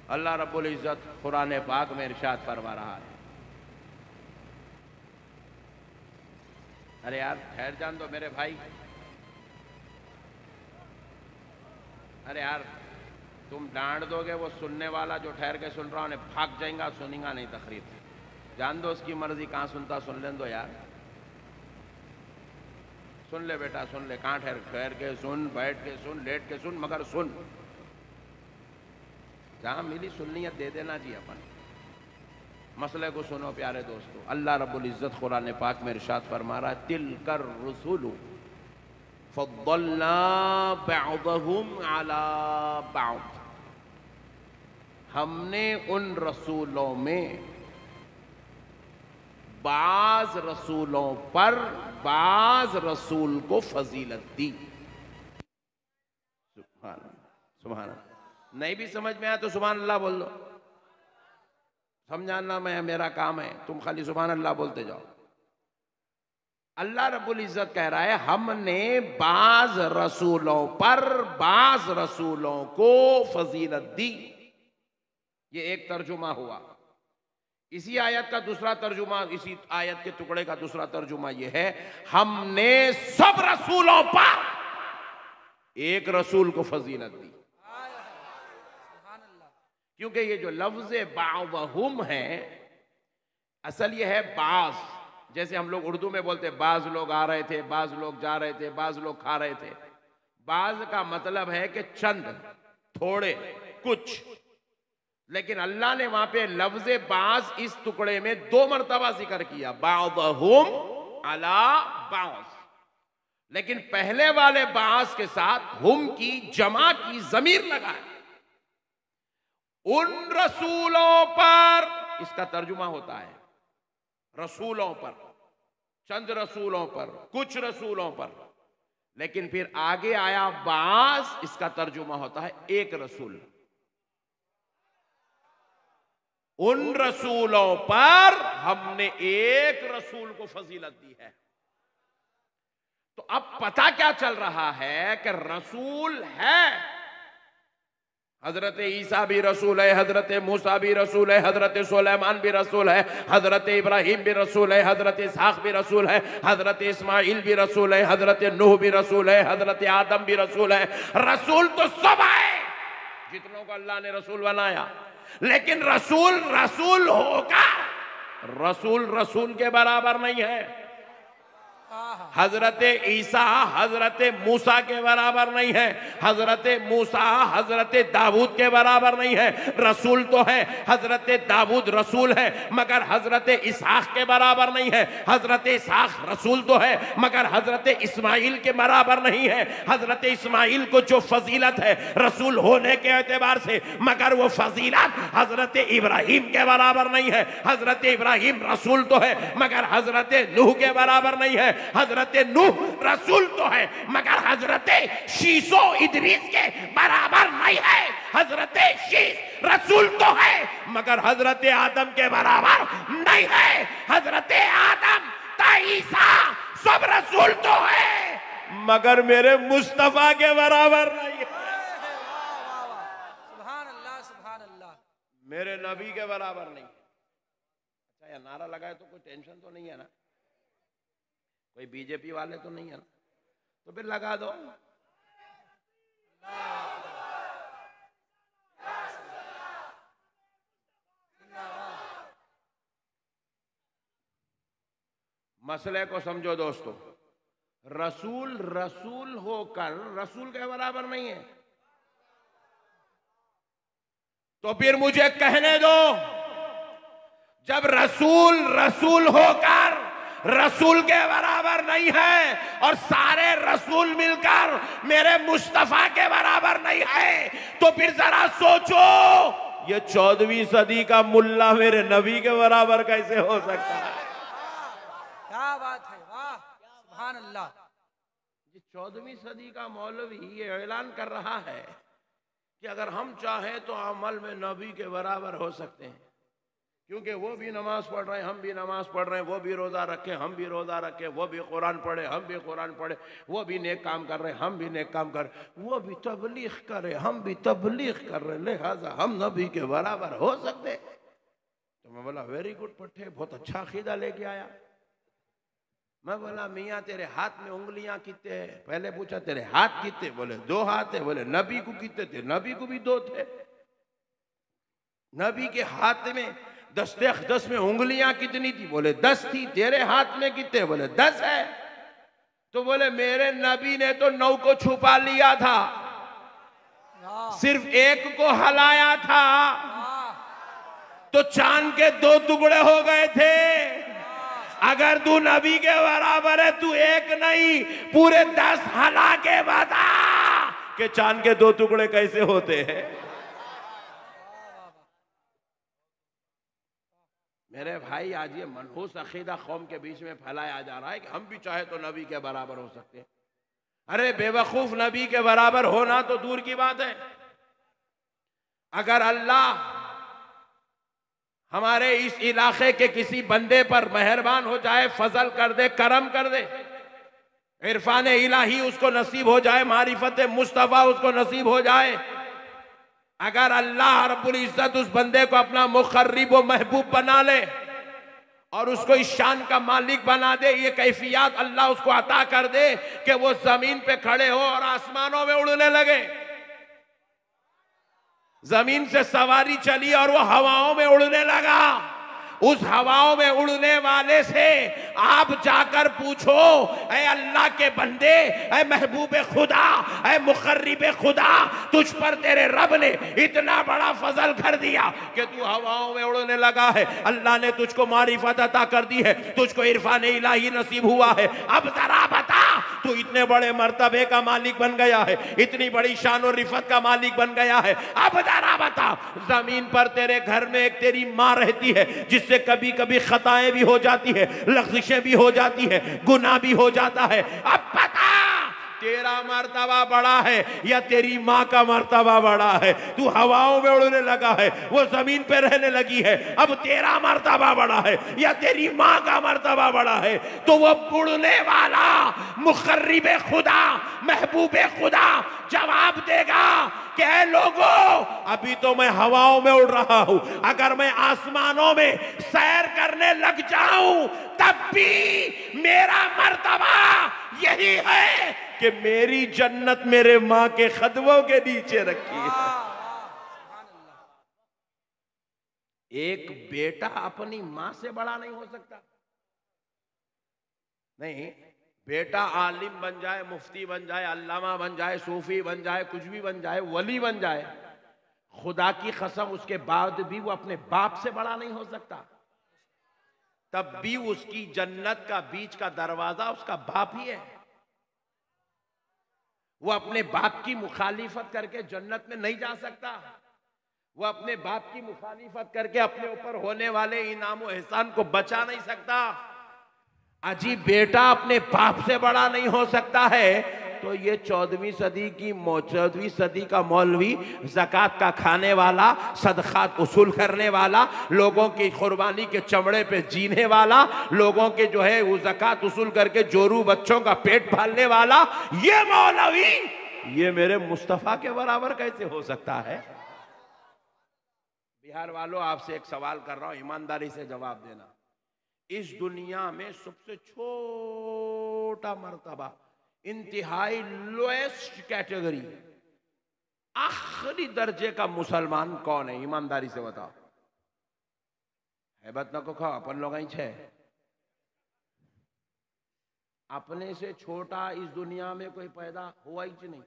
अल्लाह रब्बुल इज़्ज़त कुरान पाक में इरशाद फरमा रहा है। अरे यार ठहर जान दो मेरे भाई। अरे यार तुम डांट दोगे, वो सुनने वाला जो ठहर के सुन रहा उन्हें भाग जाएगा, सुनेगा नहीं तकरीर। जान दो उसकी मर्जी, कहाँ सुनता सुन लें दो यार। सुन ले बेटा सुन ले, कहाँ ठहर के सुन, बैठ के सुन, लेट के सुन, मगर सुन। जहां मिली सुन्नियत दे देना जी अपन। मसले को सुनो प्यारे दोस्तों। अल्लाह रब्बुल इज़्ज़त कुरान पाक में इरशाद फरमा रहा है, तिलकर रुसुलु फद्दलना बअदहुम अला बअद। हमने उन रसूलों में बाज रसूलों पर बाज रसूल को फजीलत दी। सुभान अल्लाह, सुभान अल्लाह। नहीं भी समझ में आया तो सुभान अल्लाह बोल दो। समझाना मैं मेरा काम है, तुम खाली सुभान अल्लाह बोलते जाओ। अल्लाह रब्बुल इज़्ज़त कह रहा है, हमने बाज रसूलों पर बाज रसूलों को फजीलत दी। ये एक तर्जुमा हुआ। इसी आयत का दूसरा तर्जुमा, इसी आयत के टुकड़े का दूसरा तर्जुमा यह है, हमने सब रसूलों पर एक रसूल को फजीलत दी। क्योंकि ये जो लफ्ज़ बावहुम है, असल ये है बाज। जैसे हम लोग उर्दू में बोलते बाज लोग आ रहे थे, बाज लोग जा रहे थे, बाज लोग खा रहे थे। बाज का मतलब है कि चंद, थोड़े, कुछ। लेकिन अल्लाह ने वहां पे लफ्ज़ बाज इस टुकड़े में 2 मरतबा जिक्र किया, बावहुम अला बाज। लेकिन पहले वाले बाज के साथ हुम की जमा की ज़मीर लगाए। उन रसूलों पर, इसका तर्जुमा होता है रसूलों पर, चंद रसूलों पर, कुछ रसूलों पर। लेकिन फिर आगे आया बास, इसका तर्जुमा होता है एक रसूल। उन रसूलों पर हमने एक रसूल को फजीलत दी है। तो अब पता क्या चल रहा है कि रसूल है। हजरत ईसा भी रसूल है, हजरत मूसा भी रसूल है, हजरत सुलेमान भी रसूल है, हजरत इब्राहिम भी रसूल है, हजरत इसहाक भी रसूल है, हजरत इस्माइल भी रसूल है, हजरत नूह भी रसूल है, हजरत आदम भी रसूल है। रसूल तो सब आए जितनों को अल्लाह ने रसूल बनाया। लेकिन रसूल रसूल होगा, रसूल रसूल के बराबर नहीं है। हजरत ईसा हजरत मूसा के बराबर नहीं है, हजरत मूसा हजरत दाऊद के बराबर नहीं है। रसूल तो है, हजरत दाऊद रसूल है, मगर हजरत इसहाक के बराबर नहीं है। हजरत इसहाक रसूल तो है, मगर हजरत इस्माइल के बराबर नहीं है। हजरत इस्माइल को जो फजीलत है रसूल होने के एतबार से, मगर वो फजीलत हजरत इब्राहिम के बराबर नहीं है। हजरत इब्राहिम रसूल तो है, मगर हजरत नूह के बराबर नहीं है। हजरत नूह रसूल तो है, मगर हजरत शीसो इदरीस के बराबर नहीं है। हजरत शीस रसूल तो है, मगर हजरत आदम के बराबर नहीं है। हजरत आदम ईसा सब रसूल तो है, मगर मेरे मुस्तफा के बराबर नहीं है। सुभान अल्लाह, सुभान अल्लाह। मेरे नबी के बराबर नहीं। अच्छा या नारा लगाए तो कोई टेंशन तो नहीं है ना? कोई बीजेपी वाले तो नहीं है ना? तो फिर लगा दो। मसले को समझो दोस्तों। रसूल रसूल होकर रसूल के बराबर नहीं है। तो फिर मुझे कहने दो, जब रसूल रसूल होकर रसूल के बराबर नहीं है और सारे रसूल मिलकर मेरे मुस्तफा के बराबर नहीं है, तो फिर जरा सोचो ये 14वीं सदी का मुल्ला मेरे नबी के बराबर कैसे हो सकता है? क्या बात है, वाह, सुभान अल्लाह। ये 14वीं सदी का मौलवी ये ऐलान कर रहा है कि अगर हम चाहें तो अमल में नबी के बराबर हो सकते हैं। क्योंकि वो भी नमाज पढ़ रहे हैं, हम भी नमाज पढ़ रहे हैं, वो भी रोज़ा रखे, हम भी रोज़ा रखे, वो भी कुरान पढ़े, हम भी कुरान पढ़े, वो भी नेक काम कर रहे हैं, हम भी नेक काम कर, वो भी तबलीग करे, हम भी तबलीग कर रहे, लिहाजा हम नबी के बराबर हो सकते। तो मैं बोला वेरी गुड पट्टे, बहुत अच्छा अकीदा लेके आया। मैं बोला मियाँ तेरे हाथ में उंगलियां कितने हैं? पहले पूछा तेरे हाथ कितने? बोले 2 हाथ है। बोले नबी को कितने थे? नबी को भी 2 थे। नबी के हाथ में दस्ते अक़दस में उंगलियां कितनी थी? बोले 10 थी। तेरे हाथ में कितने? बोले 10 है। तो बोले मेरे नबी ने तो 9 को छुपा लिया था, सिर्फ 1 को हलाया था, तो चांद के 2 टुकड़े हो गए थे। अगर तू नबी के बराबर है, तू 1 नहीं पूरे 10 हला के बता कि चांद के 2 टुकड़े कैसे होते हैं। मेरे भाई आज ये मनहूस अकीदा कौम के बीच में फैलाया जा रहा है कि हम भी चाहे तो नबी के बराबर हो सकते हैं। अरे बेवकूफ, नबी के बराबर होना तो दूर की बात है। अगर अल्लाह हमारे इस इलाके के किसी बंदे पर मेहरबान हो जाए, फजल कर दे, करम कर दे, इरफान इलाही उसको नसीब हो जाए, मारिफत मुस्तफा उसको नसीब हो जाए, अगर अल्लाह रब्बुल इज्जत उस बंदे को अपना मुक़र्रिब व महबूब बना ले और उसको इस शान का मालिक बना दे, ये कैफियत अल्लाह उसको अता कर दे कि वो जमीन पे खड़े हो और आसमानों में उड़ने लगे। जमीन से सवारी चली और वो हवाओं में उड़ने लगा। उस हवाओं में उड़ने वाले से आप जाकर पूछो, ऐ अल्लाह के बंदे, ऐ महबूब खुदा, ऐ मुक़र्रिब खुदा, तुझ पर तेरे रब ने इतना बड़ा फजल कर दिया कि तू हवाओं में उड़ने लगा है। अल्लाह ने तुझको मारिफत अता कर दी है, तुझको इरफान इलाही नसीब हुआ है। अब जरा बता, तू इतने बड़े मर्तबे का मालिक बन गया है, इतनी बड़ी शान और रिफत का मालिक बन गया है। अब जरा बता, जमीन पर तेरे घर में एक तेरी माँ रहती है जिससे कभी कभी खताएं भी हो जाती है, लग़्ज़िशें भी हो जाती है, गुनाह भी हो जाता है। अब बता, तेरा मर्तबा बड़ा है या तेरी माँ का मर्तबा बड़ा है? तू हवाओं में उड़ने लगा है, वो जमीन पे रहने लगी है। अब तेरा मर्तबा बड़ा है या तेरी माँ का मर्तबा बड़ा है? तो वो उड़ने वाला मुक़र्रिब खुदा, महबूब खुदा जवाब देगा कि ऐ लोगों, अभी तो मैं हवाओं में उड़ रहा हूं, अगर मैं आसमानों में सैर करने लग जाऊं तब भी मेरा मर्तबा यही है कि मेरी जन्नत मेरे माँ के कदमों के नीचे रखी है। एक बेटा अपनी माँ से बड़ा नहीं हो सकता। नहीं, बेटा आलिम बन जाए, मुफ्ती बन जाए, अल्लामा बन जाए, सूफी बन जाए, कुछ भी बन जाए, वली बन जाए, खुदा की कसम उसके बाद भी वो अपने बाप से बड़ा नहीं हो सकता। तब भी उसकी जन्नत का बीच का दरवाजा उसका बाप ही है। वो अपने बाप की मुखालिफत करके जन्नत में नहीं जा सकता। वो अपने बाप की मुखालिफत करके अपने ऊपर होने वाले इनाम और एहसान को बचा नहीं सकता। अजीब, बेटा अपने बाप से बड़ा नहीं हो सकता है तो ये 14वीं सदी का मौलवी, ज़कात का खाने वाला, सदक़ात उसूल करने वाला, लोगों की कुर्बानी के चमड़े पे जीने वाला, लोगों के जो है वो ज़कात उसूल करके जोरू बच्चों का पेट पालने वाला, ये मौलवी ये मेरे मुस्तफ़ा के बराबर कैसे हो सकता है? बिहार वालों, आपसे एक सवाल कर रहा हूं, ईमानदारी से जवाब देना। इस दुनिया में सबसे छोटा मर्तबा, इंतहाई लोएस्ट कैटेगरी, आखिरी दर्जे का मुसलमान कौन है? ईमानदारी से बताओ। हैबत न को खाओ, अपन लोग ही छे। अपने से छोटा इस दुनिया में कोई पैदा हुआ ही नहीं।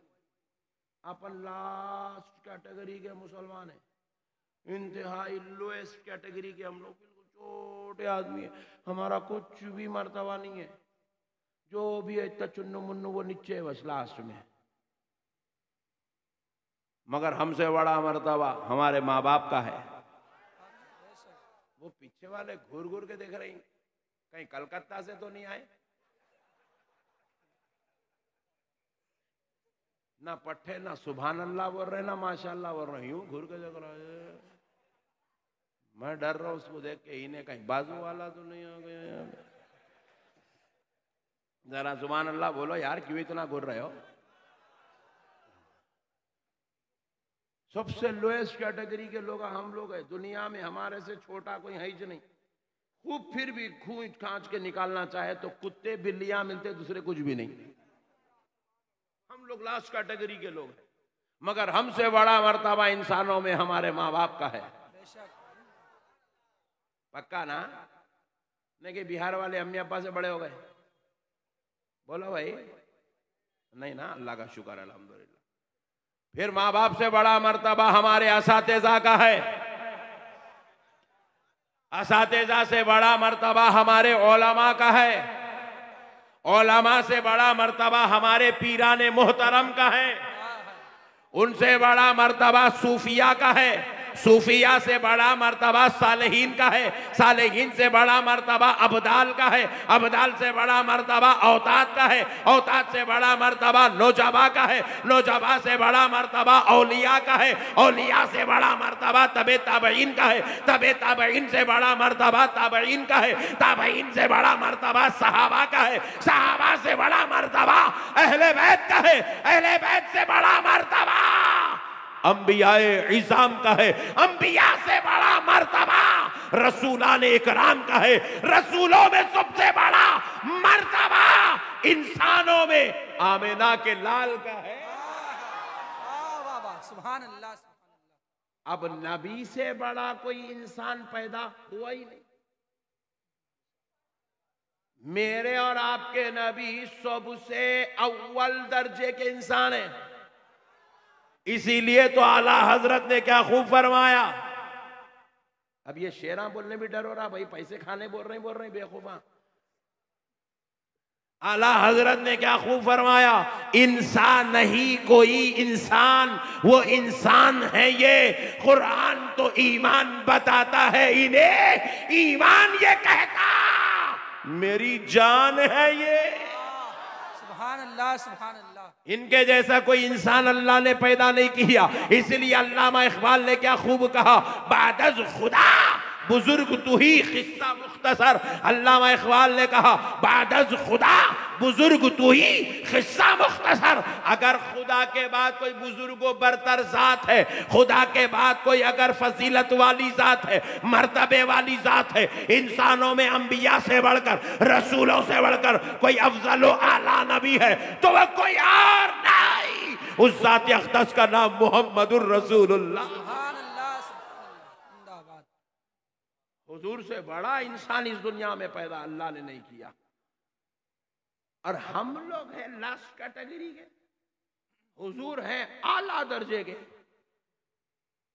अपन लास्ट कैटेगरी के मुसलमान है, इंतहाई लोएस्ट कैटेगरी के हम लोग, बिल्कुल छोटे आदमी है। हमारा कुछ भी मर्तबा नहीं है, जो भी है इतना चुन्नू मुन्नू वो नीचे है बस लास्ट में। मगर हमसे बड़ा मर्तबा हमारे माँ बाप का है। वो पीछे वाले घूर घूर के देख रहे हैं, कहीं कलकत्ता से तो नहीं आए, ना पट्टे ना सुभान अल्लाह बोल रहे, ना माशाअल्लाह बोल रहे, यूं घूर के देख रहे। मैं डर रहा हूं उसको देख के, इन्हें कहीं बाजू वाला तो नहीं आ गया यहाँ पे। जरा सुभान अल्लाह बोलो यार, क्यों इतना घुर रहे हो? सबसे लोएस्ट कैटेगरी के लोग हम लोग हैं दुनिया में, हमारे से छोटा कोई है ही नहीं। खूब फिर भी खूंच खांच के निकालना चाहे तो कुत्ते बिल्लियां मिलते, दूसरे कुछ भी नहीं। हम लोग लास्ट कैटेगरी के लोग हैं, मगर हमसे बड़ा मर्तबा इंसानों में हमारे माँ बाप का है। पक्का ना? नहीं कि बिहार वाले अम्मी अब्बा से बड़े हो गए? बोलो भाई, नहीं ना? अल्लाह का शुक्र है, अल्हम्दुलिल्लाह। फिर माँ बाप से बड़ा मर्तबा हमारे असातिज़ा का है। असातिज़ा से बड़ा मर्तबा हमारे उलमा का है। उलमा से बड़ा मर्तबा हमारे पीराने मोहतरम का है। उनसे बड़ा मर्तबा सूफिया का है। सूफिया से बड़ा मर्तबा सालेहीन का है। सालेहीन से बड़ा मर्तबा अबदाल का है। अबदाल से बड़ा मर्तबा औताद का है। औताद से बड़ा मर्तबा नौजबा का है। नौजबा से बड़ा मर्तबा औलिया का है। औलिया से बड़ा मर्तबा तबे ताबईन का है। तबे ताबईन से बड़ा मर्तबा ताबईन का है। ताबईन से बड़ा मर्तबा सहाबा का है। सहाबा से बड़ा मर्तबा अहले बैत का है। अहले बैत से बड़ा मर्तबा अंबियाए इज़ाम का है। अंबिया से बड़ा मर्तबा रसूलाने इकराम का है। रसूलों में सबसे बड़ा मर्तबा इंसानों में आमिना के लाल का है। सुभान अल्लाह। अब नबी से बड़ा कोई इंसान पैदा हुआ ही नहीं। मेरे और आपके नबी सबसे अव्वल दर्जे के इंसान हैं। इसीलिए तो आला हजरत ने क्या खूब फरमाया। अब ये शेरा बोलने भी डर हो रहा भाई, पैसे खाने बोल रहे बेवकूफा। आला हजरत ने क्या खूब फरमाया, इंसान नहीं कोई इंसान, वो इंसान है ये। कुरान तो ईमान बताता है इन्हें, ईमान ये कहता मेरी जान है ये। सुभान अल्लाह, सुभान अल्लाह। इनके जैसा कोई इंसान अल्लाह ने पैदा नहीं किया। इसलिए अल्लामा इकबाल ने क्या खूब कहा, बादज खुदा बुजुर्ग तू ही किस्सा मुख्तसर। अल्लामा इकबाल ने कहा बादज खुदा बुजुर्ग तू ही किस्सा मुख्तसर। अगर खुदा के बाद कोई बुजुर्गो बरतर जात है, खुदा के बाद कोई अगर फजीलत वाली जात है, मर्तबे वाली जात है, इंसानों में अंबिया से बढ़कर, रसूलों से बढ़कर कोई अफजलो आला नबी है तो वह कोई और नहीं, उस जात अक़दस का नाम मुहम्मदुर रसूलुल्लाह। हुजूर से बड़ा इंसान इस दुनिया में पैदा अल्लाह ने नहीं किया। और हम लोग हैं लास्ट कैटेगरी के, हुजूर हैं आला दर्जे के।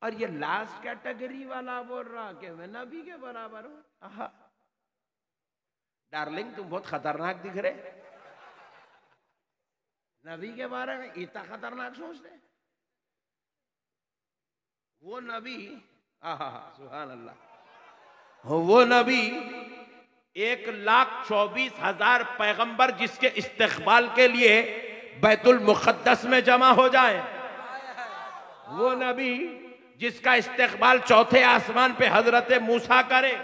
और ये लास्ट कैटेगरी वाला बोल रहा कि मैं नबी के बराबर हूं। डार्लिंग तुम बहुत खतरनाक दिख रहे, नबी के बारे में इतना खतरनाक सोचते। वो नबी, सुभान अल्लाह, वो नबी 1,24,000 पैगंबर जिसके इस्तेकबाल के लिए बैतुल मुक़द्दस में जमा हो जाए, वो नबी जिसका इस्तेकबाल चौथे आसमान पे हजरत मूसा करे,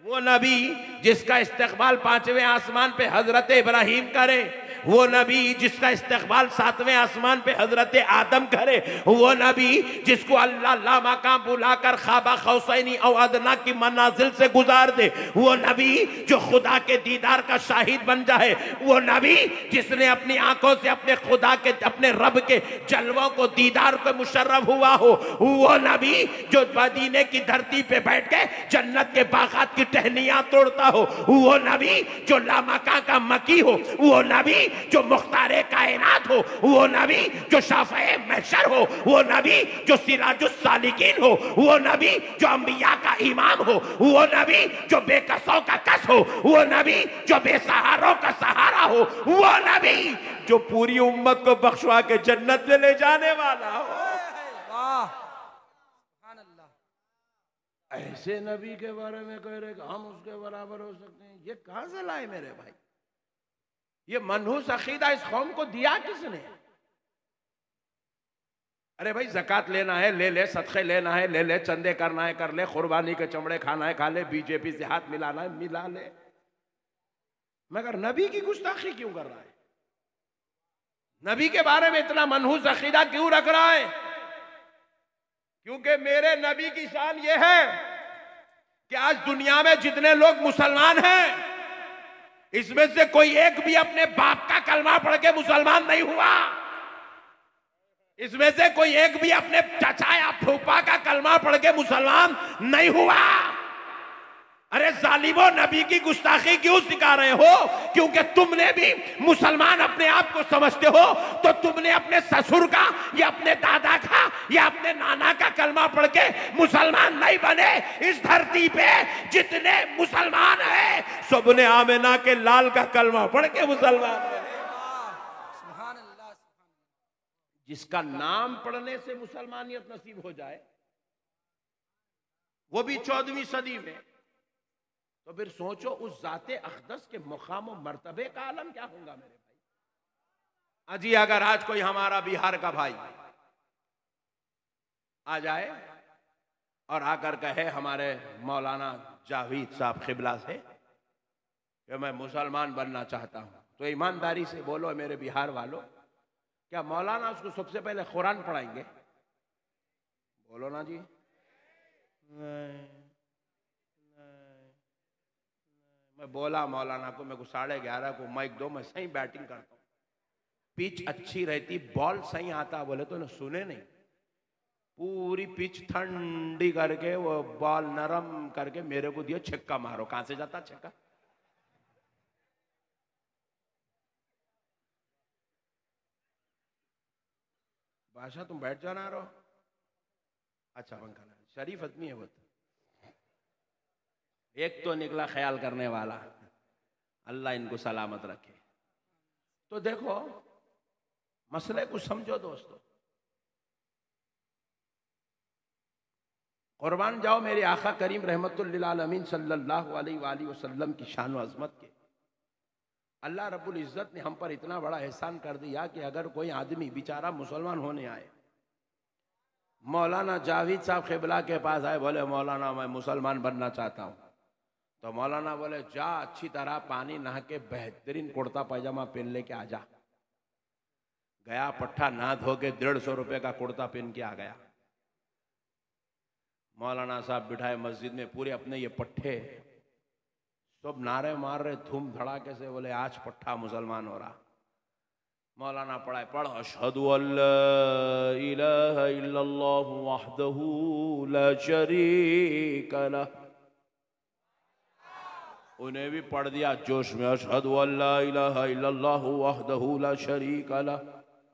वो नबी जिसका इस्तेकबाल 5वें आसमान पे हजरत इब्राहिम करे, वो नबी जिसका इस्तेकबाल 7वें आसमान पे हजरत आदम करे, वो नबी जिसको अल्लाह लामकाम बुलाकर ख्वाबा खौसैनी और अदना की मनाजिल से गुजार दे, वो नबी जो खुदा के दीदार का शाहिद बन जाए, वो नबी जिसने अपनी आंखों से अपने खुदा के, अपने रब के जलवों को दीदार को मुशर्रफ हुआ हो, वो नबी जो मदीने की धरती पे बैठ के जन्नत के बागात की टहनियां तोड़ता हो, वो नबी जो लामका का मकी हो, वो नबी जो मुख्तारे कायनात हो, वो नबी जो शाफ़े महशर हो, वो नबी जो सिराजुस सालिकीन हो, वो नबी जो अंबिया का इमाम हो, वो नबी जो बेकसों का कस हो, वो नबी जो बेसहारों का सहारा हो, वो नबी जो पूरी उम्मत को बख्शवा के जन्नत में ले जाने वाला हो। ऐसे नबी के बारे में कह रहे कि हम उसके बराबर हो सकते हैं, ये कहां से लाए मेरे भाई? ये मनहूस अकीदा इस कौम को दिया किसने? अरे भाई ज़कात लेना है ले ले, सदक़े लेना है ले ले, चंदे करना है कर ले, कुर्बानी के चमड़े खाना है खा ले, बीजेपी से हाथ मिलाना है मिला ले, मगर नबी की गुस्ताखी क्यों कर रहा है? नबी के बारे में इतना मनहूस अकीदा क्यों रख रहा है? क्योंकि मेरे नबी की शान ये है कि आज दुनिया में जितने लोग मुसलमान हैं, इसमें से कोई एक भी अपने बाप का कलमा पढ़ के मुसलमान नहीं हुआ। इसमें से कोई एक भी अपने चाचा या फूफा का कलमा पढ़ के मुसलमान नहीं हुआ। अरे जालिमो, नबी की गुस्ताखी क्यों सिखा रहे हो? क्योंकि तुमने भी मुसलमान अपने आप को समझते हो, तो तुमने अपने ससुर का या अपने दादा का या अपने नाना का कलमा पढ़ के मुसलमान नहीं बने। इस धरती पे जितने मुसलमान हैं, सबने आमिना के लाल का कलमा पढ़ के मुसलमान बने। जिसका नाम पढ़ने से मुसलमानियत नसीब हो जाए, वो भी 14वीं सदी में, तो फिर सोचो उस जाते अक़दस के मुकाम और मर्तबे का आलम क्या होगा मेरे भाई। अजी अगर आज कोई हमारा बिहार का भाई आ जाए और आकर कहे हमारे मौलाना जावेद साहब क़िबला से कि मैं मुसलमान बनना चाहता हूं, तो ईमानदारी से बोलो मेरे बिहार वालों, क्या मौलाना उसको सबसे पहले कुरान पढ़ाएंगे? बोलो ना जी। मैं बोला मौलाना को, मेरे को 11:30 को माइक दो, मैं सही बैटिंग करता हूँ, पिच अच्छी रहती, बॉल सही आता, बोले तो सुने नहीं, पूरी पिच ठंडी करके वो बॉल नरम करके मेरे को दिया, छक्का मारो। कहां से जाता छक्का? बादशाह तुम बैठ जाना रहो। अच्छा पंखा शरीफ आदमी है वो। एक तो निकला ख्याल करने वाला, अल्लाह इनको सलामत रखे। तो देखो मसले को समझो दोस्तों, कुर्बान जाओ मेरे आका करीम रहमतुल लिल आलमीन सल्लल्लाहु अलैहि वसल्लम की शान व अज़मत के। अल्लाह रब्बुल इज़्ज़त ने हम पर इतना बड़ा एहसान कर दिया कि अगर कोई आदमी बेचारा मुसलमान होने आए, मौलाना जावेद साहब क़िबला के पास आए, बोले मौलाना मैं मुसलमान बनना चाहता हूँ, तो मौलाना बोले जा अच्छी तरह पानी नहा के बेहतरीन कुर्ता पैजामा पहन लेके आ जा। गया पट्ठा नहा धो के 150 रुपये का कुर्ता पहन के आ गया। मौलाना साहब बिठाए मस्जिद में, पूरे अपने ये पट्ठे सब नारे मार रहे धूम धड़ाके से, बोले आज पट्ठा मुसलमान हो रहा। मौलाना पढ़ाए, पढ़ अशहदु अल्ला इलाहा इल्लल्लाहु वहदहू ला शरीका लह। उन्हें भी पढ़ दिया जोश में, अशहदु अल्ला इलाहा इल्लल्लाहु वहदहू ला शरीका लह।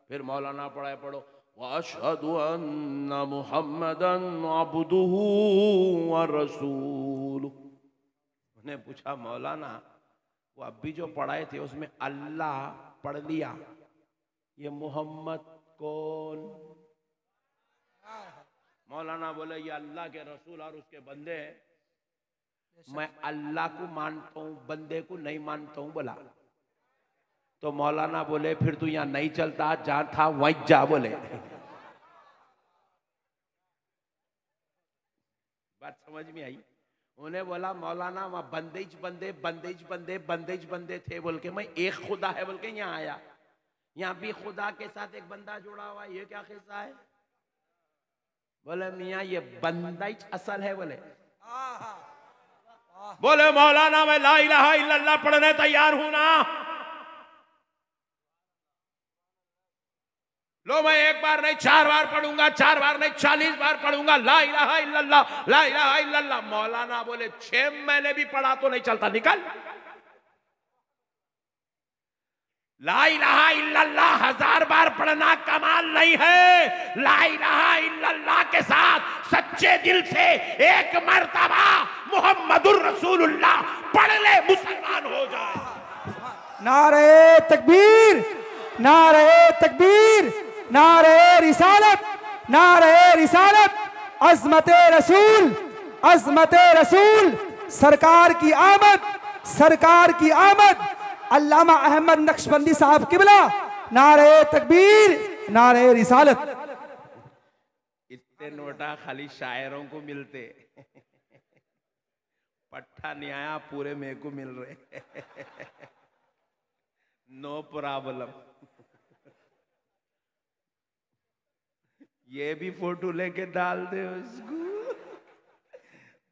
फिर मौलाना पढ़ाए, पढ़ो वअशहदु अन्ना मुहम्मदन अब्दुहू व रसूलुहू। उन्हें पूछा मौलाना वो अभी जो पढ़ाए थे उसमें अल्लाह पढ़ लिया, ये मोहम्मद कौन? मौलाना बोले ये अल्लाह के रसूल और उसके बंदे हैं। मैं अल्लाह को मानता हूं, बंदे को नहीं मानता हूं बोला। तो मौलाना बोले फिर तू यहां नहीं चलता, जहां था वहीं जा। बोले बात समझ में आई? उन्हें बोला मौलाना वहां बंदेज बंदे बंदेज बंदे बंदेज बंदे थे बोल के, मैं एक खुदा है बोल के यहाँ आया। यहाँ भी खुदा के साथ एक बंदा जुड़ा हुआ, ये क्या किस्सा है? बोले मियाँ ये बंदेज असल है। बोले बोले मौलाना मैं ला इलाहा इल्लल्लाह पढ़ने तैयार हूं ना। लो मैं एक बार नहीं 4 बार पढ़ूंगा, 4 बार नहीं 40 बार पढ़ूंगा, ला इलाहा इल्लल्लाह ला इलाहा इल्लल्लाह। मौलाना बोले 6 महीने भी पढ़ा तो नहीं चलता, निकल। ला इलाहा इल्लल्लाह 1000 बार पढ़ना कमाल नहीं है। ला इलाहा इल्लल्लाह के साथ सच्चे दिल से एक मर्तबा मुहम्मदुर रसूलुल्लाह पढ़ ले, मुसलमान हो जाए। नारे तकबीर, नारे तकबीर, नारे रिसालत, नारे रिसालत। अज़मत रसूल, अज़मत रसूल। सरकार की आमद, सरकार की आमद। अल्लामा अहमद नक्शबंदी साहब क़िबला। नारे तकबीर, नारे रिसालत। ते नोटा खाली शायरों को मिलते, पट्टा नहीं आया, पूरे मेरे को मिल रहे। No problem. ये भी फोटो लेके डाल दे उसको।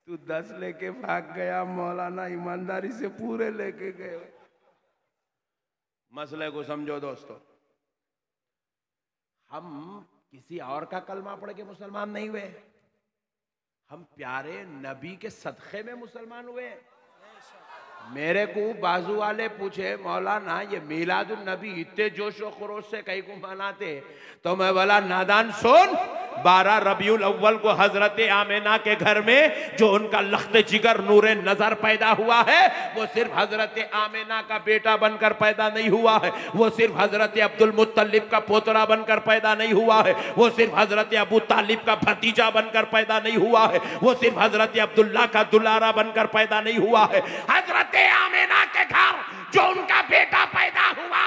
तू 10 लेके भाग गया, मौलाना ईमानदारी से पूरे लेके गए। मसले को समझो दोस्तों, हम किसी और का कलमा पढ़ के मुसलमान नहीं हुए, हम प्यारे नबी के सदक़े में मुसलमान हुए। मेरे को बाजू वाले पूछे, मौलाना ये मीलादुन नबी इतने जोश और खरोश से कहीं को मनाते, तो मैं बोला नादान सुन, 12 रबीउल अव्वल को हजरत आमिना के घर में जो उनका लख्त जिगर नूरे नजर पैदा हुआ है, वो सिर्फ हजरत आमिना का बेटा बनकर पैदा नहीं हुआ है, वो सिर्फ हजरत अब्दुल मुत्तलिब का पोतरा बनकर पैदा नहीं हुआ है, वो सिर्फ हजरत अबू तालिब का भतीजा बनकर पैदा नहीं हुआ है, वो सिर्फ हजरत अब्दुल्ला का दुलारा बनकर पैदा नहीं हुआ है। हजरत आमिना के घर जो उनका बेटा पैदा हुआ,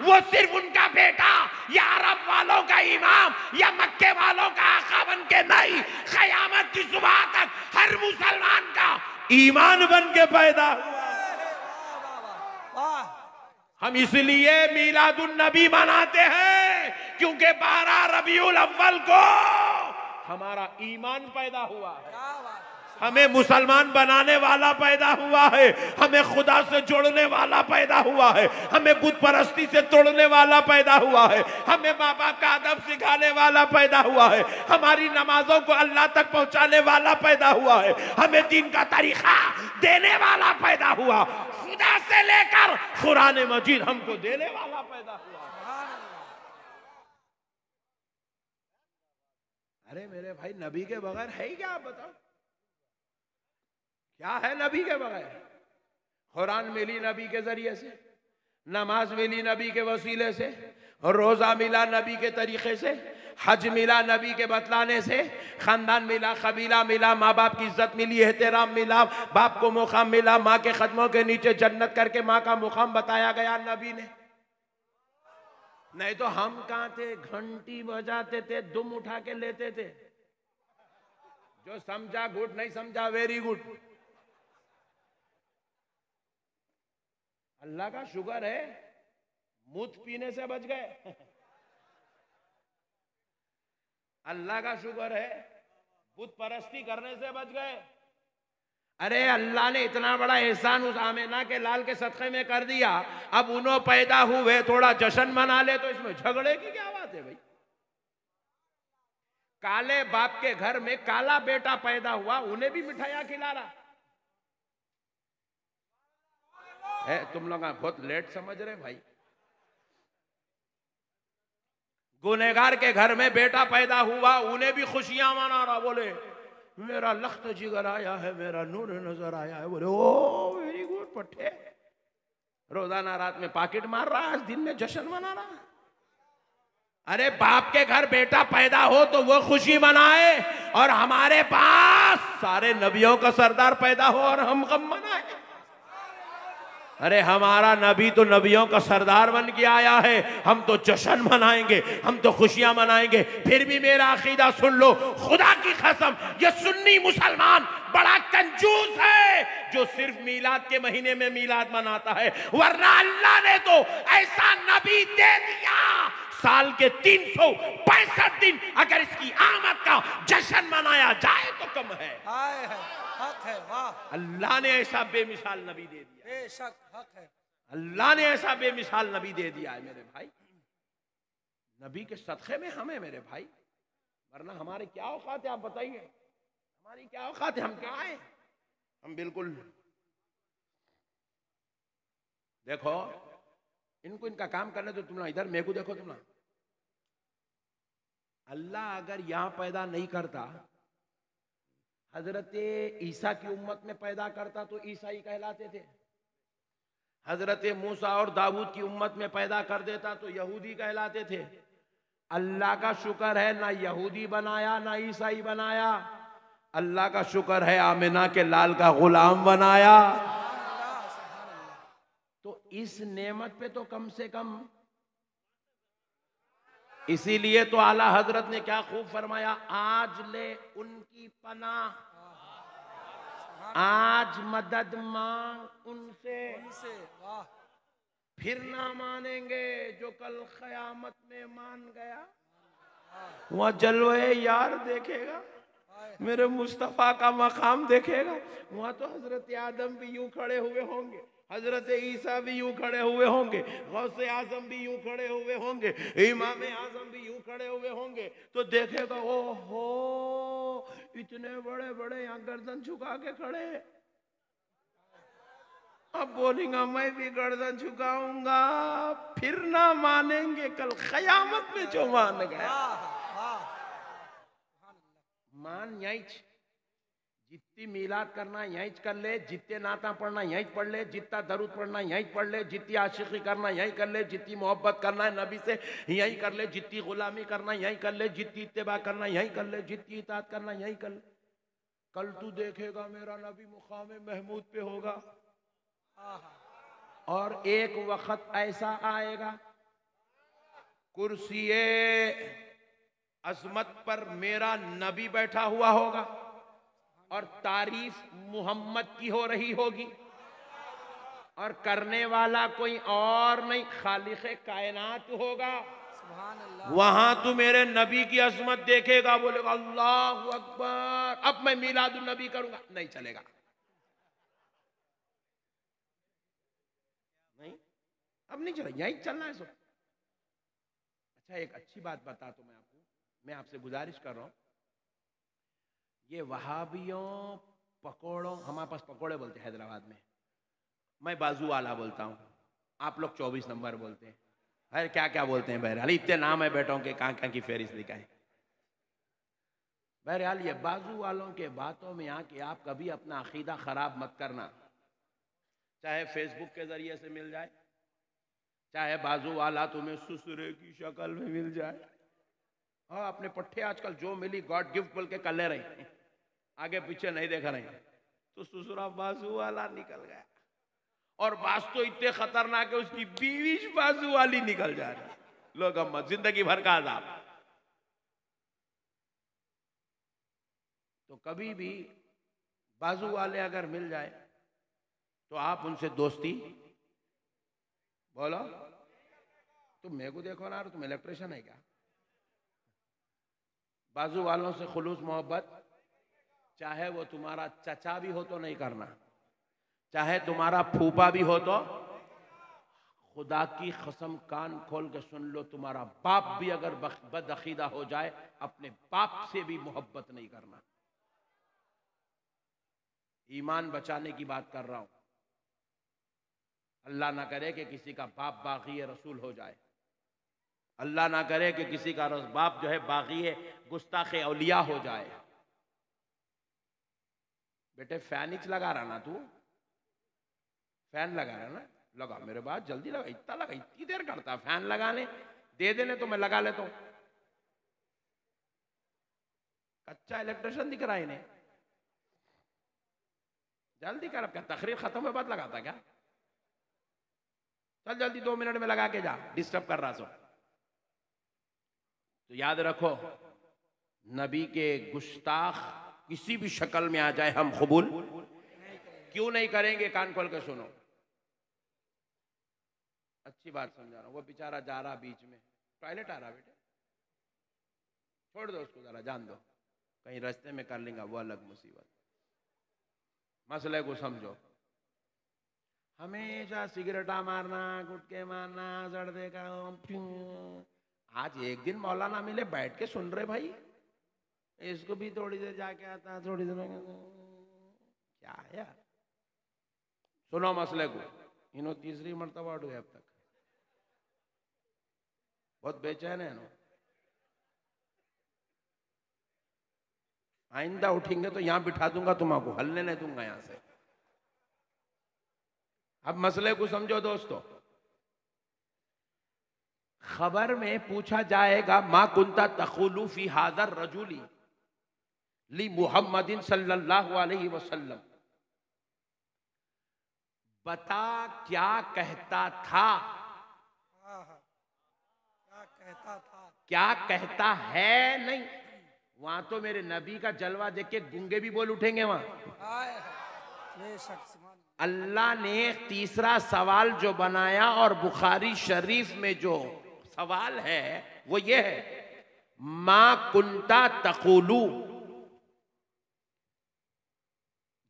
वो सिर्फ उनका बेटा या अरब वालों का इमाम या मक्के वालों का आका बन के नहीं, क़यामत की सुबह तक हर मुसलमान का ईमान बन के पैदा हुआ। हम इसलिए मीलादुन नबी मनाते हैं क्योंकि 12 रबीउल अव्वल को हमारा ईमान पैदा हुआ है, हमें मुसलमान बनाने वाला पैदा हुआ है, हमें खुदा से जोड़ने वाला पैदा हुआ है, हमें बुत परस्ती से तोड़ने वाला पैदा हुआ है, हमें माँ बाप का अदब सिखाने वाला पैदा हुआ है, हमारी नमाजों को अल्लाह तक पहुंचाने वाला पैदा हुआ है, हमें दीन का तरीका देने वाला पैदा हुआ, खुदा से लेकर कुरान मजीद हमको देने वाला पैदा हुआ। अरे मेरे भाई, नबी के बगैर है ही क्या? आप बताओ क्या है नबी के बगैर? कुरान मिली नबी के जरिए से, नमाज मिली नबी के वसीले से, रोजा मिला नबी के तरीके से, हज मिला नबी के बतलाने से, खानदान मिला, कबीला मिला, माँ बाप की इज्जत मिली, एहतराम मिला, बाप को मुकाम मिला, माँ के कदमों के नीचे जन्नत करके माँ का मुकाम बताया गया नबी ने। नहीं तो हम कहाँ थे? घंटी बजाते थे, दुम उठा के लेते थे, जो समझा गुड, नहीं समझा वेरी गुड। अल्लाह का शुक्र है मूत पीने से बच गए। अल्लाह का शुक्र है बुत परस्ती करने से बच गए। अरे अल्लाह ने इतना बड़ा एहसान उस आमिना के लाल के सदक़े में कर दिया, अब उन्हों पैदा हुए, थोड़ा जश्न मना ले तो इसमें झगड़े की क्या बात है भाई? काले बाप के घर में काला बेटा पैदा हुआ, उन्हें भी मिठाइयां खिला रहा है। तुम लोग बहुत लेट समझ रहे भाई। गुनहगार के घर में बेटा पैदा हुआ, उन्हें भी खुशियां मना रहा, बोले मेरा लख्त जिगर आया है, मेरा नूर नजर आया है। बोले ओ वेरी गुड पट्टे, रोजाना रात में पॉकेट मार रहा है, दिन में जश्न मना रहा। अरे बाप के घर बेटा पैदा हो तो वो खुशी मनाए, और हमारे पास सारे नबियों का सरदार पैदा हो और हम गम मनाए। अरे हमारा नबी तो नबियों का सरदार बन के आया है, हम तो जश्न मनाएंगे, हम तो खुशियां मनाएंगे। फिर भी मेरा अकीदा सुन लो, खुदा की कसम, ये सुन्नी मुसलमान बड़ा कंजूस है जो सिर्फ मीलाद के महीने में मीलाद मनाता है, वरना अल्लाह ने तो ऐसा नबी दे दिया, साल के 365 दिन अगर इसकी आमद का जश्न मनाया जाए तो कम है। हक है, वाह। अल्लाह ने ऐसा बेमिसाल नबी दे दिया, बेशक हक है। अल्लाह ने ऐसा बेमिसाल नबी दे दिया है मेरे भाई। नबी के सदक़े में हमें मेरे भाई, वरना हमारे क्या औकात है आप बताइए, हमारी क्या औकात है? हम क्या है? हम बिल्कुल देखो इनको इनका काम करने तो तुम ना, इधर मेरे को देखो तुम ना। अल्लाह अगर यहां पैदा नहीं करता, हजरत ईसा की उम्मत में पैदा करता तो ईसाई कहलाते थे, हजरत मूसा और दाऊद की उम्मत में पैदा कर देता तो यहूदी कहलाते थे। अल्लाह का शुक्र है ना यहूदी बनाया ना ईसाई बनाया, अल्लाह का शुक्र है आमिना के लाल का गुलाम बनाया। तो इस नेमत पे तो कम से कम इसीलिए तो आला हजरत ने क्या खूब फरमाया, आज ले उनकी पनाह, आज मदद मांग उनसे, उनसे वाह फिर ना मानेंगे जो कल क़यामत में मान गया। वहां जलवे यार देखेगा, मेरे मुस्तफा का मकाम देखेगा। वहां तो हजरत आदम भी यूं खड़े हुए होंगे, हजरत ईसा भी यूं खड़े हुए होंगे, गौसे आजम भी यूं खड़े हुए होंगे, इमाम आजम भी यूं खड़े हुए होंगे। तो देखेगा ओ हो, इतने बड़े बड़े यहाँ गर्दन झुका के खड़े। अब बोलेगा मैं भी गर्दन झुकाऊंगा, फिर ना मानेंगे कल क़यामत में जो मान गया। वाह वाह मान यहीं, जितनी मीलाद करना यहीं कर ले, जितने नाता पढ़ना यहीं पढ़ ले, जितना दरूद पढ़ना यहीं पढ़ ले, जितनी आशिकी करना यहीं कर ले, जितनी मोहब्बत करना है नबी से यहीं कर ले, जितनी गुलामी करना यहीं कर ले, जितनी इत्तिबा करना यहीं कर ले, जितनी इताअत करना यहीं कर ले। कल तू देखेगा मेरा नबी मुकाम महमूद पे होगा। और एक वक्त ऐसा आएगा कुर्सी अजमत पर मेरा नबी बैठा हुआ होगा और तारीफ मोहम्मद की हो रही होगी, और करने वाला कोई और नहीं खालिक़े कायनात होगा। सुभान अल्लाह। वहां तू मेरे नबी की अजमत देखेगा, बोलेगा अल्लाहु अकबर, अब मैं मिलादुन नबी करूंगा, नहीं चलेगा। नहीं, अब नहीं चलेगा, यही चलना है सब। अच्छा, एक अच्छी बात बता तो मैं आपसे गुजारिश कर रहा हूं, ये वहाबियों पकोड़ों, हमारे पास पकोड़े बोलते हैं हैदराबाद में, मैं बाजू वाला बोलता हूं, आप लोग 24 नंबर बोलते हैं, अरे क्या क्या बोलते हैं बहरहाल, इतने नाम है बेटों के, कहाँ कहाँ की फेरिस्त लिखाए। बहरहाल ये बाजू वालों के बातों में आके आप कभी अपना अकीदा खराब मत करना, चाहे फेसबुक के जरिए से मिल जाए, चाहे बाजू वाला तुम्हें ससुरे की शक्ल में मिल जाए। हाँ, अपने पट्टे आजकल जो मिली गॉड गिफ्ट बोल के कर ले रहे, आगे पीछे नहीं देख रहे, तो ससुरा बाजू वाला निकल गया, और बास तो इतने खतरनाक है उसकी बीवी बाजू वाली निकल जा रही। लोग अम्मत जिंदगी भर का अजाब। तो कभी भी बाजू वाले अगर मिल जाए तो आप उनसे दोस्ती, बोलो तुम मेरे को देखो ना, तुम इलेक्ट्रिशियन है क्या? बाजू वालों से खुलूस मोहब्बत, चाहे वो तुम्हारा चचा भी हो तो नहीं करना, चाहे तुम्हारा फूफा भी हो तो, खुदा की कसम कान खोल के सुन लो, तुम्हारा बाप भी अगर बदअकीदा हो जाए, अपने बाप से भी मोहब्बत नहीं करना। ईमान बचाने की बात कर रहा हूं। अल्लाह ना करे कि किसी का बाप बागी रसूल हो जाए, अल्लाह ना करे कि किसी का बाप जो है बागी गुस्ताखे औलिया हो जाए। बेटे फैन ही लगा रहा ना, तू फैन लगा रहा ना, लगा मेरे बात जल्दी लगा, इतना लगा, इतनी देर करता फैन लगाने, दे देने तो मैं लगा लेता हूं। कच्चा इलेक्ट्रिशियन दिख रहा है इन्हें, जल्दी कर, क्या तकरीर खत्म हुए बाद लगाता क्या? चल जल्दी 2 मिनट में लगा के जा, डिस्टर्ब कर रहा सो। तो याद रखो, नबी के गुस्ताख किसी भी शक्ल में आ जाए हम कबूल क्यों नहीं करेंगे? कान खोल के सुनो, अच्छी बात समझा रहा हूं। वो बेचारा जा रहा बीच में, टॉयलेट आ रहा, बेटे छोड़ दो उसको, जरा जान दो, कहीं रास्ते में कर लेगा वो अलग मुसीबत। मसले को समझो, हमेशा सिगरेटा मारना, गुटके मारना, जर्दे का, आज एक दिन मौलाना मिले, बैठ के सुन रहे भाई, इसको भी थोड़ी देर जाके आता, थोड़ी देर क्या है यार। सुनो मसले को, इन्हों तीसरी मर्तबा उठ गए अब तक, बहुत बेचैन है इन्हों। आइंदा उठेंगे तो यहां बिठा दूंगा, तुम्हारा हलने नहीं दूंगा यहां से। अब मसले को समझो दोस्तों, खबर में पूछा जाएगा मा कुंता तक़ूलु फी हादर रजुली ली मुहम्मदिन सल्लल्लाहु अलैहि वसल्लम, बता क्या कहता था, क्या कहता था, क्या कहता है नहीं। वहां तो मेरे नबी का जलवा देख के गूंगे भी बोल उठेंगे वहां। अल्लाह ने तीसरा सवाल जो बनाया और बुखारी शरीफ में जो सवाल है वो ये है, मा कुंता तकुलू।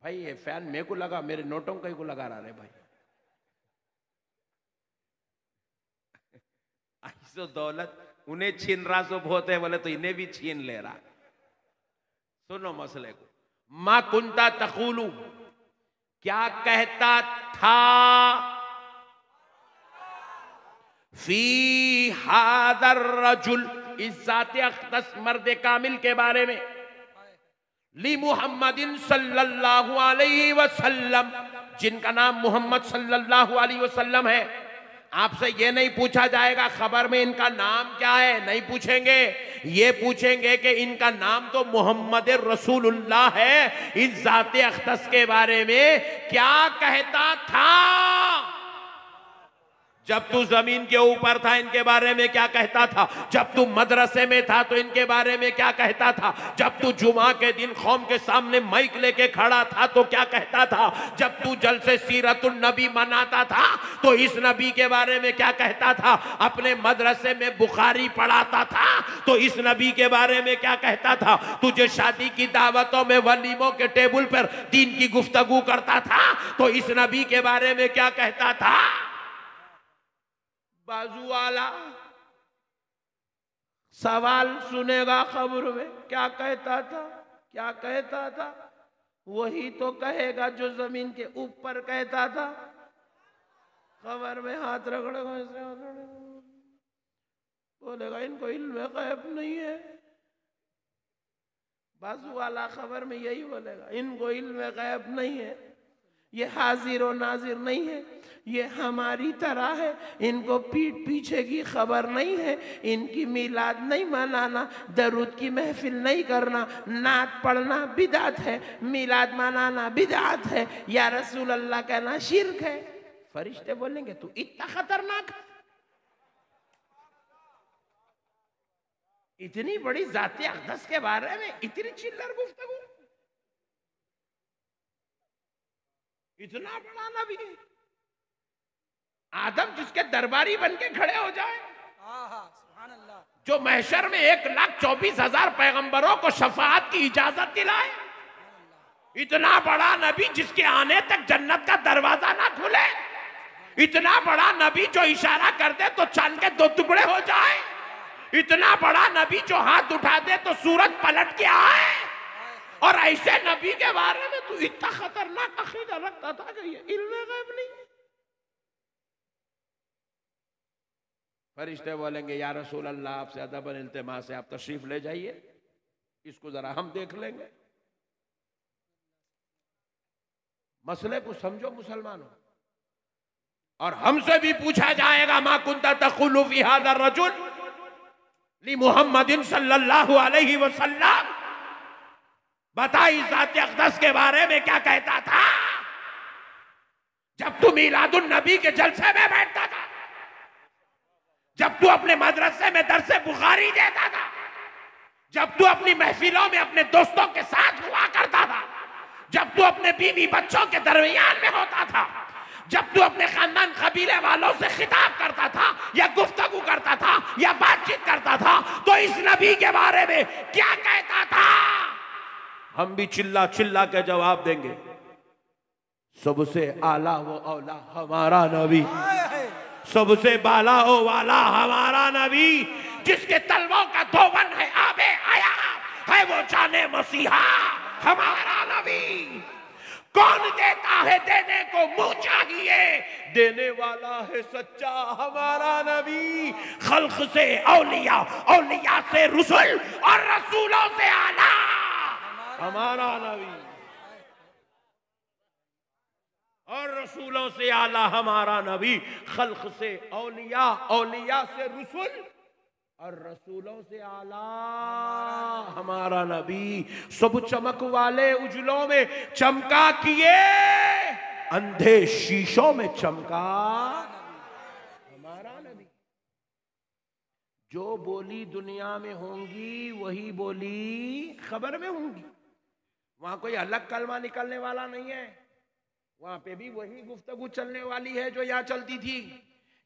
भाई ये फैन मेरे को लगा, मेरे नोटों कहीं को लगा रहा है भाई। ऐसो दौलत उन्हें छीन रहा सो बहुत है, बोले तो इन्हें भी छीन ले रहा। सुनो मसले को, मा कुंता तकुलू, क्या कहता था, फी हादर रजुल, इस जाते अख्तस मर्द कामिल के बारे में, ली मुहम्मदिन सल्लल्लाहु अलैहि वसल्लम, जिनका नाम मोहम्मद सल्लल्लाहु अलैहि वसल्लम है। आपसे ये नहीं पूछा जाएगा खबर में इनका नाम क्या है, नहीं पूछेंगे। ये पूछेंगे कि इनका नाम तो मोहम्मद रसूलुल्लाह है, इस जाते अख्तस के बारे में क्या कहता था। जब तू जमीन के ऊपर था इनके बारे में क्या कहता था, जब तू मदरसे में था तो इनके बारे में क्या कहता था, जब तू जुमा के दिन कौम के सामने माइक लेके खड़ा था तो क्या कहता था, जब तू जलसे सीरतुन नबी मनाता था तो इस नबी के बारे में क्या कहता था, अपने मदरसे में बुखारी पढ़ाता था तो इस नबी के बारे में क्या कहता था, तुझे शादी की दावतों में वलीमों के टेबल पर दीन की गुफ्तगू करता था तो इस नबी के बारे में क्या कहता था। बाजू वाला सवाल सुनेगा खबर में, क्या कहता था, क्या कहता था, वही तो कहेगा जो जमीन के ऊपर कहता था। खबर में हाथ रगड़ेगा, बोलेगा इनको इल्म गैब नहीं है। बाजू वाला खबर में यही बोलेगा, इनको इल्म गैब नहीं है, ये हाजिर और नाजिर नहीं है, ये हमारी तरह है, इनको पीठ पीछे की खबर नहीं है, इनकी मिलाद नहीं मनाना, दरूद की महफिल नहीं करना, नात पढ़ना बिदात है, मिलाद मनाना बिदात है, या रसूल अल्लाह कहना शिर्क है। फरिश्ते बोलेंगे तू इतना खतरनाक, इतनी बड़ी जाते अक़दस के बारे में इतनी चिल्लर गुफ्तगू, इतना बड़ा नबी, आदम जिसके दरबारी बन के खड़े हो जाए, जो महशर में 1,24,000 पैगंबरों को शफाअत की इजाजत दिलाए, इतना बड़ा नबी जिसके आने तक जन्नत का दरवाजा ना खुले, इतना बड़ा नबी जो इशारा कर दे तो चांद के 2 टुकड़े हो जाए, इतना बड़ा नबी जो हाथ उठा दे तो सूरज पलट के आए, और ऐसे नबी के बारे में तू इतना खतरनाक अकीदा रखता था कि ये इल्म गैब नहीं। फरिश्ते बोलेंगे या रसूल अल्लाह आपसे अदबन इल्तिमा से आप तशरीफ ले जाइए, इसको जरा हम देख लेंगे। मसले को समझो मुसलमानों, और हमसे भी पूछा जाएगा मा कुंता तकुलु फी हाज़ा रजुल ली मुहम्मदिन सल्लल्लाहु अलैहि वसल्लम, बता इस जाते अक़दस के बारे में क्या कहता था। जब तू मीलादुन नबी के जलसे में बैठता था, जब तू अपने मदरसे में दरसे बुखारी देता था, जब तू अपनी महफिलों में अपने दोस्तों के साथ हुआ करता था, जब तू अपने बीवी बच्चों के दरमियान में होता था, जब तू अपने खानदान कबीले वालों से खिताब करता था या गुफ्तगू करता था या बातचीत करता था, तो इस नबी के बारे में क्या कहता था। हम भी चिल्ला चिल्ला के जवाब देंगे, सबसे आला वो औला हमारा नबी, सबसे बाला ओ वाला हमारा नबी, जिसके तलवों का धोवन है आबे आया है वो जाने मसीहा हमारा नबी। कौन देता है देने को मुंह चाहिए, देने वाला है सच्चा हमारा नबी। खल्क से औलिया, औलिया से रसूल और रसूलों से आला हमारा नबी, और रसूलों से आला हमारा नबी। खल्क से औलिया, औलिया से रसूल और रसूलों से आला हमारा नबी। सब चमक वाले उजलों में चमका किए, अंधे शीशों में चमका हमारा नबी। जो बोली दुनिया में होंगी वही बोली खबर में होंगी। वहां कोई अलग कलमा निकलने वाला नहीं है, वहां पे भी वही गुफ्तगू चलने वाली है जो यहां चलती थी।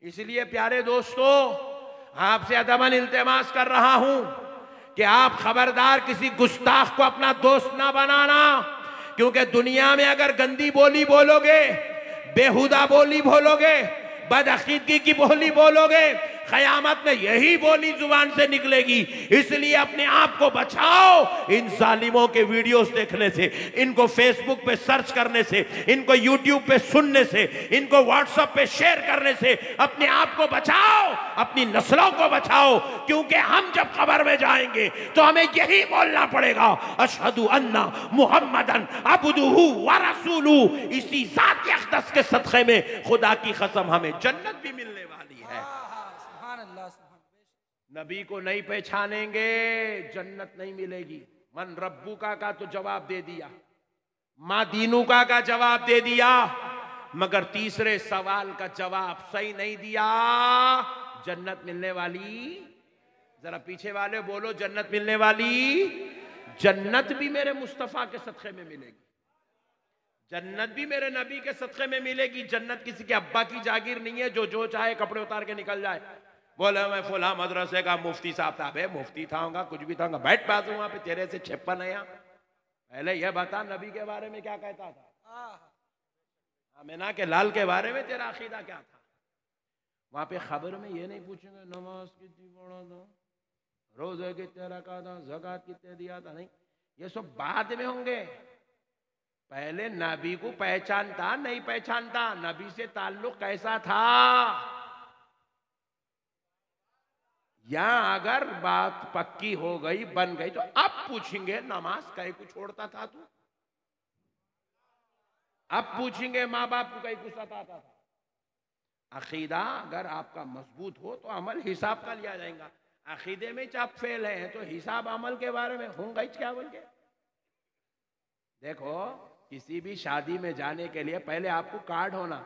इसलिए प्यारे दोस्तों, आपसे अदबन इल्तिमास कर रहा हूं कि आप खबरदार किसी गुस्ताख को अपना दोस्त ना बनाना, क्योंकि दुनिया में अगर गंदी बोली बोलोगे, बेहुदा बोली बोलोगे, बदअकीदगी की बोली बोलोगे, क़यामत में यही बोली जुबान से निकलेगी। इसलिए अपने आप को बचाओ इन जालिमों के वीडियोस देखने से, इनको फेसबुक पे सर्च करने से, इनको यूट्यूब पे सुनने से, इनको व्हाट्सएप पे शेयर करने से अपने आप को बचाओ, अपनी नस्लों को बचाओ। क्योंकि हम जब कब्र में जाएंगे तो हमें यही बोलना पड़ेगा, अशहदु अन्ना मुहम्मदन अब्दुहु व रसूलुहु। इसी ज़ात अक़दस के सदक़े में खुदा की कसम हमें जन्नत भी मिलने वाली है। नबी को नहीं पहचानेंगे जन्नत नहीं मिलेगी। मन रब्बुका का तो जवाब दे दिया, मां दीनुका का जवाब दे दिया, मगर तीसरे सवाल का जवाब सही नहीं दिया। जन्नत मिलने वाली, जरा पीछे वाले बोलो, जन्नत मिलने वाली। जन्नत भी मेरे मुस्तफा के सदक़े में मिलेगी, जन्नत भी मेरे नबी के सदक़े में मिलेगी। जन्नत किसी के अब्बा की जागीर नहीं है जो चाहे कपड़े उतार के निकल जाए, बोले मैं फुला मदरसे का मुफ्ती साहब था, मुफ्ती था होगा, कुछ भी था होगा, बैठ बाजू वहां पे, तेरे से 56 है। पहले यह बता नबी के बारे में क्या कहता था, आमिना के लाल के बारे में तेरा अकीदा क्या था। वहां पे खबर में ये नहीं पूछेंगे नमाज कितनी पढ़ा था, रोजे कितने रखा था, ज़कात कितने दिया था, नहीं, ये सब बाद में होंगे। पहले नबी को पहचानता नहीं पहचानता, नबी से ताल्लुक कैसा था। या अगर बात पक्की हो गई, बन गई, तो अब पूछेंगे नमाज कहीं को छोड़ता था तू, अब पूछेंगे माँ बाप को कहीं को सताता था। अकीदा अगर आपका मजबूत हो तो अमल हिसाब का लिया जाएगा। अकीदे में आप फेल हैं तो हिसाब अमल के बारे में होंगे क्या बोल के। देखो, किसी भी शादी में जाने के लिए पहले आपको कार्ड होना,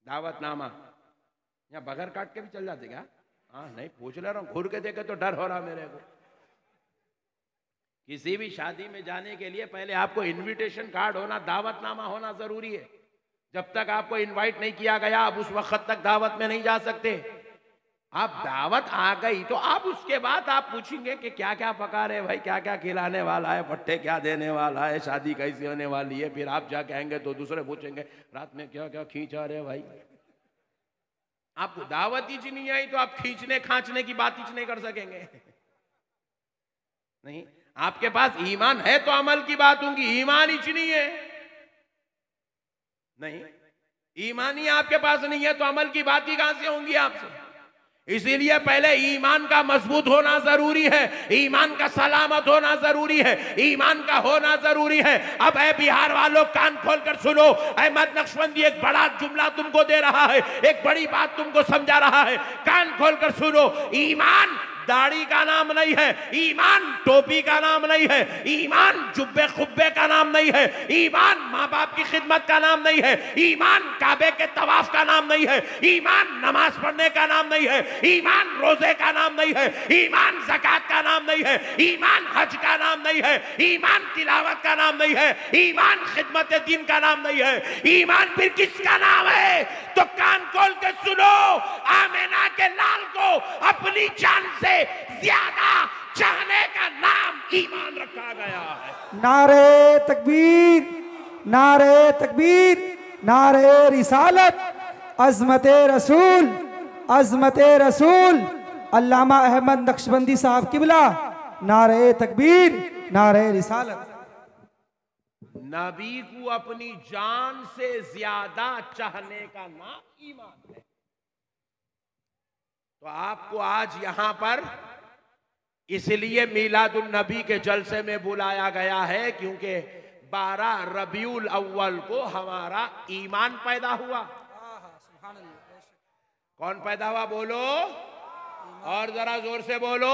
दावतनामा। या बगैर कार्ड के भी चल जाते क्या? हाँ, नहीं पूछ ले रहा हूं, घूर के देखे तो डर हो रहा मेरे को। किसी भी शादी में जाने के लिए पहले आपको इनविटेशन कार्ड होना, दावतनामा होना जरूरी है। जब तक आपको इनवाइट नहीं किया गया, आप उस वक्त तक दावत में नहीं जा सकते। आप दावत आ गई तो आप उसके बाद आप पूछेंगे कि क्या क्या पका रहे भाई, क्या क्या खिलाने वाला है, पट्टे क्या देने वाला है, शादी कैसी होने वाली है। फिर आप जा कहेंगे तो दूसरे पूछेंगे रात में क्या क्या खींचा रहे भाई। आपको दावत ही नहीं आई तो आप खींचने खांचने की बात ही नहीं कर सकेंगे। नहीं, आपके पास ईमान है तो अमल की बात होगी, ईमान ही नहीं है, नहीं ईमान ही आपके पास नहीं है तो अमल की बात ही कहां से होंगी आपसे। इसीलिए पहले ईमान का मजबूत होना जरूरी है, ईमान का सलामत होना जरूरी है, ईमान का होना जरूरी है। अब ऐ बिहार वालों, कान खोलकर सुनो, अहमद नक्शबंदी एक बड़ा जुमला तुमको दे रहा है, एक बड़ी बात तुमको समझा रहा है। कान खोलकर सुनो, ईमान दाढ़ी का नाम नहीं है, ईमान टोपी का नाम नहीं है, ईमान जुब्बे खुब्बे का नाम नहीं है, ईमान माँ बाप की खिदमत का नाम नहीं है, ईमान काबे के तवाफ का नाम नहीं है, ईमान नमाज पढ़ने का नाम नहीं है, ईमान रोजे का नाम नहीं है, ईमान ज़कात का नाम नहीं है, ईमान हज का नाम नहीं है, ईमान तिलावत का नाम नहीं है, ईमान खिदमत दीन का नाम नहीं है। ईमान फिर किसका नाम है? तो कान खोल के सुनो, आमिना के लाल को अपनी जान से ज्यादा चाहने का नाम ईमान रखा गया है। नारे तकबीर, नारे तकबीर, नारे रिसालत, अज़मते रसूल, अज़मते रसूल। अल्लामा अहमद नक्शबंदी साहब किबला, नारे तकबीर, नारे रिसालत। नबी को अपनी जान से ज्यादा चाहने का नाम ईमान है। तो आपको आज यहां पर इसलिए मिलादुन नबी के जलसे में बुलाया गया है क्योंकि 12 रबीउल अव्वल को हमारा ईमान पैदा हुआ। कौन पैदा हुआ बोलो, और जरा जोर से बोलो।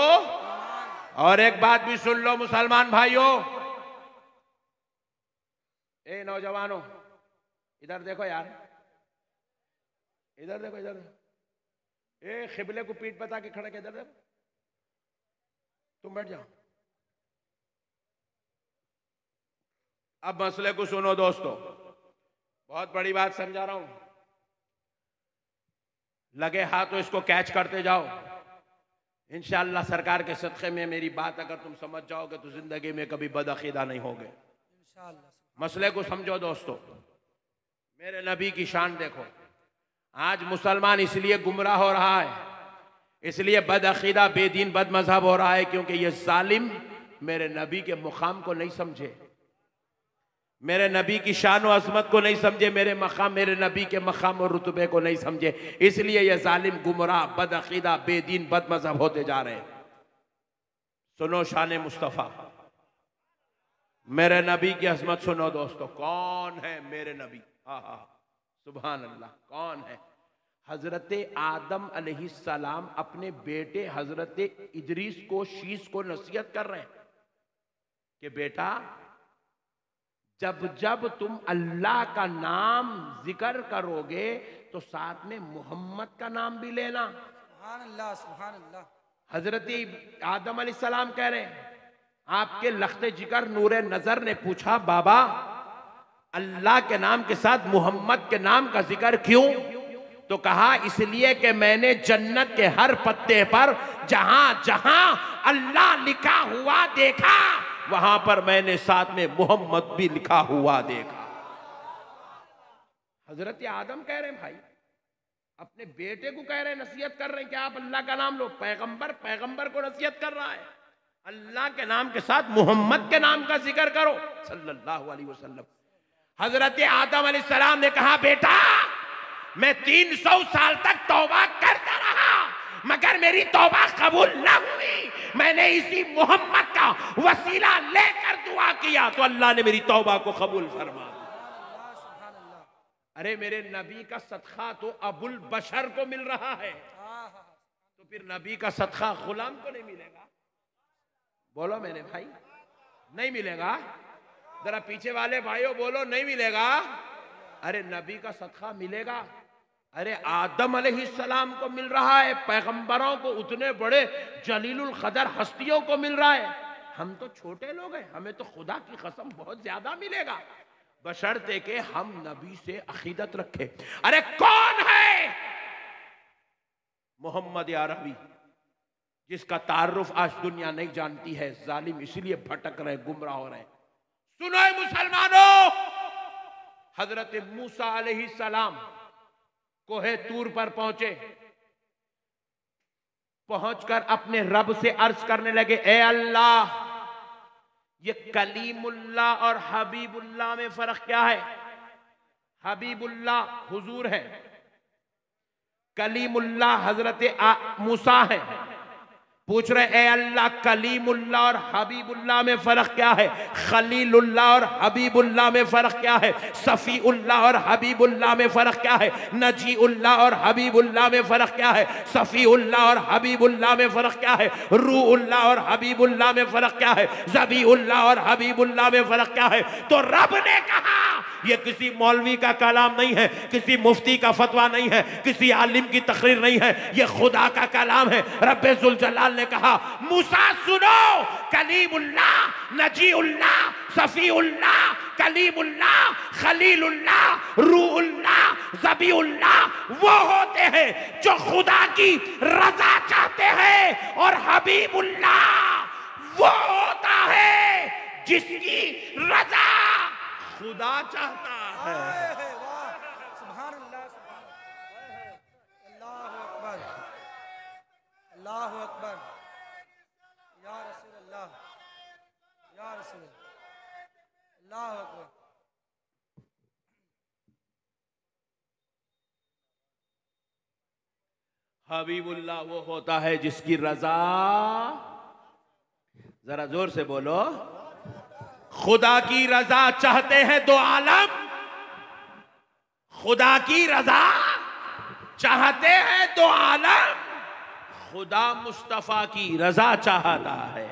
और एक बात भी सुन लो मुसलमान भाइयों, ए नौजवानों, इधर देखो यार, इधर देखो, इधर ए खिबले को पीठ बता के खड़ा किधर, तुम बैठ जाओ। अब मसले को सुनो दोस्तों, बहुत बड़ी बात समझा रहा हूं, लगे हाथ तो इसको कैच करते जाओ। इंशाअल्लाह सरकार के सदक़े में मेरी बात अगर तुम समझ जाओगे तो जिंदगी में कभी बदअकीदा नहीं होगे इंशाअल्लाह। मसले को समझो दोस्तों, मेरे नबी की शान देखो। आज मुसलमान इसलिए गुमराह हो रहा है, इसलिए बदअकीदा बेदीन बदमज़हब हो रहा है क्योंकि ये जालिम मेरे नबी के मुकाम को नहीं समझे, मेरे नबी की शान और अजमत को नहीं समझे, मेरे नबी के मकाम और रुतबे को नहीं समझे। इसलिए ये जालिम गुमराह बदअकीदा बेदीन बदमज़हब होते जा रहे हैं। सुनो शान मुस्तफ़ा, मेरे नबी की अजमत सुनो दोस्तों। कौन है मेरे नबी? हा सुभान अल्लाह। कौन है? हजरत आदम अलैहिस्सलाम अपने बेटे हजरत इदरीस को, शीस को नसीहत कर रहे हैं कि बेटा जब जब तुम अल्लाह का नाम जिक्र करोगे तो साथ में मोहम्मद का नाम भी लेना। सुभान अल्लाह, सुभान अल्लाह। हजरत आदम अलैहिस्सलाम कह रहे हैं, आपके लख्ते जिगर नूरे नजर ने पूछा बाबा अल्लाह के नाम के साथ मोहम्मद के नाम का जिक्र क्यों? तो कहा इसलिए कि मैंने जन्नत के हर पत्ते पर जहां जहां अल्लाह लिखा हुआ देखा वहां पर मैंने साथ में मोहम्मद भी लिखा हुआ देखा। हजरत आदम कह रहे हैं भाई, अपने बेटे को कह रहे हैं, नसीहत कर रहे हैं कि आप अल्लाह का नाम लो। पैगंबर को नसीहत कर रहा है, अल्लाह के नाम के साथ मोहम्मद के नाम का जिक्र करो सल्लल्लाहु अलैहि वसल्लम। हजरत आदम अलैहिस्सलाम ने कहा बेटा मैं 300 साल तक तौबा करता रहा मगर मेरी तौबा कबूल न हुई। मैंने इसी मोहम्मद का वसीला लेकर दुआ किया तो अल्लाह ने मेरी तौबा को कबूल फरमा दिया। अरे मेरे नबी का सदका तो अबुल बशर को मिल रहा है, तो फिर नबी का सदका गुलाम को नहीं मिलेगा? बोलो मेरे भाई, नहीं मिलेगा? जरा पीछे वाले भाइयों बोलो, नहीं मिलेगा? अरे नबी का सदका मिलेगा। अरे आदम अलैहिस्सलाम को मिल रहा है, पैगंबरों को, उतने बड़े जलीलुल कदर हस्तियों को मिल रहा है। हम तो छोटे लोग हैं, हमें तो खुदा की कसम बहुत ज्यादा मिलेगा, बशर्ते के हम नबी से अकीदत रखें। अरे कौन है मोहम्मद अरबी जिसका तारुफ आज दुनिया नहीं जानती है? जालिम इसलिए भटक रहे, गुमराह हो रहे। सुनो मुसलमानों, हजरत मूसा अलैहिस्सलाम कोहे तूर पर पहुंचे, पहुंचकर अपने रब से अर्ज करने लगे, ए अल्लाह ये कलीमुल्लाह और हबीबुल्लाह में फर्क क्या है? हबीबुल्लाह हुजूर है, कलीमुल्लाह हजरत मूसा है। पूछ रहे ए अल्लाह कलीमुल्लाह और हबीबुल्लाह में फर्क क्या है? खलीलुल्लाह और हबीबुल्लाह में फर्क क्या है? सफीउल्लाह और हबीबुल्लाह में फर्क क्या है? नजीउल्लाह और हबीबुल्लाह में फर्क क्या है? सफीउल्लाह और हबीबुल्लाह में फर्क क्या है? रूउल्लाह और हबीबुल्लाह में फर्क क्या है? ज़बीउल्लाह और हबीबुल्लाह में फर्क क्या है? तो रब ने कहा, यह किसी मौलवी का कलाम नहीं है, किसी मुफ्ती का फतवा नहीं है, किसी आलिम की तकरीर नहीं है, यह खुदा का कलाम है। रब्बे जुल जलाल ने कहा मूसा सुनो, कलीमुल्लाह, नजीउल्लाह, सफीउल्लाह, कलीमुल्लाह, खलीलुल्लाह, रूहुल्लाह, ज़बीउल्लाह वो होते हैं जो खुदा की रजा चाहते हैं, और हबीबुल्लाह वो होता है जिसकी रजा खुदा चाहता है। सुभान अल्लाह, अल्लाहु अकबर, अल्लाहु अकबर, या रसूल अल्लाह, या रसूल अल्लाहु अकबर। हबीबुल्लाह वो होता है जिसकी रजा, जरा जोर से बोलो, खुदा की रजा चाहते हैं दो आलम, खुदा की रजा चाहते हैं दो आलम, खुदा मुस्तफा की रजा चाहता है।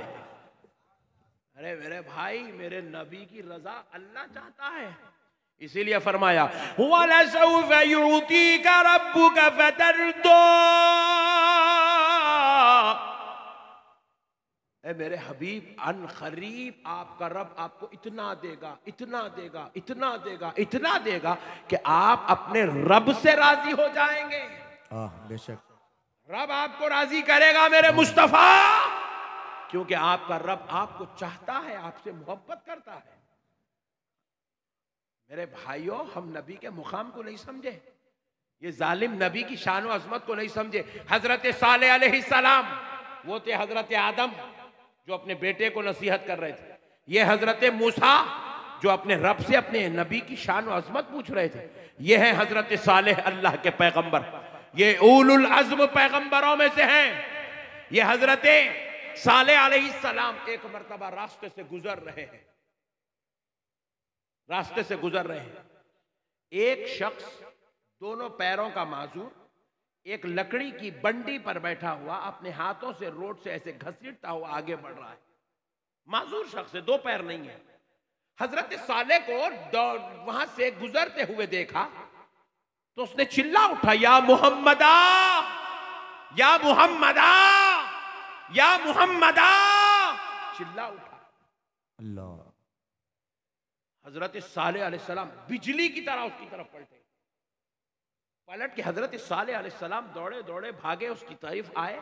अरे मेरे भाई, मेरे नबी की रजा अल्लाह चाहता है, इसीलिए फरमाया वलसौफ युतीका रब्बुका फतरदा, ए मेरे हबीब अन करीब आपका रब आपको इतना देगा, इतना देगा, इतना देगा, इतना देगा कि आप अपने रब से राजी हो जाएंगे। बेशक रब आपको राजी करेगा मेरे मुस्तफा, क्योंकि आपका रब आपको चाहता है, आपसे मोहब्बत करता है। मेरे भाइयों, हम नबी के मुकाम को नहीं समझे, ये जालिम नबी की शान व अजमत को नहीं समझे। हजरत सालेह अलैहिस्सलाम वो थे हजरत आदम जो अपने बेटे को नसीहत कर रहे थे, ये हजरत मूसा जो अपने रब से अपने नबी की शान व अजमत पूछ रहे थे, ये है हजरत सालेह अल्लाह के पैगंबर, ये उलुल अज़्म पैगंबरों में से हैं। ये हजरत सालेह अलैहिस्सलाम एक मर्तबा रास्ते से गुजर रहे हैं, रास्ते से गुजर रहे हैं। एक शख्स दोनों पैरों का माजूर एक लकड़ी की बंडी पर बैठा हुआ अपने हाथों से रोड से ऐसे घसीटता हुआ आगे बढ़ रहा है। माजूर शख्स है, दो पैर नहीं है। हजरत सालेह को वहां से गुजरते हुए देखा तो उसने चिल्ला उठा, या मुहम्मदा, या मुहम्मदा, या मुहम्मदा, चिल्ला उठा। अल्लाह। हजरत सालेह अलैहिस्सलाम बिजली की तरह उसकी तरफ पलटे, पलट के हजरत सालेह अलैहिस्सलाम दौड़े दौड़े भागे, उसकी तरफ आए,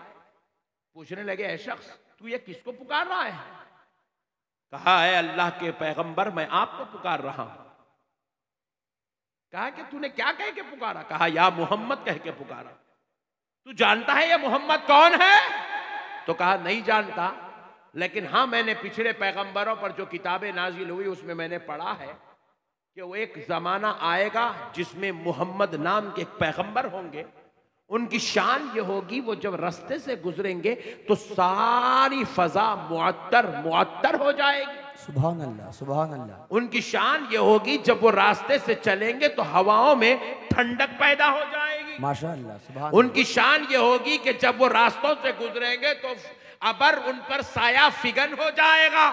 पूछने लगे, ऐ शख्स तू ये किसको पुकार रहा है? कहा, है अल्लाह के पैगंबर मैं आपको पुकार रहा हूं। कहा कि तूने क्या कह के पुकारा? कहा, या मोहम्मद कह के पुकारा। तू जानता है ये मोहम्मद कौन है? तो कहा, नहीं जानता, लेकिन हाँ मैंने पिछले पैगंबरों पर जो किताबें नाजिल हुई उसमें मैंने पढ़ा है कि वो एक जमाना आएगा जिसमें मोहम्मद नाम के एक पैगंबर होंगे, उनकी शान ये होगी वो जब रास्ते से गुजरेंगे तो सारी फजा मुअत्तर मुअत्तर हो जाएगी। सुभान अल्लाह, सुभान अल्लाह। उनकी शान ये होगी जब वो रास्ते से चलेंगे तो हवाओं में ठंडक पैदा हो जाएगी। माशाअल्लाह, सुभान। उनकी शान ये होगी कि जब वो रास्तों से गुजरेंगे तो अबर उन पर साया फिगन हो जाएगा।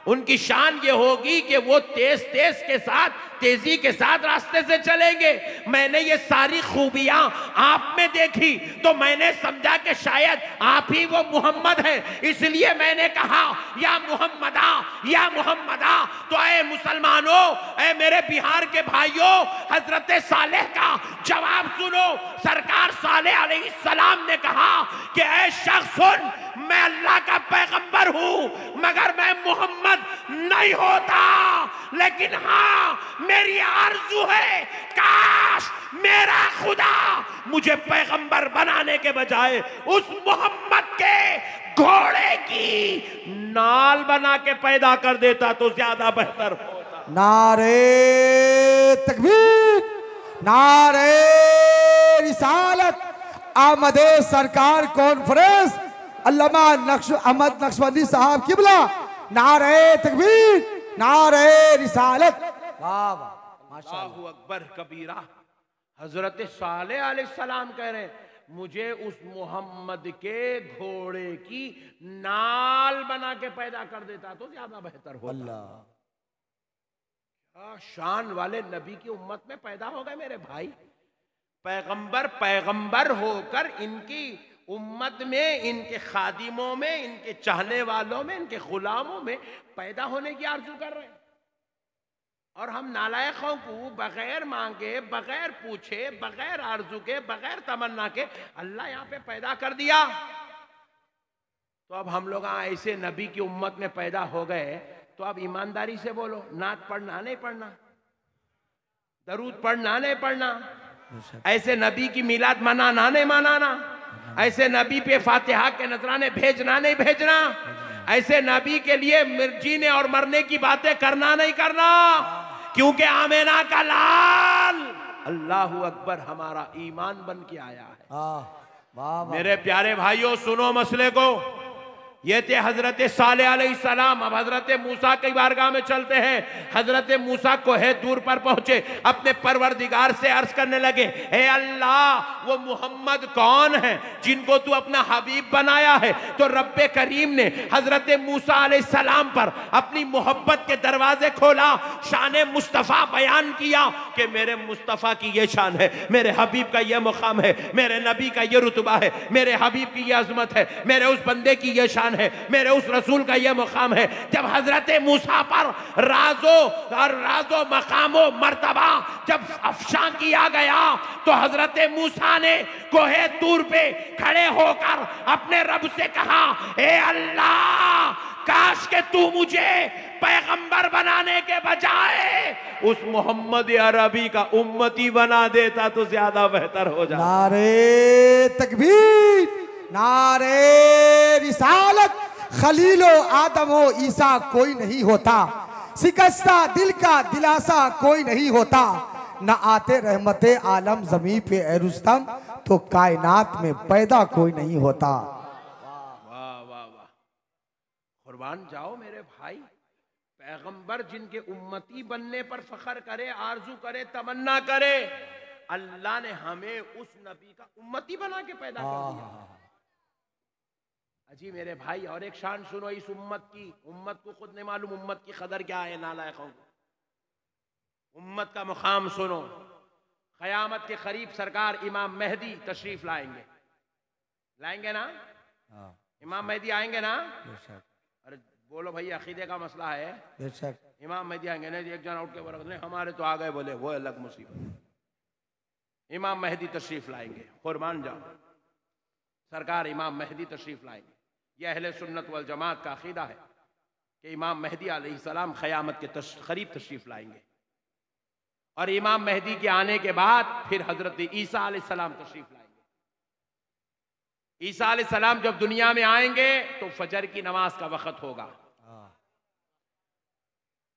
उनकी शान ये होगी कि वो तेजी के साथ रास्ते से चलेंगे। मैंने ये सारी खूबियां आप में देखी तो मैंने समझा कि शायद आप ही वो मोहम्मद हैं, इसलिए मैंने कहा, या मोहम्मदा, या मोहम्मदा। तो ऐ मुसलमानों, ऐ मेरे बिहार के भाइयों, हजरत सालेह का जवाब सुनो। सरकार सालेह अलैहिस्सलाम ने कहा कि ऐ शख्स सुन, मैं अल्लाह का पैगंबर हूं मगर मैं मोहम्मद नहीं होता, लेकिन हाँ मेरी आरज़ू है काश मेरा खुदा मुझे पैगंबर बनाने के बजाय उस मोहम्मद के घोड़े की नाल बना के पैदा कर देता तो ज्यादा बेहतर होता। नारे तकबीर, नारे रिसालत, आमदे सरकार कॉन्फ्रेंस, अल्लामा अहमद नक्शबंदी साहब किबला, नारे तकबीर, नारे रिसालत। वाह वाह, माशाअल्लाह। अल्लाहु अकबर कबीरा। हजरत सालेह अलैहिस्सलाम कह रहे हैं, मुझे उस मोहम्मद के घोड़े की नाल बना के पैदा कर देता तो ज्यादा बेहतर होता। अल्लाह, शान वाले नबी की उम्मत में पैदा हो गए मेरे भाई। पैगंबर होकर इनकी उम्मत में, इनके खादिमों में, इनके चाहने वालों में, इनके गुलामों में पैदा होने की आरज़ू कर रहे हैं। और हम नालायकों को बगैर मांगे, बगैर पूछे, बगैर आरज़ू के, बगैर तमन्ना के अल्लाह यहाँ पे पैदा कर दिया। तो अब हम लोग ऐसे नबी की उम्मत में पैदा हो गए तो अब ईमानदारी से बोलो, नात पढ़ना नहीं पढ़ना, दरूद पढ़ना नहीं पढ़ना, ऐसे नबी की मिलाद मनाना नहीं मनाना, ऐसे नबी पे फातिहा के नजराने भेजना नहीं भेजना, ऐसे नबी के लिए जीने और मरने की बातें करना नहीं करना, क्योंकि आमेना का लाल अल्लाहु अकबर हमारा ईमान बन के आया है। वाह वाह। मेरे प्यारे भाइयों सुनो मसले को, ये थे हजरत सालेह अलैहिस्सलाम। अब हजरत मूसा की बारगाह में चलते हैं। हजरत मूसा कोहे दूर पर पहुंचे, अपने परवरदिगार से अर्ज करने लगे, हे अल्लाह, वो मोहम्मद कौन है जिनको तू अपना हबीब बनाया है? तो रब्बे करीम ने हजरत मूसा अलैहिस्सलाम पर अपनी मोहब्बत के दरवाजे खोला, शान मुस्तफ़ा बयान किया कि मेरे मुस्तफ़ा की ये शान है, मेरे हबीब का ये मुकाम है, मेरे नबी का ये रुतबा है, मेरे हबीब की ये अजमत है, मेरे उस बंदे की ये शान है, मेरे उस रसूल का ये मुकाम है। जब हजरत मूसा पर राजो मकामो मर्तबा जब अफशा किया गया तो हजरत मूसा ने कोहे तूर पे खड़े होकर अपने रब से कहा, ए अल्लाह, काश के तू मुझे पैगंबर बनाने के बजाय उस मोहम्मद अरबी का उम्मती बना देता तो ज्यादा बेहतर हो जाता। नारे तकबीर, नारे रिसालत। खलीलो आदमो ईसा कोई नहीं होता, शिकस्ता दिल का दिलासा कोई नहीं होता, न आते रहमते आलम जमी पे ए रुस्तम, तो कायनात में पैदा कोई नहीं होता। वाह वाह वाह, कुर्बान जाओ मेरे भाई। पैगंबर जिनके उम्मती बनने पर फख्र करे, आरजू करे, तमन्ना करे, अल्लाह ने हमें उस नबी का उम्मती बना के पैदा कर दिया। अजी मेरे भाई, और एक शान सुनो इस उम्मत की। उम्मत को खुद नहीं मालूम उम्मत की कदर क्या है, नालायकों को। उम्मत का मुकाम सुनो। क़यामत के करीब सरकार इमाम मेहदी तशरीफ लाएंगे, लाएंगे ना? इमाम मेहदी आएंगे ना? अरे बोलो भाई, अकीदे का मसला है। इमाम मेहदी आएंगे नहीं, एक जन उठ के बोला नहीं हमारे तो आ गए, बोले वो अलग मुसीबत। इमाम मेहदी तशरीफ लाएंगे, कुर्बान जाओ। सरकार इमाम मेहदी तशरीफ लाएंगे। यह अहले सुन्नत वल जमात का अकीदा है कि इमाम मेहदी अलैहिस्सलाम क़यामत के करीब तशरीफ लाएंगे, और इमाम मेहदी के आने के बाद फिर हजरत ईसा अलैहिस्सलाम तशरीफ लाएंगे। ईसा अलैहिस्सलाम जब दुनिया में आएंगे तो फजर की नमाज का वक्त होगा,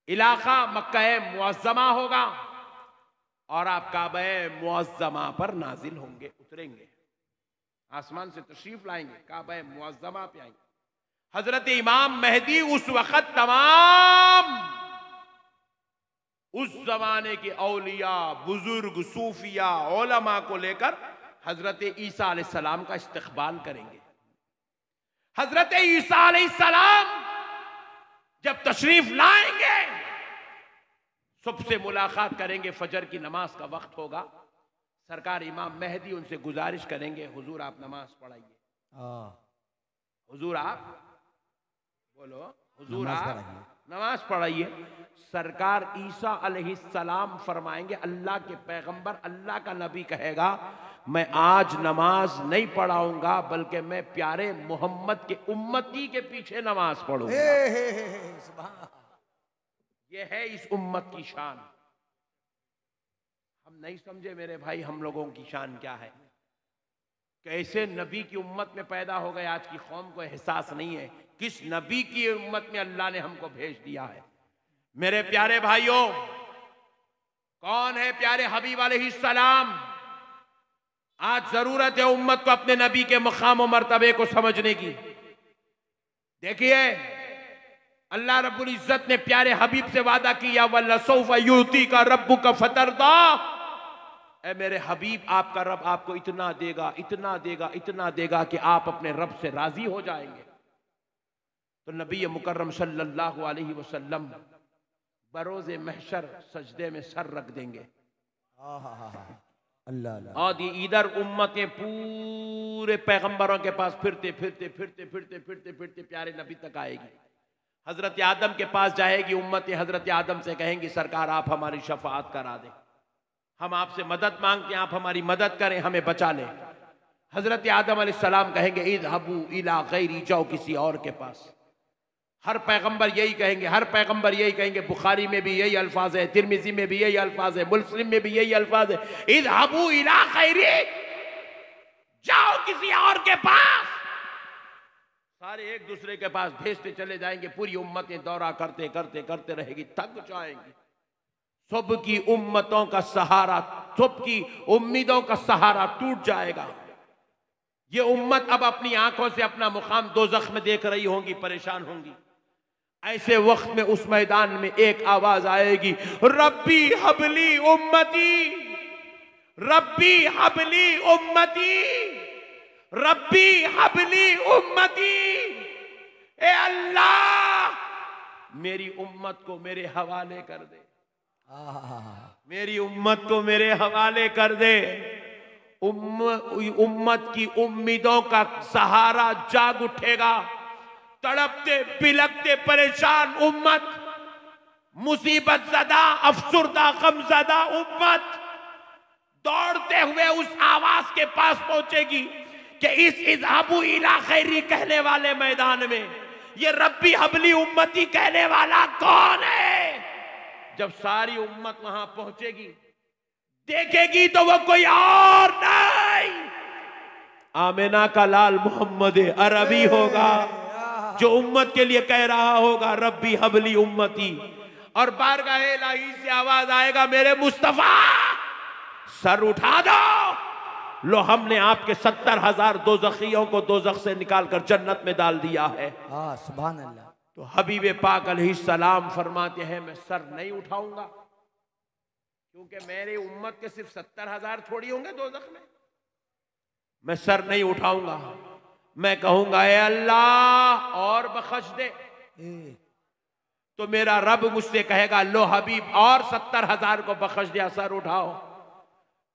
इलाका मक्का मुअज़्ज़मा होगा, और आप काबा मुअज़्ज़मा पर नाजिल होंगे, उतरेंगे, आसमान से तशरीफ लाएंगे, काबा मुअज़्ज़मा पे आएंगे। हजरत इमाम मेहदी उस वक्त तमाम उस जमाने के औलिया, बुजुर्ग, सूफिया, उलमा को लेकर हजरत ईसा अलैहिस्सलाम का इस्तकबाल करेंगे। हजरत ईसा अलैहिस्सलाम जब तशरीफ लाएंगे, सबसे मुलाकात करेंगे, फजर की नमाज का वक्त होगा। सरकार इमाम मेहदी उनसे गुजारिश करेंगे, हुजूर आप नमाज पढ़ाइए। हुजूर आप बोलो, हुजूर आप नमाज पढ़ाइए। सरकार ईसा अलैहिस्सलाम फरमाएंगे, अल्लाह के पैगंबर, अल्लाह का नबी कहेगा, मैं आज नमाज नहीं पढ़ाऊंगा, बल्कि मैं प्यारे मोहम्मद के उम्मती के पीछे नमाज पढ़ूंगा। यह है इस उम्मत की शान। हम नहीं समझे मेरे भाई, हम लोगों की शान क्या है, कैसे नबी की उम्मत में पैदा हो गए। आज की कौम को एहसास नहीं है किस नबी की उम्मत में अल्लाह ने हमको भेज दिया है। मेरे प्यारे भाइयों, कौन है प्यारे हबीब अलैहिस्सलाम? आज जरूरत है उम्मत को अपने नबी के मकाम और मर्तबे को समझने की। देखिए, अल्लाह रब्बुल इज्जत ने प्यारे हबीब से वादा किया, वल्लसौफ युतीका रब्बुका फतरदा। ऐ मेरे हबीब, आपका रब आपको इतना देगा, इतना देगा, इतना देगा कि आप अपने रब से राजी हो जाएंगे। तो नबी मुकर्रम सल्लल्लाहु अलैहि वसल्लम बरोज़े महशर सजदे में सर रख देंगे। अल्लाह। और इधर उम्मतें पूरे पैगंबरों के पास फिरते फिरते फिरते फिरते फिरते फिरते प्यारे नबी तक आएगी। हजरत आदम के पास जाएगी उम्मतें, हजरत आदम से कहेंगी, सरकार आप हमारी शफाअत करा दें, हम आपसे मदद मांगते हैं, आप हमारी मदद करें, हमें बचा लें। हजरत आदम अलैहिस्सलाम कहेंगे, इज़हबू इला गैरी, जाओ किसी और के पास। हर पैगंबर यही कहेंगे, हर पैगंबर यही कहेंगे। बुखारी में भी यही अल्फाज है, तिरमिजी में भी यही अल्फाज है, मुस्लिम में भी यही अल्फाज है, इज़हबू इला गैरी, जाओ किसी और के पास। सारे एक दूसरे के पास भेजते चले जाएंगे, पूरी उम्मतें दौरा करते करते करते रहेगी, थक जाएंगी। सबकी उम्मतों का सहारा, सबकी उम्मीदों का सहारा टूट जाएगा। ये उम्मत अब अपनी आंखों से अपना मुकाम दोज़ख में देख रही होंगी, परेशान होंगी। ऐसे वक्त में उस मैदान में एक आवाज आएगी, रब्बी हबली उम्मती, रब्बी हबली उम्मती, रब्बी हबली उम्मती। ए अल्लाह मेरी उम्मत को मेरे हवाले कर दे, मेरी उम्मत को मेरे हवाले कर दे। उम्मत की उम्मीदों का सहारा जाग उठेगा। तड़पते बिलकते परेशान उम्मत, मुसीबत ज़दा अफसुर्दा गमज़दा उम्मत दौड़ते हुए उस आवाज के पास पहुंचेगी कि इस इज़हाबू इला खैरी कहने वाले मैदान में ये रब्बी हबली उम्मती कहने वाला कौन है। जब सारी उम्मत वहां पहुंचेगी, देखेगी तो वो कोई और नहीं, आमिना का लाल मोहम्मद अरबी होगा, जो उम्मत के लिए कह रहा होगा रब्बी हबली उम्मती। और बारगाह इलाही से आवाज आएगा, मेरे मुस्तफा सर उठा दो, लो हमने आपके 70,000 दोज़खियों को दोज़ख से निकालकर जन्नत में डाल दिया है। सुभान अल्लाह। तो हबीब पाक अलैहिस्सलाम फरमाते हैं, मैं सर नहीं उठाऊंगा, क्योंकि मेरी उम्मत के सिर्फ 70,000 थोड़ी होंगे दोज़ख में। मैं सर नहीं उठाऊंगा, मैं कहूंगा ए अल्लाह और बख्श दे। तो मेरा रब मुझसे कहेगा, लो हबीब और 70,000 को बख्श दिया, सर उठाओ।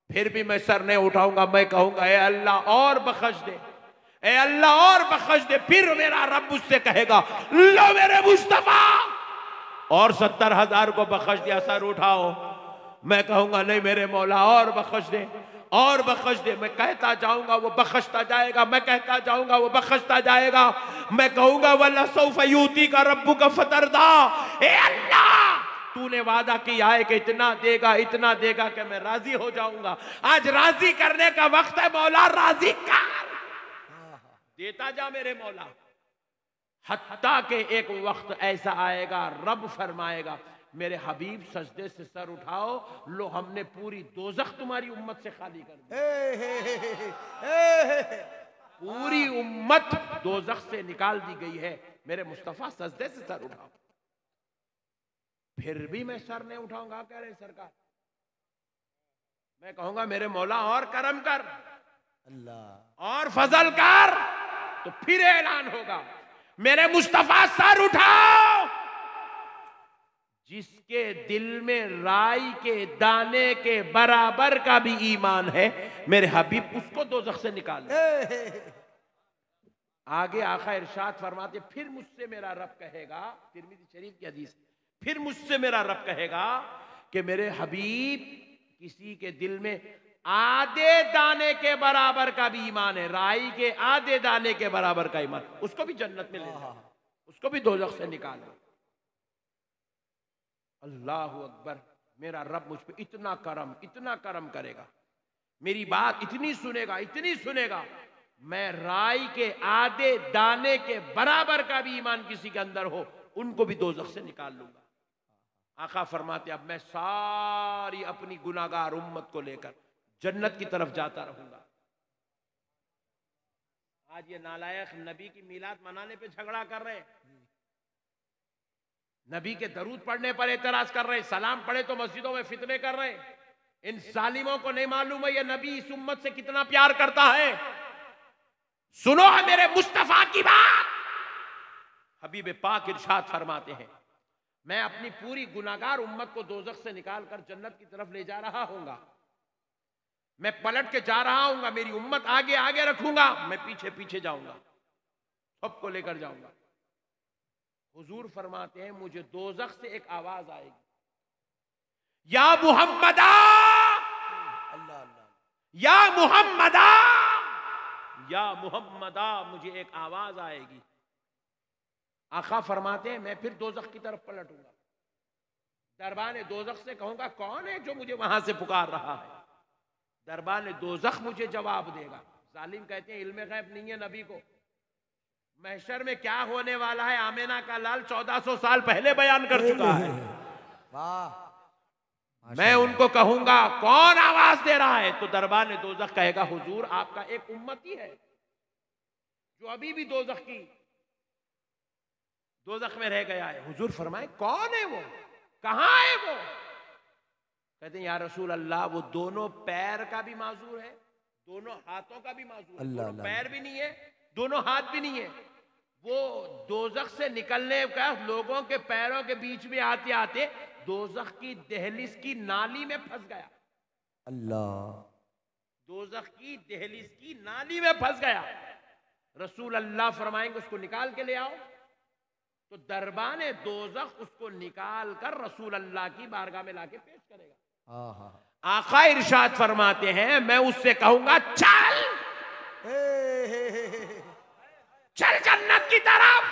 फिर भी मैं सर नहीं उठाऊंगा, मैं कहूंगा ए अल्लाह और बख्श दे, ए अल्लाह और बख्श दे। फिर मेरा रब मुझसे कहेगा, लो मेरे मुस्तफा और 70,000 को बख्श दिया, सर उठाओ। मैं कहूंगा नहीं मेरे मौला और बख्श दे, और बख्श दे। मैं कहता जाऊंगा वो बख्शता जाएगा, मैं कहता जाऊंगा वो बख्शता जाएगा। मैं कहूंगा वल्ला सौफ यूती का रब्बु का फतरदा, ए अल्लाह तूने वादा किया है कि इतना देगा, इतना देगा कि मैं राजी हो जाऊंगा। आज राजी करने का वक्त है मौला, राजी कर, देता जा मेरे मौला। हत्ता के एक वक्त ऐसा आएगा, रब फरमाएगा, मेरे हबीब सजदे से सर उठाओ, लो हमने पूरी दोज़ख तुम्हारी उम्मत से खाली कर दी। पूरी उम्मत दोज़ख से निकाल दी गई है, मेरे मुस्तफा सजदे से सर उठाओ। फिर भी मैं सर नहीं उठाऊंगा, कह रहे सरकार। मैं कहूंगा मेरे मौला और करम कर, अल्लाह और फजल कर। तो फिर ऐलान होगा, मेरे मुस्तफा सर उठाओ। जिसके दिल में राई के दाने के बराबर का भी ईमान है, मेरे हबीब उसको दोज़ख से निकाल। आगे आका इरशाद फरमाते, फिर मुझसे मेरा रब कहेगा, तिरमिज़ी शरीफ की हदीस, फिर मुझसे मेरा रब कहेगा कि मेरे हबीब किसी के दिल में आधे दाने के बराबर का भी ईमान है, राई के आधे दाने के बराबर का ईमान, उसको भी जन्नत में ले जाओ, उसको भी दोज़ख से निकालो। अल्लाहु अकबर। मेरा रब मुझ पे इतना करम करेगा, मेरी बात इतनी सुनेगा, इतनी सुनेगा, मैं राई के आधे दाने के बराबर का भी ईमान किसी के अंदर हो, उनको भी दोज़ख से निकाल लूंगा। आका फरमाते, अब मैं सारी अपनी गुनाहगार उम्मत को लेकर जन्नत की तरफ जाता रहूंगा। आज ये नालायक नबी की मीलाद मनाने पे झगड़ा कर रहे हैं, नबी के दरूद पढ़ने पर एतराज कर रहे हैं, सलाम पढ़े तो मस्जिदों में फितने कर रहे हैं। इन जालिमों को नहीं मालूम है ये नबी इस उम्मत से कितना प्यार करता है। सुनो है मेरे मुस्तफा की बात। हबीब पाक इरशाद फरमाते हैं, मैं अपनी पूरी गुनाहगार उम्मत को दोज़ख से निकालकर जन्नत की तरफ ले जा रहा हूंगा। मैं पलट के जा रहा हूंगा, मेरी उम्मत आगे आगे रखूंगा, मैं पीछे पीछे जाऊंगा, सबको लेकर जाऊंगा। हुजूर फरमाते हैं, मुझे दोज़ख से एक आवाज आएगी, या मुहम्मदा, या मुहम्मदा, या मुहम्मदा, मुझे एक आवाज आएगी। आका फरमाते हैं, मैं फिर दोज़ख की तरफ पलटूंगा, दरबान दोज़ख से कहूंगा, कौन है जो मुझे वहां से पुकार रहा है? दरबान दोज़ख मुझे जवाब देगा। जालिम कहते हैं, इल्मे गैब नहीं है नबी को, महशर में क्या होने वाला है आमिना का लाल 1400 साल पहले बयान कर चुका है। वाह। मैं उनको कहूंगा, कौन आवाज दे रहा है? तो दरबार दोज़ख कहेगा, हुजूर आपका एक उम्मती है, जो अभी भी दोजख में रह गया है। हुजूर फरमाए कौन है वो, कहां है वो? कहते हैं या रसूल अल्लाह, वो दोनों पैर का भी माजूर है, दोनों हाथों का भी माजूर है। दोनों पैर भी नहीं है, दोनों हाथ भी नहीं है। वो दोजख से निकलने का लोगों के पैरों के बीच में आते आते दोजख की दहलीज की नाली में फंस गया। अल्लाह, दोजख की दहलीज की नाली में फंस गया। रसूल अल्लाह फरमाएंगे उसको निकाल के ले आओ। तो दरबाने दोजख उसको निकाल कर रसूल अल्लाह की बारगाह में लाके पेश करेगा। आका इरशाद फरमाते हैं मैं उससे कहूंगा चल चल जन्नत की तरफ।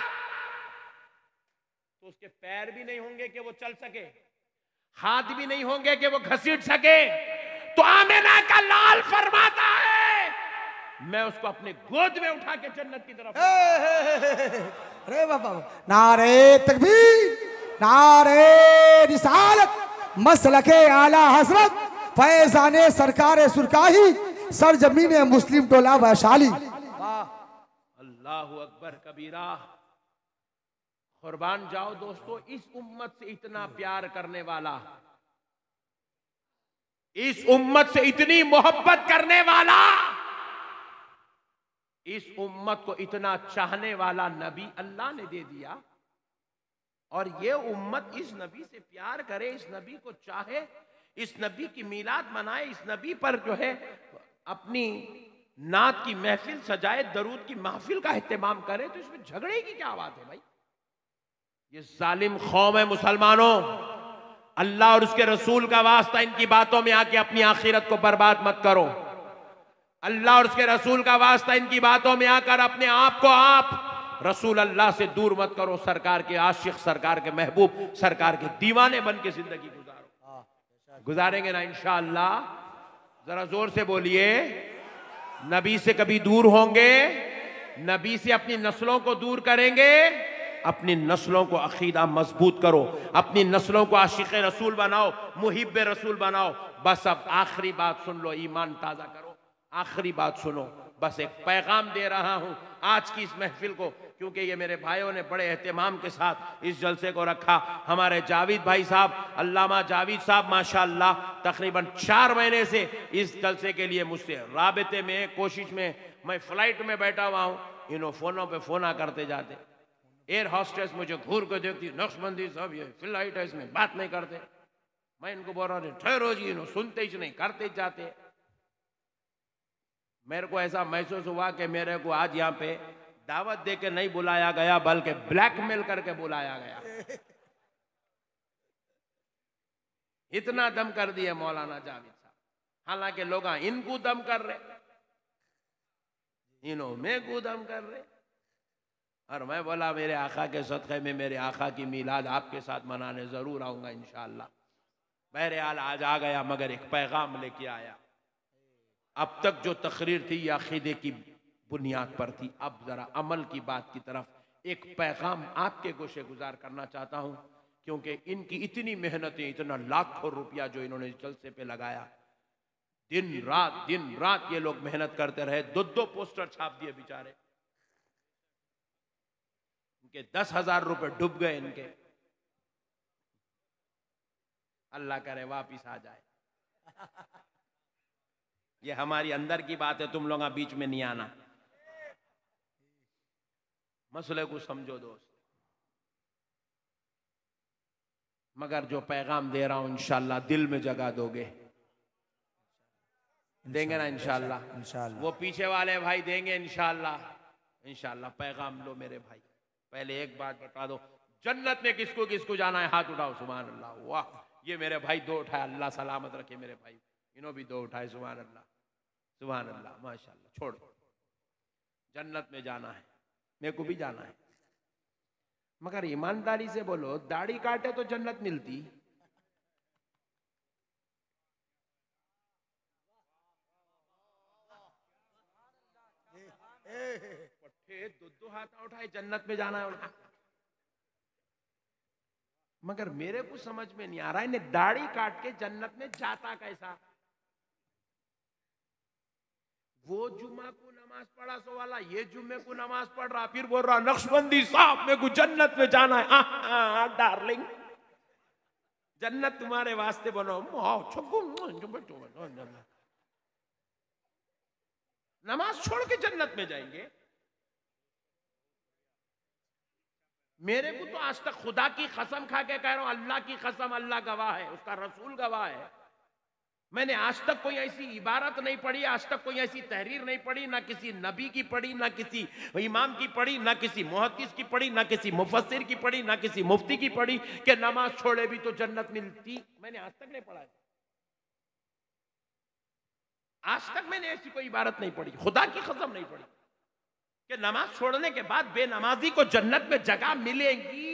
तो उसके पैर भी नहीं होंगे कि वो चल सके, हाथ भी नहीं होंगे कि वो घसीट सके। तो आमिना का लाल फरमाता है मैं उसको अपने गोद में उठा के जन्नत की तरफ। अरे बाबा, नारे तकबीर, नारे रिसालत, मसलके आला हजरत फैजाने सरकार सुरकाही सरजमीन मुस्लिम टोला वैशाली। अल्लाहु अकबर कबीरा। कुर्बान जाओ दोस्तों, इस उम्मत से इतना प्यार करने वाला, इस उम्मत से इतनी मोहब्बत करने वाला, इस उम्मत को इतना चाहने वाला नबी अल्लाह ने दे दिया। और ये उम्मत इस नबी से प्यार करे, इस नबी को चाहे, इस नबी की मीलाद मनाए, इस नबी पर जो है अपनी नात की महफिल सजाए, दरूद की महफिल का एहतमाम करे। तो इसमें झगड़े की क्या बात है भाई? ये जालिम कौम है मुसलमानों, अल्लाह और उसके रसूल का वास्ता इनकी बातों में आके अपनी आखिरत को बर्बाद मत करो। अल्लाह और उसके रसूल का वास्ता इनकी बातों में आकर अपने आप को आप रसूल अल्लाह से दूर मत करो। सरकार के आशिक, सरकार के महबूब, सरकार के दीवाने बन के जिंदगी गुजारो। गुजारेंगे ना इंशाअल्लाह? जरा जोर से बोलिए, नबी से कभी दूर होंगे? नबी से अपनी नस्लों को दूर करेंगे? अपनी नस्लों को अकीदा मजबूत करो, अपनी नस्लों को आशिक रसूल बनाओ, मुहिब रसूल बनाओ। बस अब आखिरी बात सुन लो, ईमान ताजा करो। आखिरी बात सुनो, बस एक पैगाम दे रहा हूं आज की इस महफिल को, क्योंकि ये मेरे भाइयों ने बड़े एहतमाम के साथ इस जलसे को रखा। हमारे जावेद भाई साहब, अल्लामा जावेद साहब माशाअल्लाह तकरीबन 4 महीने से इस जलसे के लिए मुझसे राबते में, कोशिश में, मैं फ्लाइट में बैठा हुआ हूँ, इन्हों फोनों पे फोना करते जाते। एयर हॉस्टेस मुझे घूर कर देखती, नक्शबंदी साहब ये फ्लाइट है, इसमें बात नहीं करते। मैं इनको बोल रहा हूँ ठहरो जी, इन्हों सुनते ही नहीं, करते जाते। मेरे को ऐसा महसूस हुआ कि मेरे को आज यहाँ पे दावत दे के नहीं बुलाया गया, बल्कि ब्लैकमेल करके बुलाया गया। इतना दम कर दिए मौलाना जावेद साहब। हालांकि लोग इनको दम कर रहे, इन्हों में को दम कर रहे। और मैं बोला मेरे आका के सदक़े में, मेरे आका की मीलाद आपके साथ मनाने जरूर आऊंगा इंशाअल्लाह। बहरहाल आज आ गया, मगर एक पैगाम लेके आया। अब तक जो तकरीर थी अकीदे की बुनियाद पर थी, अब जरा अमल की बात की तरफ एक पैगाम आपके गोशे गुजार करना चाहता हूं, क्योंकि इनकी इतनी मेहनतें, इतना लाखों रुपया जो इन्होंने जलसे पे लगाया, दिन रात ये लोग मेहनत करते रहे। 2 पोस्टर छाप दिए बेचारे, इनके 10,000 रुपए डूब गए इनके। अल्लाह करे वापिस आ जाए। ये हमारी अंदर की बात है, तुम लोग बीच में नहीं आना। मसले को समझो दोस्त। मगर जो पैगाम दे रहा हूं इंशाअल्लाह दिल में जगह दोगे, देंगे ना इंशाअल्लाह? वो पीछे वाले भाई देंगे इंशाअल्लाह। पैगाम लो मेरे भाई। पहले एक बात बता दो, जन्नत में किसको किसको जाना है? हाथ उठाओ। सुभान अल्लाह। वाह, ये मेरे भाई 2 उठाए, अल्लाह सलामत रखे मेरे भाई। इन्हों भी 2 उठाए। सुभान अल्लाह, सुभान अल्लाह, माशाअल्लाह। छोड़, जन्नत में जाना है, मेरे को भी जाना है। मगर ईमानदारी से बोलो, दाढ़ी काटे तो जन्नत मिलती? पट्टे 2 हाथ उठाए, जन्नत में जाना है। मगर मेरे को समझ में नहीं आ रहा है, इन्हें दाढ़ी काट के जन्नत में जाता कैसा? वो जुम्मा को नमाज पढ़ा सो वाला ये जुम्मे को नमाज पढ़ रहा, फिर बोल रहा नक्शबंदी साहब मेरे को जन्नत में जाना है। डार्लिंग, जन्नत तुम्हारे वास्ते बनो। नमाज छोड़ के जन्नत में जाएंगे। मेरे को तो आज तक खुदा की कसम खा के कह रहा हूं, अल्लाह की कसम, अल्लाह गवाह है, उसका रसूल गवाह है, मैंने आज तक कोई ऐसी इबारत नहीं पढ़ी, आज तक कोई ऐसी तहरीर नहीं पढ़ी, ना किसी नबी की पढ़ी, ना किसी इमाम की पढ़ी, ना किसी मुहद्दिस की पढ़ी, ना किसी मुफस्सिर की पढ़ी, ना किसी मुफ्ती की पढ़ी कि नमाज छोड़े भी तो जन्नत मिलती। मैंने आज तक नहीं पढ़ा, आज तक मैंने ऐसी कोई इबारत नहीं पढ़ी, खुदा की कसम नहीं पढ़ी कि नमाज छोड़ने के बाद बेनमाजी को जन्नत में जगह मिलेगी।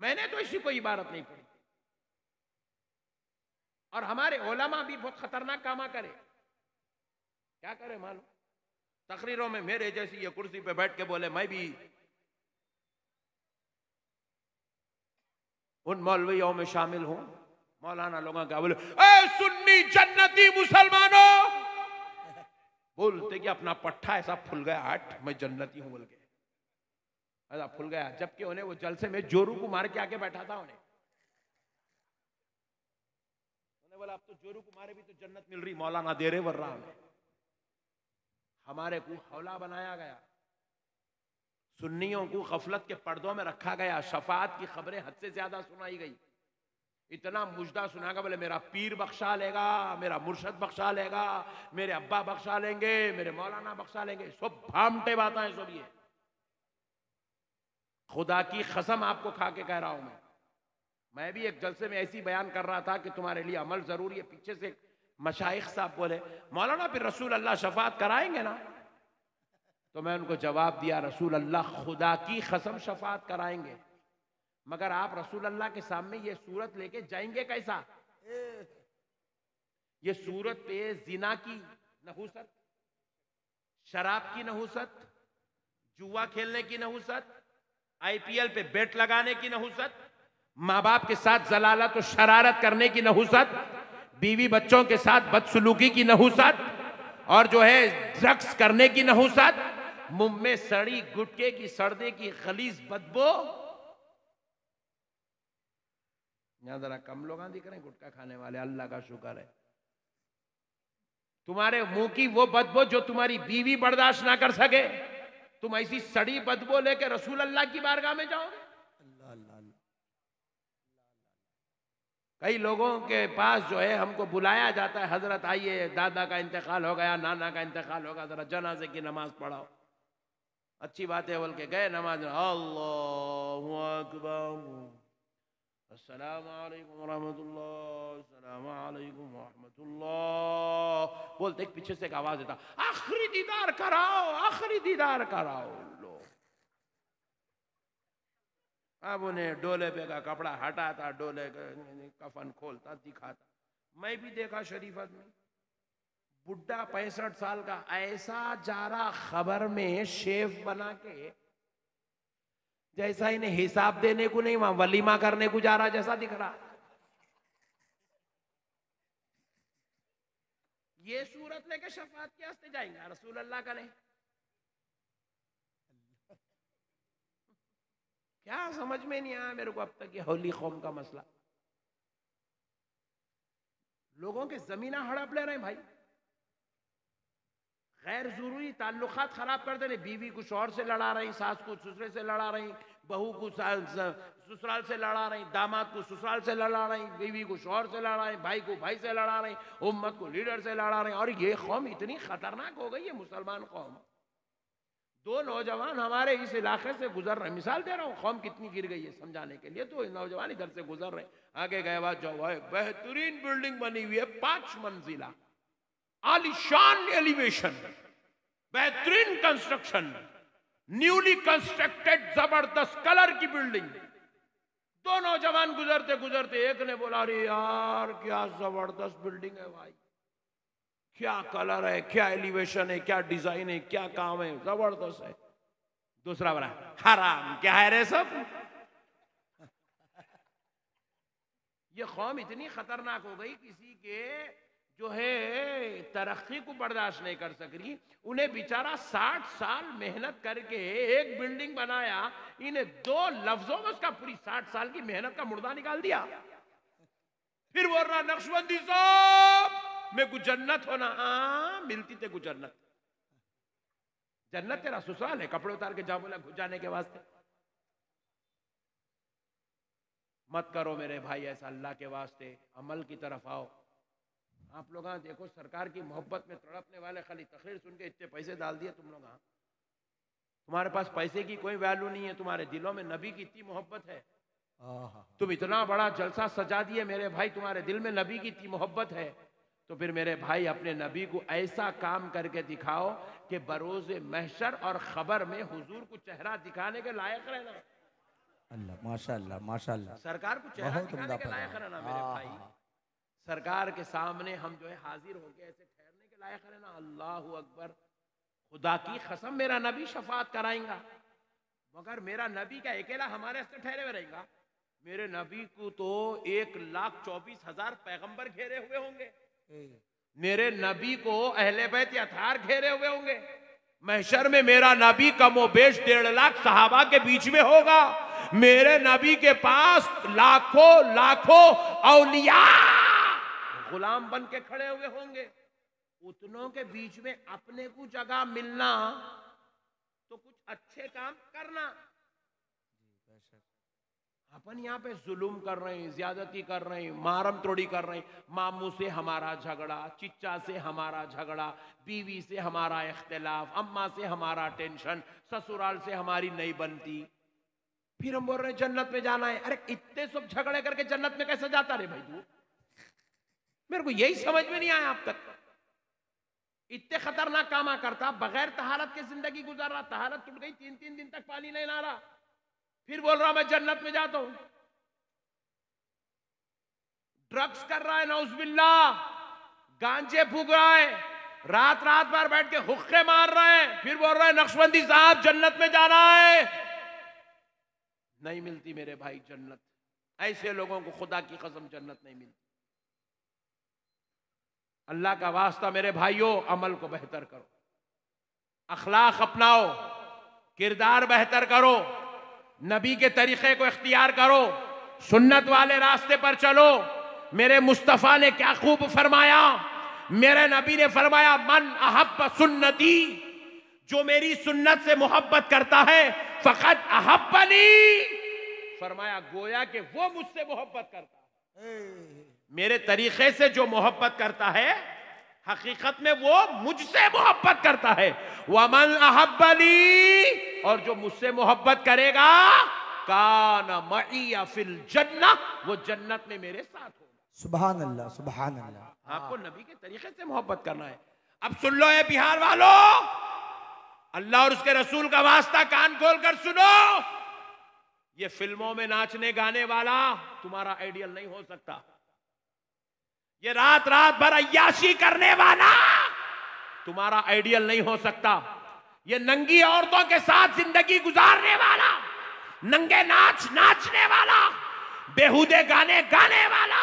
मैंने तो ऐसी कोई इबारत नहीं पढ़ी। और हमारे उलमा भी बहुत खतरनाक कामा करे। क्या करे मालूम? तकरीरों में मेरे जैसी ये कुर्सी पे बैठ के बोले मैं भी उन मौलवियों में शामिल हूं। मौलाना लोगों क्या बोले, ए सुन्नी जन्नती मुसलमानों, बोलते कि अपना पट्टा ऐसा फुल गया, हट मैं जन्नती हूं बोल के ऐसा फुल गया, जबकि उन्हें वो जलसे में जोरू को मार के आके बैठा था। उन्हें बोला अब तो जोरू को मारे भी तो जन्नत मिल रही, मौलाना दे रहे वर्रा में। हमारे को हौला बनाया गया, सुन्नियों को गफलत के पर्दों में रखा गया, शफाअत की खबरें हद से ज्यादा सुनाई गई। इतना मुजदा सुनागा, बोले मेरा पीर बख्शा लेगा, मेरा मुर्शद बख्शा लेगा, मेरे अब्बा बख्शा लेंगे, मेरे मौलाना बख्शा लेंगे। सब भामटे बातें हैं सब। ये खुदा की कसम आपको खा के कह रहा हूं मैं भी एक जलसे में ऐसी बयान कर रहा था कि तुम्हारे लिए अमल जरूरी है। पीछे से मशाइख साहब बोले, मौलाना फिर रसूल अल्लाह शफात कराएंगे ना? तो मैं उनको जवाब दिया, रसूल अल्लाह खुदा की कसम शफात कराएंगे, मगर आप रसूल अल्लाह के सामने ये सूरत लेके जाएंगे कैसा? ये सूरत पे जिना की नहुसत, शराब की नहुसत, जुआ खेलने की नहुसत, IPL पे बेट लगाने की नहुसत, माँ बाप के साथ जलालत और शरारत करने की नहुसत, बीवी बच्चों के साथ बदसलूकी की नहुसत, और जो है ड्रग्स करने की नहुसत, मुंह में सड़ी गुटके की सड़ने की खलीज बदबू। यहां जरा कम लोग दिख रहे हैं गुटखा खाने वाले, अल्लाह का शुक्र है। तुम्हारे मुंह की वो बदबू जो तुम्हारी बीवी बर्दाश्त ना कर सके, तुम ऐसी सड़ी बदबू लेके रसूल अल्लाह की बारगाह में जाओगे? कई लोगों के पास जो है हमको बुलाया जाता है, हजरत आइए दादा का इंतकाल हो गया, नाना का इंतकाल होगा, जरा जनाजे की नमाज पढ़ाओ। अच्छी बात है बोल के गए, नमाज अल्लाहु अकबर, अस्सलामु अलैकुम रहमतुल्लाह, अस्सलामु अलैकुम रहमतुल्लाह बोलते एक पीछे से एक आवाज देता, आखिरी दीदार कराओ, आखिरी दीदार कराओ। लो अब उन्हें डोले पे का कपड़ा हटाता, डोले कफन खोलता, दिखाता। मैं भी देखा शरीफ आदमी, बुढ़ा 65 साल का, ऐसा जा रहा खबर में शेफ बना के, जैसा इन्हें हिसाब देने को नहीं वहां वलीमा करने को जा रहा जैसा दिख रहा। ये सूरत लेके शफात के वास्ते जाएंगे, रसूल अल्लाह का नहीं। क्या समझ में नहीं आया मेरे को अब तक ये होली कौम का मसला। लोगों के जमीना हड़प ले रहे हैं भाई, गैर जरूरी ताल्लुकात खराब कर दे रहे। बीवी को शौहर से लड़ा रही, सास को ससुरे से लड़ा रही, बहू को ससुराल से लड़ा रही, दामाद को ससुराल से लड़ा रही, बीवी को शौहर से लड़ा रही, भाई को भाई से लड़ा रही, उम्मत को लीडर से लड़ा रही। और ये कौम इतनी खतरनाक हो गई है, मुसलमान कौम। दो नौजवान हमारे इस इलाके से गुजर रहे, मिसाल दे रहा हूँ कौम कितनी गिर गई है समझाने के लिए। तो नौजवान इधर से गुजर रहे, आगे गए बाद जो बेहतरीन बिल्डिंग बनी हुई है, 5 मंजिला, आलीशान एलिवेशन, बेहतरीन कंस्ट्रक्शन, न्यूली कंस्ट्रक्टेड जबरदस्त कलर की बिल्डिंग। दो नौजवान गुजरते गुजरते एक ने बोला, अरे यार क्या जबरदस्त बिल्डिंग है भाई, क्या कलर है, क्या एलिवेशन है, क्या डिजाइन है, क्या काम है, जबरदस्त है। दूसरा बोला, हराम क्या है रे सब। ये कौम इतनी खतरनाक हो गई, किसी के जो है तरक्की को बर्दाश्त नहीं कर सक रही, उन्हें बेचारा 60 साल मेहनत करके एक बिल्डिंग बनाया, इन्हें 2 लफ्जों में उसका पूरी 60 साल की मेहनत का मुर्दा निकाल दिया। फिर बोल रहा नक्शबंदी साहब मैं कुछ जन्नत होना, हाँ मिलती थे कुछ जन्नत। जन्नत तेरा ससुराल है, कपड़े उतार के जा बोला घुस जाने के वास्ते। मत करो मेरे भाई ऐसा, अल्लाह के वास्ते अमल की तरफ आओ। आप लोग देखो सरकार की मोहब्बत में तड़पने वाले खाली तकरीर सुन के इतने पैसे डाल दिए तुम लोग। तुम्हारे पास पैसे की कोई वैल्यू नहीं है, तुम्हारे दिलों में नबी की इतनी मोहब्बत है। तुम इतना बड़ा जलसा सजा दिए मेरे भाई, तुम्हारे दिल में नबी की इतनी मोहब्बत है, तो फिर मेरे भाई अपने नबी को ऐसा काम करके दिखाओ कि बरोज़े महशर और खबर में हुजूर को चेहरा दिखाने के लायक रहना। अल्लाह माशाअल्लाह माशाअल्लाह। सरकार को चेहरा दिखाने के लायक रहना मेरे भाई। सरकार के सामने हम जो है हाजिर होके ऐसे ठहरने के लायक रहना। अल्लाहु अकबर। खुदा की कसम मेरा नबी शफात कराएगा, मगर मेरा नबी क्या अकेला हमारे से ठहरे हुए रहेगा? मेरे नबी को तो 1,24,000 पैगंबर घेरे हुए होंगे। मेरे नबी को अहले बैत अतार घेरे हुए होंगे। महशर में मेरा नबी कमोबेश 1.5 लाख सहाबा के बीच में होगा। मेरे नबी के पास लाखों लाखों औलिया गुलाम बन के खड़े हुए होंगे। उतनों के बीच में अपने को जगह मिलना तो कुछ अच्छे काम करना। अपन यहाँ पे जुल्म कर रहे हैं, ज्यादती कर रहे हैं, मारम तोड़ी कर रहे हैं। मामू से हमारा झगड़ा, चिच्चा से हमारा झगड़ा, बीवी से हमारा इख्तिलाफ, अम्मा से हमारा टेंशन, ससुराल से हमारी नहीं बनती। फिर हम बोल रहे हैं जन्नत में जाना है। अरे इतने सब झगड़े करके जन्नत में कैसे जाता रे भाई तू? मेरे को यही समझ में नहीं आया अब तक। इतने खतरनाक कामा करता, बगैर तहारत के जिंदगी गुजार रहा, तहारत टूट गई, 3-3 दिन तक पानी नहीं ला रहा, फिर बोल रहा मैं जन्नत में जाता हूं। ड्रग्स कर रहा है नौजुबिल्ला, गांजे फूक रहा है, रात रात भर बैठ के हुक्के मार रहे हैं, फिर बोल रहा है नक्शबंदी साहब जन्नत में जाना है। नहीं मिलती मेरे भाई जन्नत। ऐसे लोगों को खुदा की कसम जन्नत नहीं मिलती। अल्लाह का वास्ता मेरे भाइयों, अमल को बेहतर करो, अखलाक अपनाओ, किरदार बेहतर करो, नबी के तरीके को इख्तियार करो, सुन्नत वाले रास्ते पर चलो। मेरे मुस्तफ़ा ने क्या खूब फरमाया, मेरे नबी ने फरमाया मन अहब्ब सुन्नती, जो मेरी सुन्नत से मोहब्बत करता है फकत अहब्बनी, फरमाया गोया कि वो मुझसे मोहब्बत करता है। मेरे तरीके से जो मोहब्बत करता है हकीकत में वो मुझसे मोहब्बत करता है। वमन अहब्बनी, और जो मुझसे मोहब्बत करेगा कान मईया फिल जन्नह, वो जन्नत में मेरे साथ होगा। सुभान अल्लाह सुभान अल्लाह। आपको नबी के तरीके से मोहब्बत करना है। अब सुन लो ये बिहार वालों, अल्लाह और उसके रसूल का वास्ता कान खोल कर सुनो। ये फिल्मों में नाचने गाने वाला तुम्हारा आइडियल नहीं हो सकता। ये रात रात भर अय्याशी करने वाला तुम्हारा आइडियल नहीं हो सकता। ये नंगी औरतों के साथ जिंदगी गुजारने वाला, नंगे नाच नाचने वाला, बेहुदे गाने गाने वाला,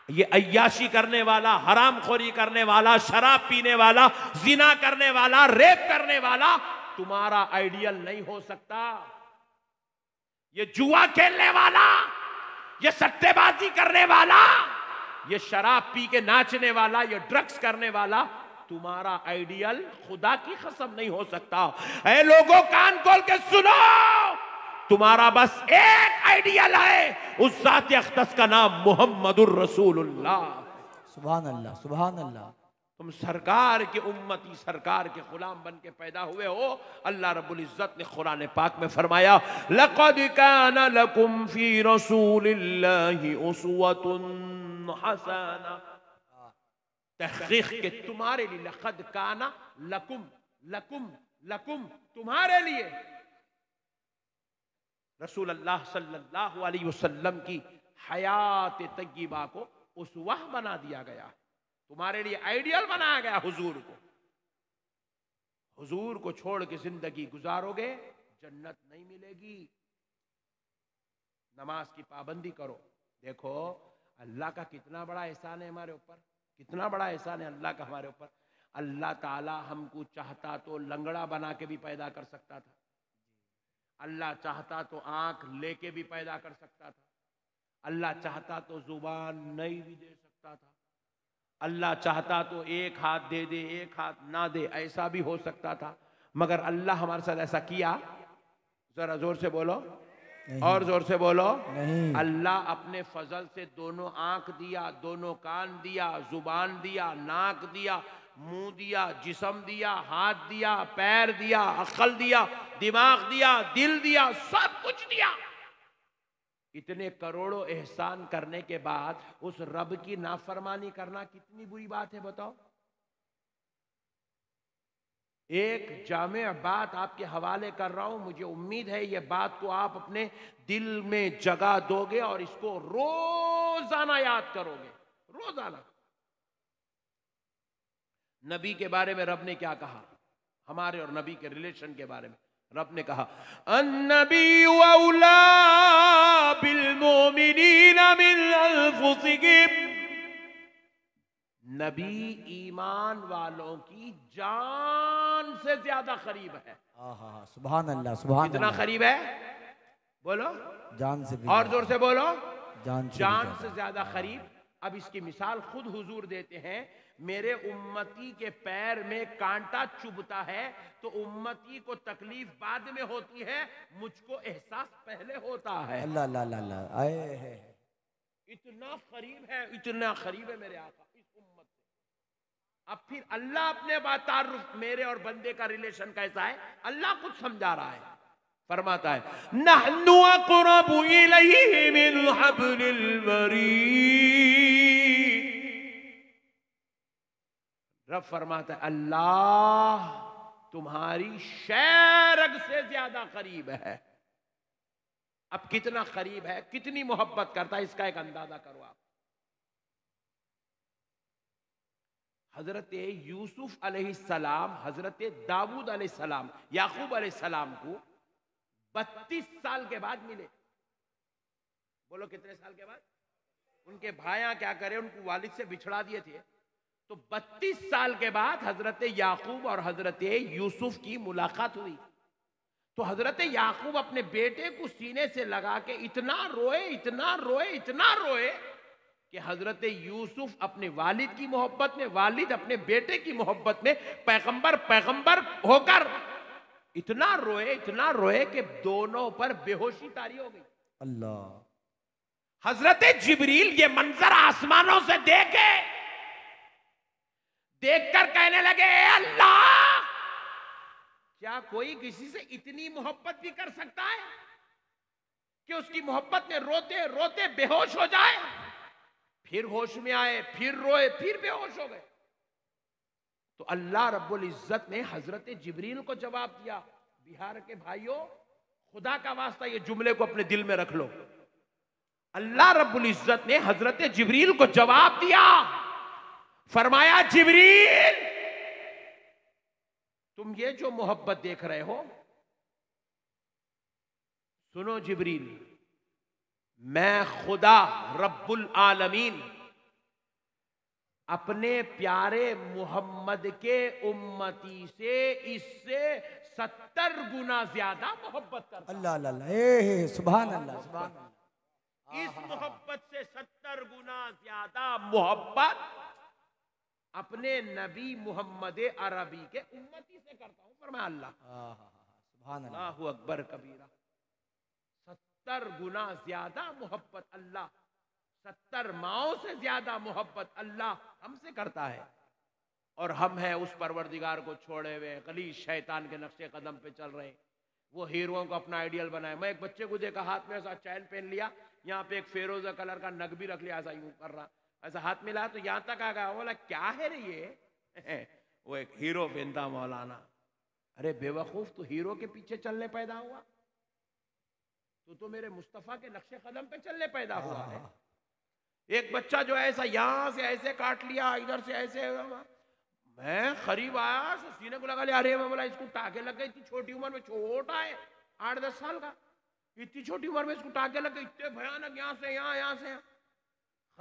ये अय्याशी करने वाला, हरामखोरी करने वाला, शराब पीने वाला, जिना करने वाला, रेप करने वाला तुम्हारा आइडियल नहीं हो सकता। ये जुआ खेलने वाला, ये सट्टेबाजी करने वाला, ये शराब पी के नाचने वाला, ये ड्रग्स करने वाला तुम्हारा आइडियल खुदा की कसम नहीं हो सकता। ऐ लोगों कान खोल के सुनो, तुम्हारा बस एक आइडियल है, उस जात अक़दस का नाम मुहम्मदुर रसूलुल्लाह। सुभान अल्लाह सुभान अल्लाह। तुम सरकार के उम्मती, सरकार के गुलाम बन के पैदा हुए हो। अल्लाह रब्बुल इज्जत ने कुरान पाक में फरमाया लक़द काना लकुम फी रसूलिल्लाहि उस्वतुन हसना। तहक़ीक़ के तुम्हारे लिए, लक़द काना लकुम, लकुम लकुम तुम्हारे लिए रसूल अल्लाह सल्लल्लाहु अलैहि वसल्लम की हयात तय्यबा को उसवा बना दिया गया, तुम्हारे लिए आइडियल बनाया गया। हुजूर को छोड़ के जिंदगी गुजारोगे जन्नत नहीं मिलेगी। नमाज की पाबंदी करो। देखो अल्लाह का कितना बड़ा एहसान है हमारे ऊपर, कितना बड़ा एहसान है अल्लाह का हमारे ऊपर। अल्लाह ताला हमको चाहता तो लंगड़ा बना के भी पैदा कर सकता था, अल्लाह चाहता तो आंख लेके भी पैदा कर सकता था, अल्लाह चाहता तो जुबान नहीं भी दे सकता था, अल्लाह चाहता तो एक हाथ दे दे एक हाथ ना दे, ऐसा भी हो सकता था। मगर अल्लाह हमारे साथ ऐसा किया? जरा जोर से बोलो और जोर से बोलो नहीं। अल्लाह अपने फजल से दोनों आंख दिया, दोनों कान दिया, जुबान दिया, नाक दिया, मुंह दिया, जिस्म दिया, हाथ दिया, पैर दिया, अक्ल दिया, दिमाग दिया, दिल दिया, सब कुछ दिया। इतने करोड़ों एहसान करने के बाद उस रब की नाफरमानी करना कितनी बुरी बात है बताओ। एक जामे बात आपके हवाले कर रहा हूं, मुझे उम्मीद है ये बात को आप अपने दिल में जगह दोगे और इसको रोजाना याद करोगे, रोजाना। नबी के बारे में रब ने क्या कहा? हमारे और नबी के रिलेशन के बारे में रब ने कहा, अन्नबी औला बिल मोमिनीना मिन अनफुसिहिम, नबी ईमान वालों की जान से ज्यादा करीब है। सुभान अल्लाह, सुभान कितना अल्लाह। करीब है बोलो, जान से भी और जोर से बोलो, जान से ज्यादा करीब। अब इसकी मिसाल खुद हुजूर देते हैं, मेरे उम्मती के पैर में कांटा चुभता है तो उम्मती को तकलीफ बाद में होती है, मुझको एहसास पहले होता है। अल्लाह अल्लाह अल्लाह आए है। इतना करीब है, इतना करीब है मेरे आका इस उम्मत से। अब फिर अल्लाह अपने बातारुफ मेरे और बंदे का रिलेशन कैसा है अल्लाह कुछ समझा रहा है। फरमाता है, नहनु अक़रबु इलैहि मिन हब्लिल वरीद। रब फरमाता है, अल्लाह तुम्हारी शैरग से ज्यादा करीब है। अब कितना करीब है, कितनी मोहब्बत करता है, इसका एक अंदाजा करो आप। हजरत यूसुफ अलैहिस्सलाम हजरत दाऊद अलैहिस्सलाम याकूब अलैहिस्सलाम को 32 साल के बाद मिले। बोलो कितने साल के बाद? उनके भाइयां क्या करे, उनको वालिद से बिछड़ा दिए थे, तो 32 साल के बाद हजरत याकूब और हजरत यूसुफ की मुलाकात हुई। तो हजरत याकूब अपने बेटे को सीने से लगा के इतना रोए, इतना रोए, इतना रोए कि हजरत यूसुफ अपने वालिद की मोहब्बत में, वालिद अपने बेटे की मोहब्बत में, पैगंबर पैगंबर होकर इतना रोए कि दोनों पर बेहोशी तारी हो गई। अल्लाह। हजरत जिब्रील ये मंजर आसमानों से देखकर कहने लगे, अल्लाह क्या कोई किसी से इतनी मोहब्बत भी कर सकता है कि उसकी मोहब्बत में रोते रोते बेहोश हो जाए, फिर होश में आए, फिर रोए, फिर बेहोश हो गए। तो अल्लाह रब्बुल इज्जत ने हजरत जिब्रील को जवाब दिया। बिहार के भाइयों, खुदा का वास्ता ये जुमले को अपने दिल में रख लो। अल्लाह रब्बुल इज्जत ने हजरत जिब्रील को जवाब दिया, फरमाया, जिब्रील तुम ये जो मोहब्बत देख रहे हो, सुनो जिब्रील, मैं खुदा रब्बुल आलमीन अपने प्यारे मोहम्मद के उम्मती से इससे 70 गुना ज्यादा मोहब्बत करता हूं। अल्लाह अल्लाह, सुभान अल्लाह, सुभान अल्लाह। इस मोहब्बत से 70 गुना ज्यादा मोहब्बत अपने नबी मोहम्मद अरबी के उम्मती से करता हूं। फरमाया अल्लाह, सुभान अल्लाह, अल्लाहु अकबर कबीरा। 70 गुना ज्यादा मोहब्बत अल्लाह, 70 माओं से ज्यादा मोहब्बत अल्लाह हमसे करता है। और हम हैं उस परवरदिगार को छोड़े हुए, गलीज शैतान के नक्शे कदम पे चल रहे। वो हीरोओं को अपना आइडियल बनाए। मैं एक बच्चे को देखा, हाथ में ऐसा चैन पहन लिया, यहाँ पे एक फेरोजा कलर का नग भी रख लिया, ऐसा यूं कर रहा, ऐसा हाथ मिला तो यहां तक आ गया। बोला क्या है रे ये? वो एक हीरो पहनता मौलाना। अरे बेवकूफ, तू हीरो के पीछे चलने पैदा हुआ? तू तो मेरे मुस्तफा के नक्शे कदम पे चलने पैदा हुआ है। एक बच्चा जो है ऐसा यहां से ऐसे काट लिया, इधर से ऐसे, मैं करीब आया, सीने को लगा लिया, अरे मैं बोला इसको टाके लग गए, इतनी छोटी उम्र में, छोटा है 8-10 साल का, इतनी छोटी उम्र में इसको टाके लग गए, इतने भयानक, यहाँ से यहाँ, यहाँ से यहाँ।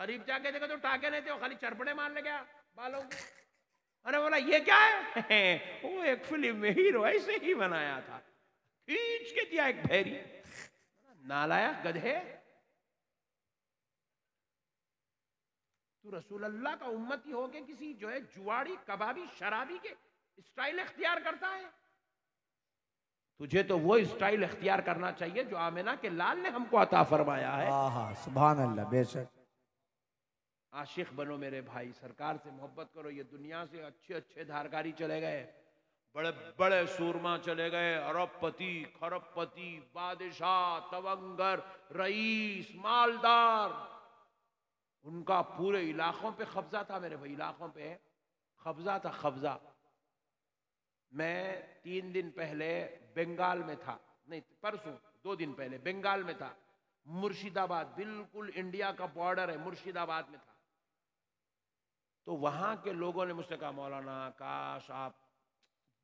करीब जाके देखा तो टाके नहीं थे, वो खाली चरपड़े मार ले गया बालों को। अरे बोला ये क्या है? वो एक फिल्म में हीरो ऐसे ही बनाया था, खींच के दिया एक भेरी। नालायक गधे, तू रसूल अल्लाह का उम्मती हो के किसी जो है जुआड़ी कबाबी शराबी के स्टाइल इख्तियार करता है? तुझे तो वो स्टाइल इख्तियार करना चाहिए जो आमिना के लाल ने हमको अता फरमाया है। सुभान अल्लाह, बेशक। आशिक बनो मेरे भाई, सरकार से मोहब्बत करो। ये दुनिया से अच्छे अच्छे धारकारी चले गए, बड़े बड़े सूरमा चले गए, अरबपति, खरबपति, बादशाह, तवंगर, रईस, मालदार, उनका पूरे इलाकों पे कब्जा था मेरे भाई, इलाकों पे कब्जा था, कब्जा। मैं 3 दिन पहले बंगाल में था, नहीं परसों 2 दिन पहले बंगाल में था, मुर्शिदाबाद, बिल्कुल इंडिया का बॉर्डर है, मुर्शिदाबाद में था। तो वहां के लोगों ने मुझसे कहा मौलाना काश आप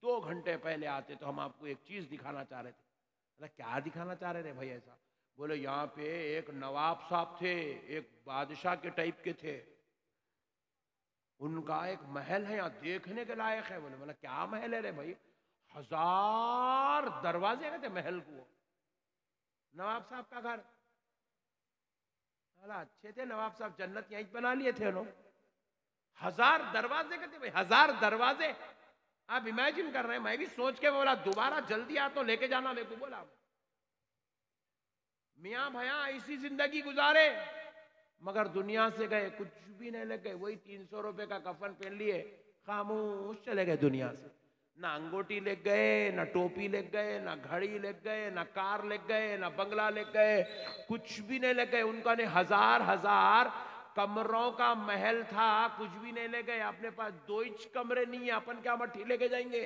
2 घंटे पहले आते तो हम आपको एक चीज दिखाना चाह रहे थे। बोला क्या दिखाना चाह रहे थे भाई ऐसा? बोले यहाँ पे एक नवाब साहब थे, एक बादशाह के टाइप के थे, उनका एक महल है यहाँ देखने के लायक है। बोले बोला क्या महल है रे भाई? 1000 दरवाजे कहते महल को, नवाब साहब का घर। बोला अच्छे थे नवाब साहब, जन्नत यहीं बना लिए थे उन्होंने। 1000 दरवाजे कहते भाई, 1000 दरवाजे। आप इमेजिन कर रहे हैं? मैं भी सोच के बोला दोबारा जल्दी आ तो लेके जाना मेरे को। बोला मियाँ भैया ऐसी जिंदगी गुजारे मगर दुनिया से गए कुछ भी नहीं लग गए, वही 300 रुपए का कफन पहन लिए, खामोश चले गए दुनिया से। ना अंगूठी ले गए, ना टोपी ले गए, ना घड़ी ले गए, ना कार ले गए, ना बंगला ले गए, कुछ भी नहीं ले गए। उनका ने 1000 कमरों का महल था, कुछ भी नहीं ले गए। अपने पास 2 इंच कमरे नहीं है, अपन क्या मट्ठी लेके जाएंगे?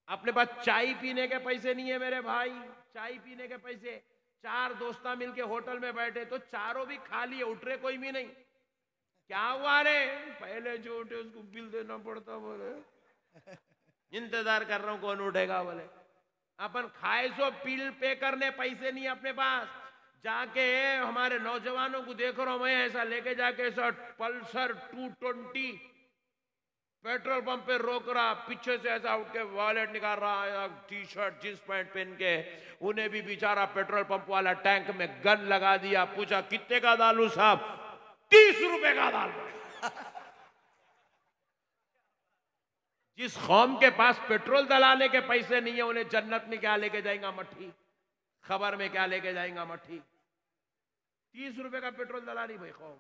अपने पास चाय पीने के पैसे नहीं है मेरे भाई, चाय पीने के पैसे। 4 दोस्ता मिलके होटल में बैठे तो चारों भी खा लिए, उठ रहे कोई भी नहीं। क्या हुआ रे? पहले जो उठे उसको बिल देना पड़ता। बोले इंतजार कर रहा हूं कौन उठेगा। बोले अपन खाए सो बिल पे करने पैसे नहीं अपने पास। जाके हमारे नौजवानों को देख रहा हूं मैं, ऐसा लेके जाके ऐसा पल्सर 220 पेट्रोल पंप पे रोक रहा, पीछे से ऐसा उठ के वॉलेट निकाल रहा, टी शर्ट जींस पैंट पहन के। उन्हें भी बेचारा पेट्रोल पंप वाला टैंक में गन लगा दिया। पूछा कितने का दालू साहब? 30 रुपए का दालू। जिस कौम के पास पेट्रोल दलाने के पैसे नहीं है, उन्हें जन्नत में क्या लेके जाएगा मट्ठी, खबर में क्या लेके जाएगा मट्ठी। 30 रुपए का पेट्रोल दलानी भाई कौम।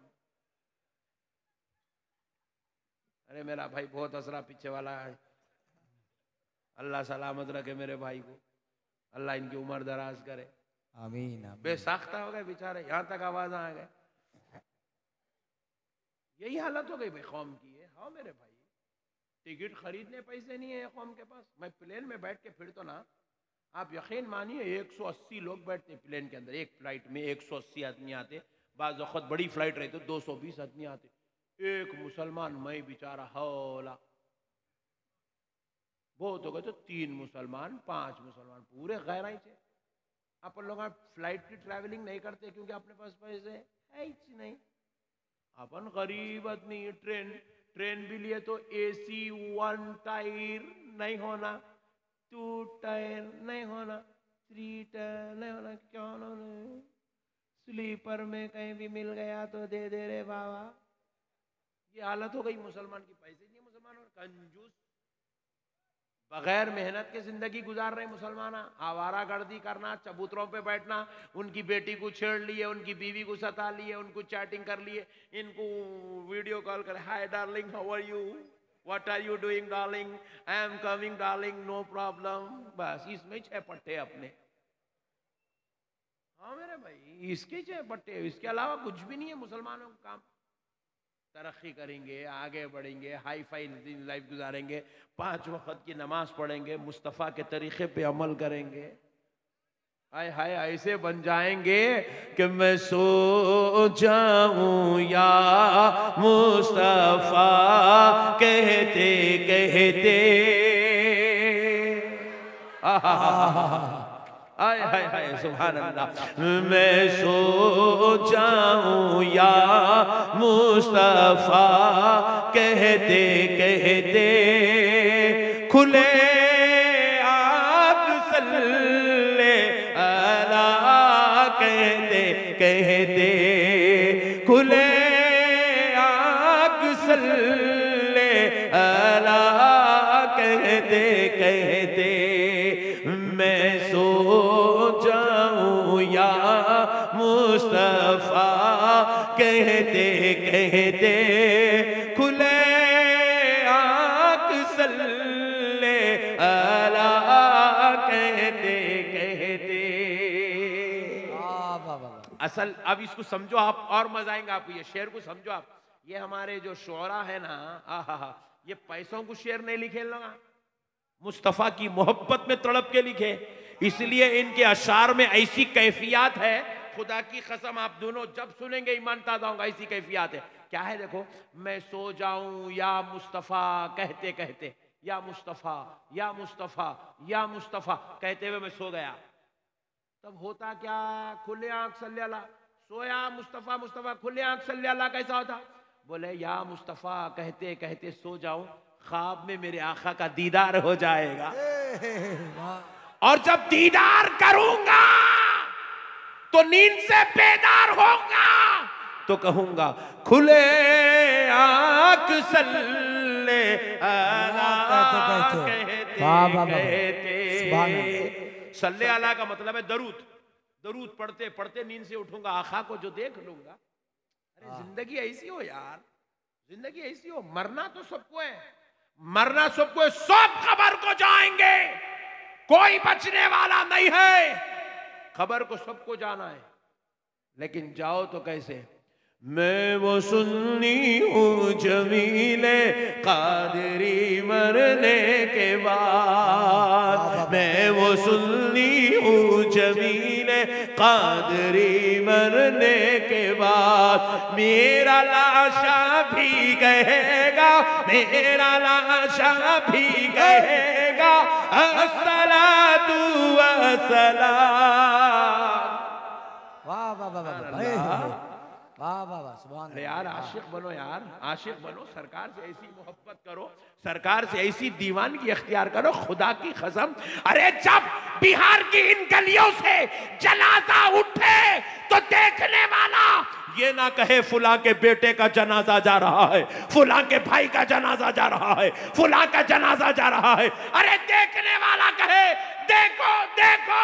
अरे मेरा भाई बहुत असरा पीछे वाला है, अल्लाह सलामत रखे मेरे भाई को, अल्लाह इनकी उम्र दराज करे। आमीन। बेसाख्ता हो गए बेचारे, यहां तक आवाज आ गए। यही हालत हो गई भाई कौम की है। हाँ मेरे भाई, टिकट खरीदने पैसे नहीं है कौम के पास। मैं प्लेन में बैठ के फिर तो ना, आप यकीन मानिए 180 लोग बैठते प्लेन के अंदर। एक फ्लाइट में 180 आदमी आते, बाज़ वक़्त बड़ी फ्लाइट रही तो 220 आदमी आते। एक मुसलमान मैं बेचारा हौला, बहुत हो गए तो 3 मुसलमान 5 मुसलमान, पूरे गैर ही थे। अपन लोग फ्लाइट की ट्रैवलिंग नहीं करते क्योंकि अपने पास पैसे है ही नहीं। अपन गरीब आदमी, ट्रेन भी लिए तो AC 1 टायर नहीं होना, 2 टायर नहीं होना, 3 टायर नहीं होना, क्या होना? स्लीपर में कहीं भी मिल गया तो दे दे रे बाबा। ये हालत हो गई मुसलमान की। पैसे नहीं मुसलमान, और कंजूस बगैर मेहनत के जिंदगी गुजार रहे मुसलमान। आवारागर्दी करना, चबूतरों पे बैठना, उनकी बेटी को छेड़ लिए, उनकी बीवी को सता लिए, उनको चैटिंग कर लिए, इनको वीडियो कॉल कर, hi darling how are you, what are you doing darling, I am coming darling, no problem. बस इसमें 6 पट्टे अपने। हाँ मेरे भाई, इसके 6 पट्टे, इसके अलावा कुछ भी नहीं है मुसलमानों का काम। तरक्की करेंगे, आगे बढ़ेंगे, हाई फाई लाइफ गुजारेंगे, 5 वक्त की नमाज पढ़ेंगे, मुस्तफ़ा के तरीक़े पे अमल करेंगे। हाय हाय ऐसे बन जाएंगे कि मैं सो जाऊं या मुस्तफ़ा कहते कहते। आय हाय हाय सुभान अल्लाह। मैं सो जाऊं या मुस्तफा कहते कहते खुले आग सल्ले अला कहते कहते खुले आग सल्ले अला कहते कहते मैं सो जाऊं या मुस्तफा कहते कहते खुले आँख सल्ले अला कहते कहते। असल अब इसको समझो आप, और मजा आएगा आपको, ये शेर को समझो आप। ये हमारे जो शोरा है ना, आहा, ये पैसों को शेर नहीं लिखे लोग, मुस्तफा की मोहब्बत में तड़प के लिखे, इसलिए इनके अशार में ऐसी कैफियत है, खुदा की कसम आप दोनों जब सुनेंगे ईमान ताज़ा होगा, ऐसी कैफियत है। क्या है देखो, मैं सो जाऊं या मुस्तफा कहते कहते, या मुस्तफा या मुस्तफा या मुस्तफा कहते हुए मैं सो गया, तब होता क्या, खुले आंख सल्ले अला, सोया मुस्तफा मुस्तफा खुले आंख सल्ले अला, कैसा होता, बोले या मुस्तफा कहते कहते सो जाऊं, ख्वाब में मेरे आका का दीदार हो जाएगा, और जब दीदार करूंगा तो नींद से बेदार होऊंगा, तो कहूंगा खुले आंख सल्ले अला कहते कहते। सल्ले अला का मतलब है दरूद, दरूद पढ़ते पढ़ते नींद से उठूंगा, आका को जो देख लूंगा। अरे जिंदगी ऐसी हो यार, जिंदगी ऐसी हो, मरना तो सबको है, मरना सबको है, सब खबर को जाएंगे, कोई बचने वाला नहीं है, खबर को सबको जाना है, लेकिन जाओ तो कैसे। मैं वो सुन्नी हूँ जमीले कादरी मरने के बाद, मैं वो सुन्नी हूँ जमीले कादरी मरने के बाद, मेरा लाशा भी कहेगा, मेरा लाशा भी कहेगा अस्सलातु वस्सलाम। वाह वाह वाह वाह वाह वाह वाह सुभान अल्लाह। यार आशिक बनो, यार आशिक बनो, सरकार से ऐसी मोहब्बत करो, सरकार से ऐसी दीवानगी अख्तियार करो, खुदा की कसम। अरे जब बिहार की इन गलियों से जनाजा उठे तो देखने वाला ये ना कहे फुला के बेटे का जनाजा जा रहा है, फुला के भाई का जनाजा जा रहा है, फुला का जनाजा जा रहा है, अरे देखने वाला कहे देखो देखो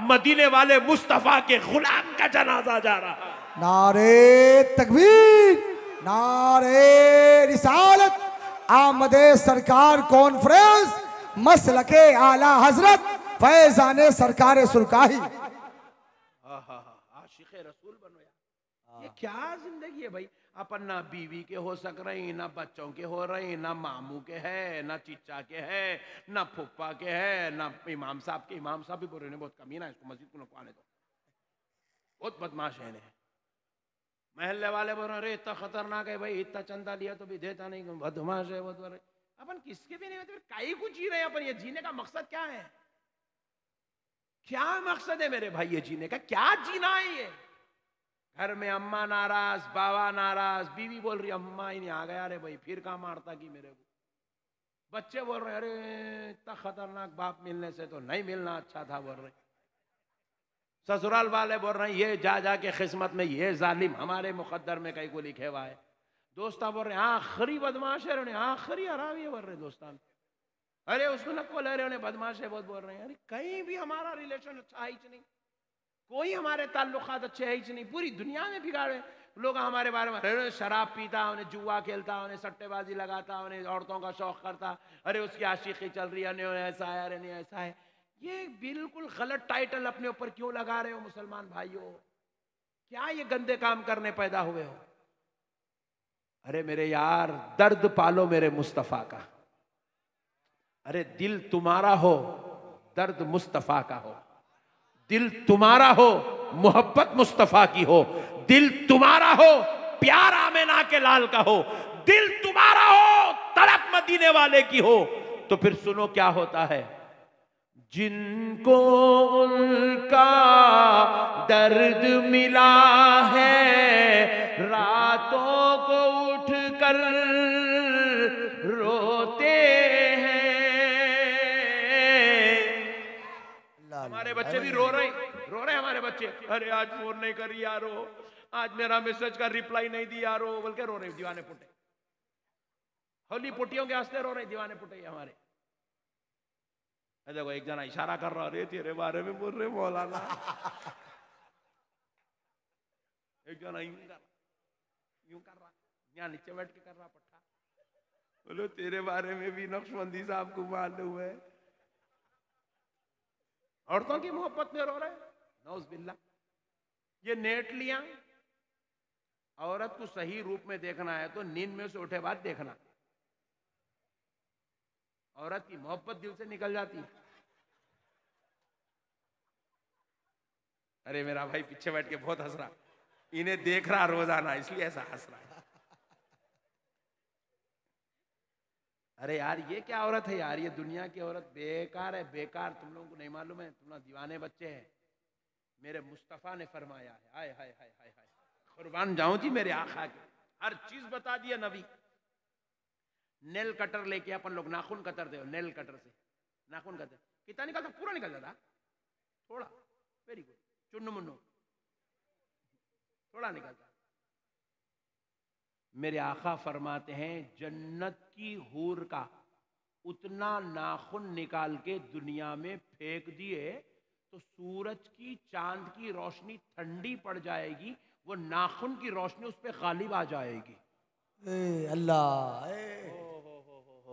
मदीने वाले मुस्तफा के गुलाम का जनाजा जा रहा है। नारे तकबीर, नारे रिसालत, आमदे सरकार कॉन्फ्रेंस, मसलके आला हजरत फैजाने सरकार सुरकाही। आशिक़े रसूल बनो यार, ये क्या जिंदगी है भाई। अपन ना बीवी के हो सक रही, ना बच्चों के हो रही, ना मामू के है, ना चिच्चा के है, ना फुप्पा के है, ना इमाम साहब के। इमाम साहब भी बोल रहे हैं बहुत कमीना है, इसको मस्जिद को नको आने दो, बहुत बदमाश है। महल्ले वाले बोल रहे इतना खतरनाक है भाई, इतना चंदा लिया तो भी देता नहीं, बदमाश है बहुत। बोल रहे अपन किसके भी नहीं होते, काई को जी रहे हैं अपन। ये जीने का मकसद क्या है, क्या मकसद है मेरे भाई ये जीने का, क्या जीना है ये। घर में अम्मा नाराज, बाबा नाराज, बीवी बोल रही अम्मा ही नहीं आ गया, अरे भाई फिर कहाँ मारता की मेरे को। बच्चे बोल रहे अरे इतना खतरनाक बाप मिलने से तो नहीं मिलना अच्छा था, बोल रहे। ससुराल वाले बोल रहे हैं ये जा जा के किस्मत में ये जालिम हमारे मुकद्दर में कहीं को लिखे हुआ है। दोस्ता बोल रहे आखिरी बदमाश है, आखिरी हरामी है, बोल रहे दोस्तान। अरे उसको न बोल रहे बदमाश है बहुत, बोल रहे हैं। अरे कहीं भी हमारा रिलेशन अच्छा है ही नहीं, कोई हमारे ताल्लुकात अच्छे है ही नहीं, पूरी दुनिया में बिगाड़े लोग हमारे बारे में। शराब पीता, उन्हें जुआ खेलता, उन्हें सट्टेबाजी लगाता, उन्हें औरतों का शौक करता, अरे उसकी आशिकी चल रही है, ऐसा है, अरे नहीं ऐसा है। ये बिल्कुल गलत टाइटल अपने ऊपर क्यों लगा रहे हो मुसलमान भाइयों, क्या ये गंदे काम करने पैदा हुए हो। अरे मेरे यार दर्द पालो मेरे मुस्तफा का, अरे दिल तुम्हारा हो दर्द मुस्तफा का हो, दिल तुम्हारा हो मोहब्बत मुस्तफा की हो, दिल तुम्हारा हो प्यार आमिना के लाल का हो, दिल तुम्हारा हो तड़प मदीने वाले की हो, तो फिर सुनो क्या होता है। जिनको उनका दर्द मिला है रातों को उठकर रोते हैं। हमारे बच्चे भी रो रहे हमारे बच्चे। अरे आज फोन नहीं करी यारो, आज मेरा मैसेज का रिप्लाई नहीं दी यारो, बोल के रो रहे दीवाने पुटे। होली पुटियों के हंसते रो रहे दीवाने पुटे हमारे। देखो एक जना इशारा कर रहा, अरे तेरे बारे में बोल रहे मौलाना। एक जना यूं कर रहा, यहाँ नीचे बैठ के कर रहा पट्टा। बोलो तेरे बारे में भी नक्शबंदी साहब को मालूम है। औरतों की मोहब्बत में रो रहे, नौज बिल्ला। ये नेट लिया, औरत को सही रूप में देखना है तो नींद में से उठे बाद देखना। औरत की मोहब्बत दिल से निकल जाती है। अरे मेरा भाई पीछे बैठ के बहुत हंस रहा, इन्हें देख रहा रोजाना इसलिए ऐसा हंस रहा है। अरे यार ये क्या औरत है यार, ये दुनिया की औरत बेकार है, बेकार। तुम लोगों को नहीं मालूम है, तुम लोग दीवाने बच्चे हैं। मेरे मुस्तफा ने फरमाया है, हाय हाय हाय हाय हाय, कुर्बान जाऊं जी मेरे आका के, हर चीज बता दिया नबी। नेल कटर लेके अपन लोग नाखून कतरते हो, नेल कटर से नाखून कतर कितना निकलता, पूरा निकल जाता, थोड़ा, वेरी गुड, चुन्नू मुन्नू थोड़ा निकलता। मेरे आका फरमाते हैं जन्नत की हूर का उतना नाखून निकाल के दुनिया में फेंक दिए तो सूरज की चांद की रोशनी ठंडी पड़ जाएगी, वो नाखून की रोशनी उस पर गालिब आ जाएगी। अल्लाह,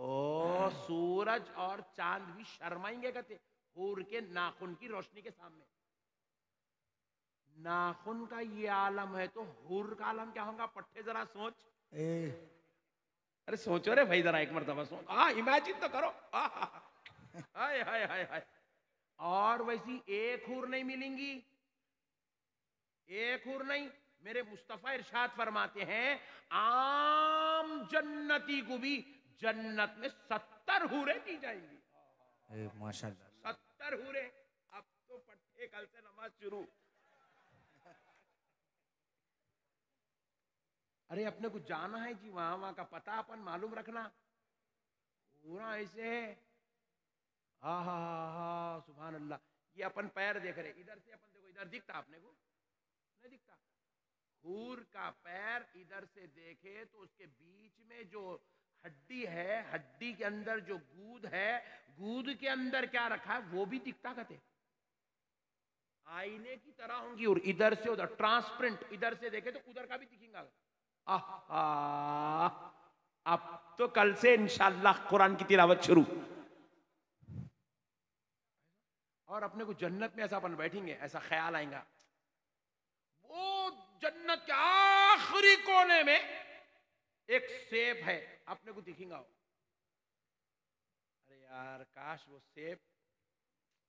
ओ सूरज और चांद भी शर्माएंगे कहते हूर के नाखून की रोशनी के सामने। नाखून का ये आलम है तो हूर का आलम क्या होगा? पट्टे जरा सोच। अरे सोचो रे भाई जरा एक मरतबा सोच, इमेजिन तो करो। हाय हाय हाय हाय। और वैसी एक हूर नहीं मिलेंगी, एक हूर नहीं। मेरे मुस्तफा इरशाद फरमाते हैं आम जन्नती को भी जन्नत में 70 हूरें दी जाएंगी। माशाअल्लाह 70 हूरें। अब तो पट्टे कल से नमाज शुरू। अरे अपने को जाना है जी, वहां का पता अपन मालूम रखना। पूरा ऐसे है, हा सुभान अल्लाह। ये अपन पैर देख रहे, इधर से अपन देखो, इधर दिखता अपने को? नहीं दिखता। हूर का पैर इधर से देखे तो उसके बीच में जो हड्डी है, हड्डी के अंदर जो गूद है, गूद के अंदर क्या रखा है वो भी दिखता कहते। आईने की तरह होंगी और इधर से उधर ट्रांसपेरेंट, इधर से देखे तो उधर का भी दिखेगा। अब तो कल से इंशाअल्लाह कुरान की तिलावत शुरू। और अपने को जन्नत में ऐसा अपन बैठेंगे, ऐसा ख्याल आएगा वो जन्नत के आखिरी कोने में एक सेब है, अपने को दिखेगा। अरे यार काश वो सेब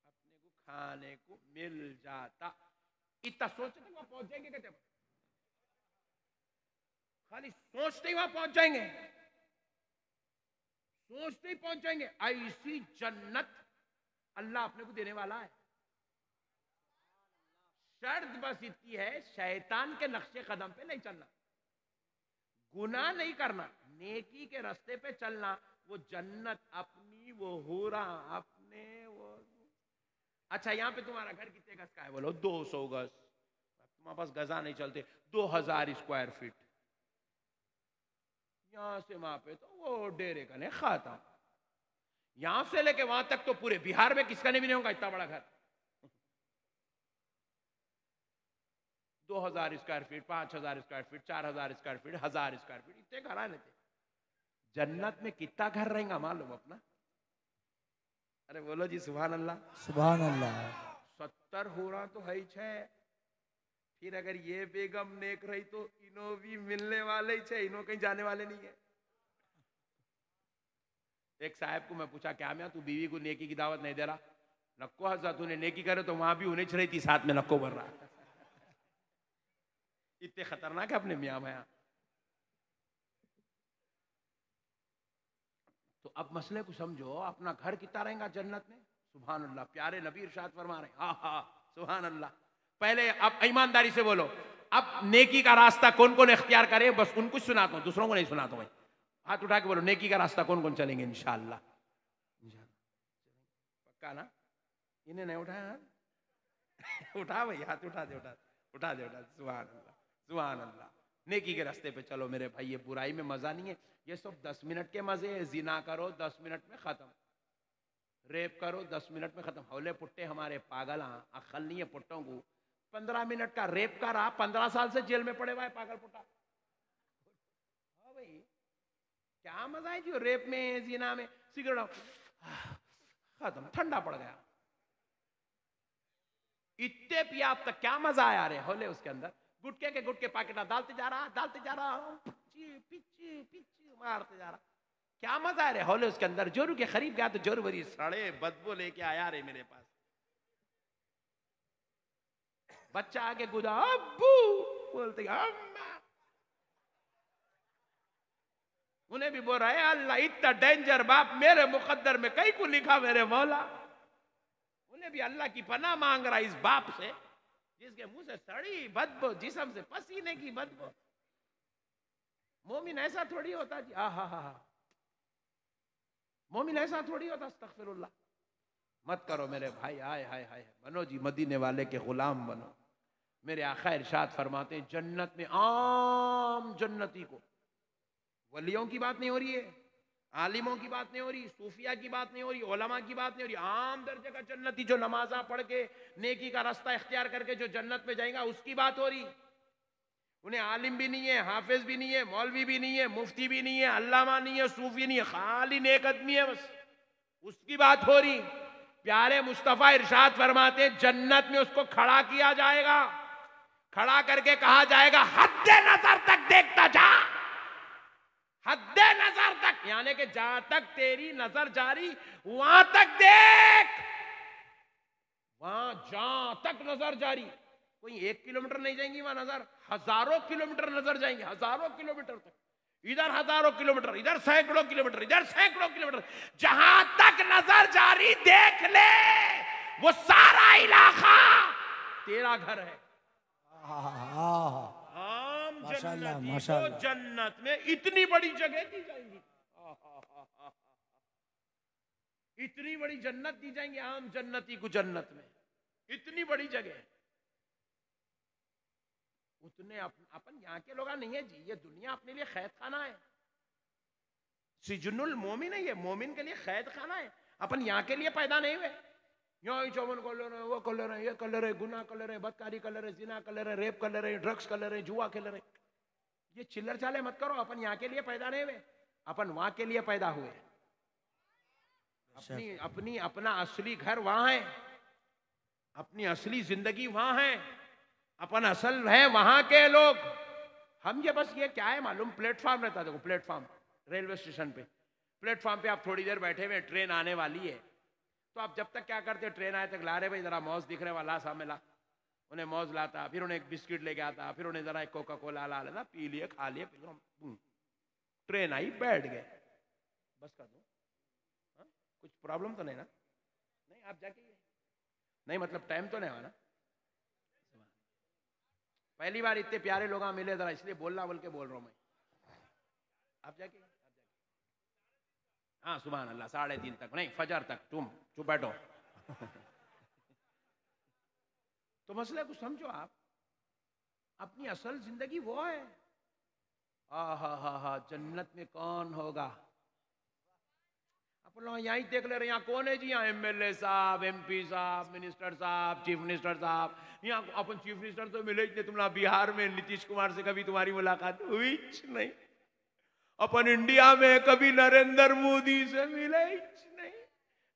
अपने को खाने को मिल जाता। इतना सोचते वहां पहुंच जाएंगे कहते, खाली सोचते ही वहां पहुंच जाएंगे, सोचते ही पहुंच जाएंगे। ऐसी जन्नत अल्लाह अपने को देने वाला है। शर्त बस इतनी है, शैतान के नक्शे कदम पे नहीं चलना, गुनाह नहीं करना, नेकी के रास्ते पे चलना। वो जन्नत अपनी, वो हूरा अपने, वो। अच्छा यहाँ पे तुम्हारा घर कितने गज का है? बोलो 200 गज। तुम्हारे पास गजा नहीं चलते, 2000 स्क्वायर फीट। यहां से वहां पे तो वो डेरे का नहीं खाता। यहां से लेके वहां तक तो पूरे बिहार में किसका नहीं भी नहीं होगा इतना बड़ा घर। 2000 square feet, 5000 square feet, 4000 square feet, 1000 square feet, इतने घर आ लेते। जन्नत में कितना घर रहेगा मालूम अपना? अरे बोलो जी सुभान अल्लाह, सुभान अल्लाह। 70 हो रहा तो है ही 6। फिर अगर ये बेगम नेक रही तो इनो भी मिलने वाले ही 6, इनो कहीं जाने वाले नहीं है। एक साहब को मैं पूछा, क्या मैं तू बीवी को नेकी की दावत नहीं दे रहा? नक्को हजरत, तूने नेकी करे तो वहां भी उन्हें रही थी, साथ में नक्को भर रहा। इतने खतरनाक है अपने मियाँ भैया। तो अब मसले को समझो, अपना घर कितना रहेगा जन्नत में? सुभान अल्लाह, प्यारे नबी इरशाद फरमा रहे हैं, हा हा सुभान अल्लाह। पहले अब ईमानदारी से बोलो, अब नेकी का रास्ता कौन कौन इख्तियार करे, बस उनको सुनाता हूं, दूसरों को नहीं सुनाता हूं। हाथ उठा के बोलो, नेकी का रास्ता कौन कौन चलेंगे इंशाअल्लाह। पक्का ना? इन्हें नहीं उठाया? उठा भाई, हाथ उठा दे, उठा दे। सुभान अल्लाह, सुभान अल्लाह। नेकी के रास्ते पे चलो मेरे भाई, ये बुराई में मजा नहीं है, ये सब 10 मिनट के मजे है। जिना करो 10 मिनट में खत्म, रेप करो 10 मिनट में खत्म। हौले पुट्टे हमारे पागल, अक्ल नहीं है पुट्टों को। 15 मिनट का रेप का रहा, 15 साल से जेल में पड़े हुआ है पागल पुट्टा। हाँ भाई, क्या मजा है जो रेप में, जिना में, सिगरेट खत्म, ठंडा पड़ गया। इतने पिया अब तक क्या मजा आया रे हौले उसके अंदर। गुटके के गुटके पाकेट डालते जा रहा, पिच्ची मारते जा रहा। क्या मजा है रे हौले उसके अंदर। जोरू के खरीब गया तो जोरू भरी सड़े बदबू लेके आया रे मेरे पास। बच्चा आके गुदा अब्बू बोलते, अम्मा। उन्हें भी बोल रहा है अल्लाह इतना डेंजर बाप मेरे मुकद्दर में कहीं को लिखा मेरे मौला। उन्हें भी अल्लाह की पनाह मांग रहा इस बाप से जिसके मुंह से सड़ी बदबू, जिस्म से पसीने की बदबू। मोमिन ऐसा थोड़ी होता जी, हा। मोमिन ऐसा थोड़ी होता। अस्तगफिरुल्लाह। मत करो मेरे भाई, हाय हाय हाय। बनो जी मदीने वाले के गुलाम बनो। मेरे आका इरशाद फरमाते हैं, जन्नत में आम जन्नती को, वलियों की बात नहीं हो रही है, आलिमों की बात नहीं हो रही, सूफिया की बात नहीं हो रही, उलमा की बात नहीं हो रही, आम दर्जे का जन्नती जो नमाजा पढ़ के नेकी का रास्ता इख्तियार करके जो जन्नत में जाएगा उसकी बात हो रही। उन्हें आलिम भी नहीं है, हाफिज भी नहीं है, मौलवी भी नहीं है, मुफ्ती भी नहीं है, अल्लामा नहीं है, सूफी नहीं है, खाली नेक आदमी है, बस उसकी बात हो रही। प्यारे मुस्तफा इरशाद फरमाते हैं, जन्नत में उसको खड़ा किया जाएगा, खड़ा करके कहा जाएगा हद्दे नजर तक देखता जा, हद्दे नजर तक, यानी कि जहां तक तेरी नजर जारी वहां तक देख, वहां जहां तक नजर जारी। कोई 1 किलोमीटर नहीं जाएंगी वहां नजर, हजारों किलोमीटर नजर जाएंगे, हजारों किलोमीटर तक। इधर हजारों किलोमीटर, इधर सैकड़ों किलोमीटर, इधर सैकड़ों किलोमीटर, जहां तक नजर जारी देख ले वो सारा इलाका तेरा घर है। आम जन्नती को जन्नत में इतनी बड़ी जगह दी जाएंगी, इतनी बड़ी जन्नत दी जाएंगी आम जन्नती को जन्नत में, इतनी बड़ी जगह। उतने अपन यहाँ के लोग नहीं है जी, ये दुनिया अपने लिए कैद खाना है। सिजनुल मोमिन है ये, मोमिन के लिए कैद खाना है। अपन यहाँ के लिए पैदा नहीं हुए। यहाँ ही चौबन कर ले रहे, वो कर ले रहे, ये कर ले रहे, गुनाह कर ले रहे, बदकारी कर ले रहे, जिना कर ले रहे, रेप कर ले रहे, ड्रग्स कर ले रहे, जुआ खेल रहे। ये चिल्लर चाले मत करो। अपन यहाँ के लिए पैदा नहीं हुए, अपन वहां के लिए पैदा हुए। अपना असली घर वहां है, अपनी असली जिंदगी वहां है, अपन असल है वहां के लोग। हम ये बस ये क्या है मालूम, प्लेटफॉर्म रहता है, देखो प्लेटफॉर्म रेलवे स्टेशन पे, प्लेटफॉर्म पे आप थोड़ी देर बैठे हुए, ट्रेन आने वाली है, तो आप जब तक क्या करते, ट्रेन आए तक ला रहे भाई जरा मौज दिख रहे वाला सामने ला, उन्हें मौज लाता, फिर उन्हें एक बिस्किट लेके आता, फिर उन्हें जरा एक कोका कोला ला लेना, पी लिए, खा लिए, ट्रेन आई, बैठ गए, बस कर दो। कुछ प्रॉब्लम तो नहीं ना? नहीं, आप जाके नहीं, मतलब टाइम तो नहीं हुआ ना? पहली बार इतने प्यारे लोग मिले जरा, इसलिए बोलना बोल के बोल रहा हूं मैं। आप जाके हाँ सुभान अल्लाह, 3:30 तक नहीं, फजर तक तुम चुप बैठो। तो मसले को समझो आप, अपनी असल जिंदगी वो है। हा जन्नत में कौन होगा? अपन लोग यहीं देख ले रहे, यहाँ कौन है जी? यहाँ एमएलए साहब, एमपी साहब, मिनिस्टर साहब, चीफ मिनिस्टर साहब। यहाँ अपन चीफ मिनिस्टर तो मिले ही नहीं। तुम बिहार में नीतीश कुमार से कभी तुम्हारी मुलाकात हुई नहीं? अपन इंडिया में कभी नरेंद्र मोदी से मिले ही नहीं।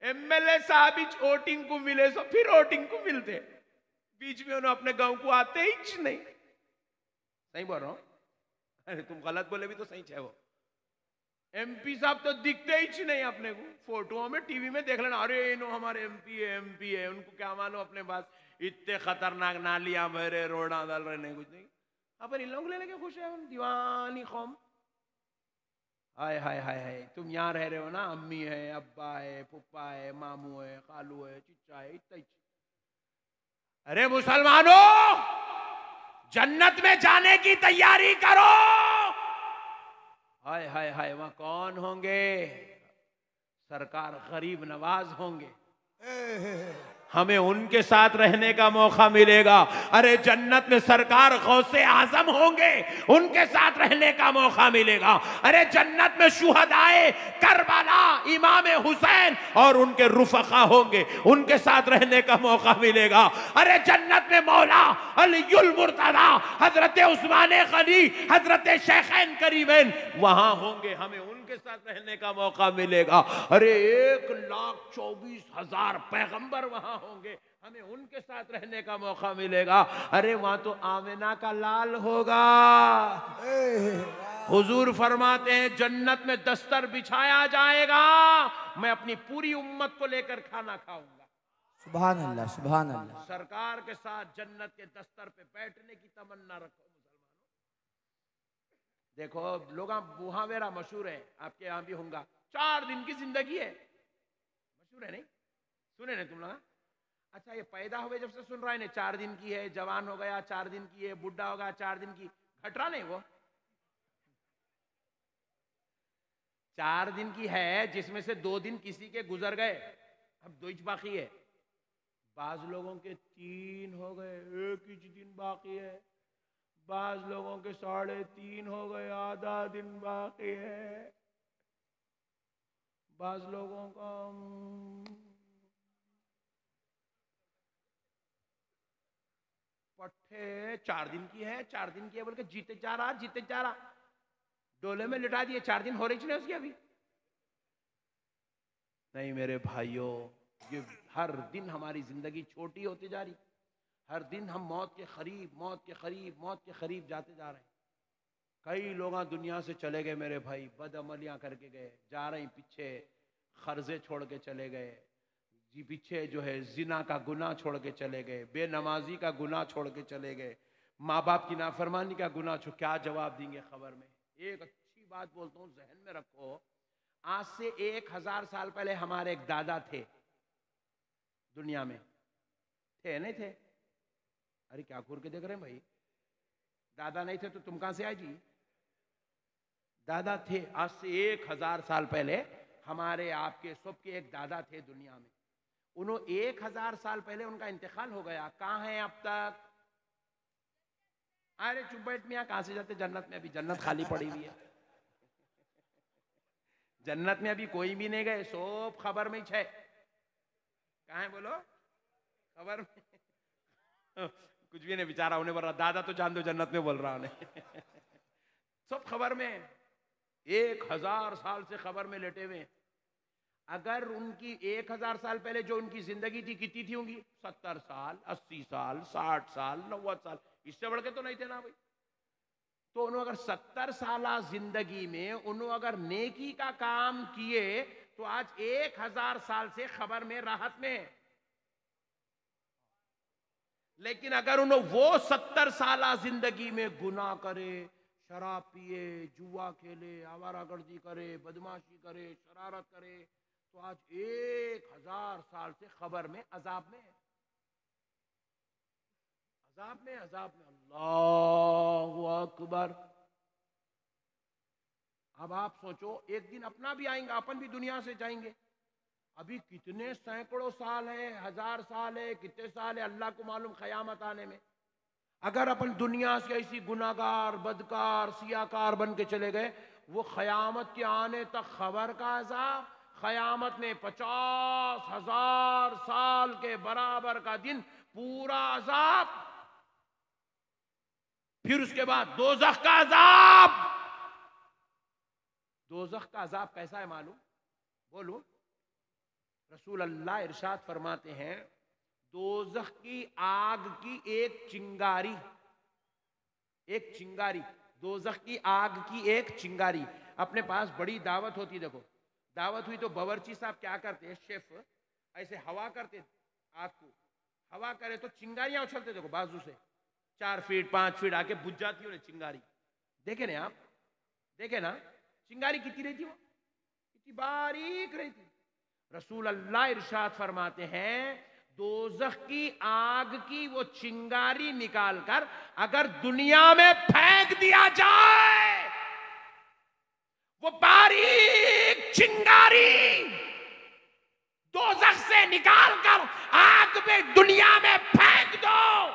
एमएलए साहब ही वोटिंग को मिले, तो फिर वोटिंग को मिलते, बीच में उन्हें अपने गांव को आते ही नहीं। सही बोल रहा हूं? अरे तुम गलत बोले भी तो सही है। वो एमपी साहब तो दिखते ही नहीं अपने को, फोटो में टीवी में देख लेना, अरे इन्हों हमारे एमपी है, उनको क्या मालूम अपने पास इतने खतरनाक नालियां भरे, रोड़ा डाल रहे, नहीं कुछ नहीं। अपन इन लोग लेने के खुश है, दीवानी कौम। हाय हाय हाय हाय, तुम यहाँ रह रहे हो ना, अम्मी है, अब्बा है, पुप्पा है, मामू है, खालू है, चिच्चा है, इतना ही। अरे मुसलमानों, जन्नत में जाने की तैयारी करो। हाय हाय हाय, वहां कौन होंगे? सरकार गरीब नवाज होंगे। हमें उनके साथ रहने का मौका मिलेगा। अरे जन्नत में सरकार गौसे आजम होंगे, उनके साथ रहने का मौका मिलेगा। अरे जन्नत में शुहदाए करबला, इमाम हुसैन और उनके रुफका होंगे, उनके साथ रहने का मौका मिलेगा। अरे जन्नत में मौला अलीयुल मुर्तजा, हजरत उस्मान गनी, हजरत शेखैन करीमैन वहां होंगे, हमें उनके साथ रहने का मौका मिलेगा। अरे 1,24,000 पैगंबर वहां होंगे, हमें उनके साथ रहने का मौका मिलेगा। अरे वहां तो आमिना का लाल होगा। हुजूर फरमाते हैं जन्नत में दस्तर बिछाया जाएगा, मैं अपनी पूरी उम्मत को लेकर खाना खाऊंगा। सुभान अल्लाह, सुभान अल्लाह। सरकार के साथ जन्नत के दस्तर पे बैठने की तमन्ना रखो मुसलमानों। देखो लोग मुहावरा मशहूर है, आपके यहां भी होगा, 4 दिन की जिंदगी है, मशहूर है नहीं? सुने नहीं तुम लोग? अच्छा, ये पैदा हुए जब से सुन रहा है ना, 4 दिन की है, जवान हो गया 4 दिन की है, बुढ़ा हो गया 4 दिन की, घट रहा नहीं वो? 4 दिन की है, जिसमें से 2 दिन किसी के गुजर गए, अब 2 ही बाकी है। बाज लोगों के 3 हो गए, 1 ही दिन बाकी है। बाज लोगों के 3.5 हो गए, आधा दिन बाकी है। बाज लोगों का पट्टे 4 दिन की है, 4 दिन की है बोल के जीते जा रहा, जीते जा रहा, डोले में लिटा दिए। 4 दिन हो रही नहीं उसकी अभी। नहीं मेरे भाइयों, ये हर दिन हमारी जिंदगी छोटी होती जा रही, हर दिन हम मौत के करीब, मौत के करीब, मौत के करीब जाते जा रहे हैं। कई लोग दुनिया से चले गए मेरे भाई, बदअमलियां करके गए, जा रहे हैं पीछे, कर्जे छोड़ के चले गए जी, पीछे जो है जिना का गुनाह छोड़ के चले गए, बेनमाजी का गुनाह छोड़ के चले गए, माँ बाप की नाफरमानी का गुनाह छोड़। क्या जवाब देंगे खबर में? एक अच्छी बात बोलता हूँ, जहन में रखो, आज से 1000 साल पहले हमारे एक दादा थे दुनिया में, थे नहीं थे? अरे क्या घूर के देख रहे हैं भाई? दादा नहीं थे तो तुम कहां से आए जी? दादा थे, आज से 1000 साल पहले हमारे आपके सबके एक दादा थे दुनिया में। उन्होंने 1000 साल पहले उनका इंतकाल हो गया। कहां है अब तक? अरे चुप बैठ मियां, कहां से जाते जन्नत में? अभी जन्नत खाली पड़ी हुई है। जन्नत में अभी कोई भी नहीं गए, सब खबर में छे। कहां है बोलो? खबर में कुछ भी नहीं, बेचारा उन्हें बोल रहा, दादा तो जान दो जन्नत में बोल रहा उन्हें। सब खबर में, 1000 साल से खबर में लेटे हुए। अगर उनकी 1000 साल पहले जो उनकी जिंदगी थी कितनी थी होंगी? 70 साल, 80 साल, 60 साल, 90 साल, इससे बढ़ के तो नहीं थे ना भाई। तो उन्होंने अगर 70 साल जिंदगी में उन्होंने अगर नेकी का काम किए तो आज 1000 साल से खबर में राहत में। लेकिन अगर उन्होंने वो 70 साल जिंदगी में गुनाह करे, शराब पिए, जुआ खेले, आवारागर्दी करे, बदमाशी करे, शरारत करे, तो आज 1000 साल से खबर में अजाब में, अजाब में, अजाब में। अल्लाहु अकबर। अब आप सोचो, एक दिन अपना भी आएगा, अपन भी दुनिया से जाएंगे। अभी कितने सैकड़ों साल है, 1000 साल है, कितने साल है, अल्लाह को मालूम क़यामत आने में। अगर अपन दुनिया से ऐसी गुनाहगार, बदकार, सियाकार बन के चले गए, वो क़यामत के आने तक खबर का अज़ाब, क़यामत में 50,000 साल के बराबर का दिन, पूरा अज़ाब, फिर उसके बाद दोज़ख का अज़ाब। दोज़ख का अज़ाब कैसा है मालूम? बोलो। रसूल अल्लाह इरशाद फरमाते हैं, दोज़ख की आग की एक चिंगारी, एक चिंगारी, दोज़ख की आग की एक चिंगारी। अपने पास बड़ी दावत होती, देखो दावत हुई तो बावर्ची साहब क्या करते हैं, शेफ ऐसे हवा करते आग को, हवा करे तो चिंगारियां उछलते, देखो बाजू से 4 फीट 5 फीट आके बुझ जाती है चिंगारी। देखे ना आप, देखे ना? चिंगारी कितनी रहती वो, कितनी बारीक रहती। रसूल अल्लाह इरशाद फरमाते हैं दोज़ख की आग की वो चिंगारी निकालकर अगर दुनिया में फेंक दिया जाए, वो बारीक चिंगारी दोज़ख से निकालकर आग में दुनिया में फेंक दो,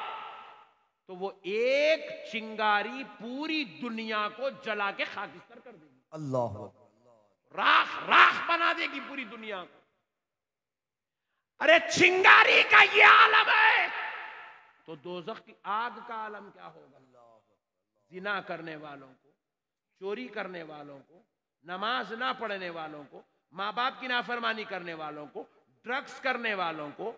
तो वो एक चिंगारी पूरी दुनिया को जला के खाकिस्तर कर देगी। अल्लाह, राख राख बना देगी पूरी दुनिया को। अरे चिंगारी का ये आलम है, तो दोज़ख की आग का आलम क्या होगा? जिना करने वालों को, चोरी करने वालों को, नमाज ना पढ़ने वालों को, माँ बाप की नाफरमानी करने वालों को, ड्रग्स करने वालों को,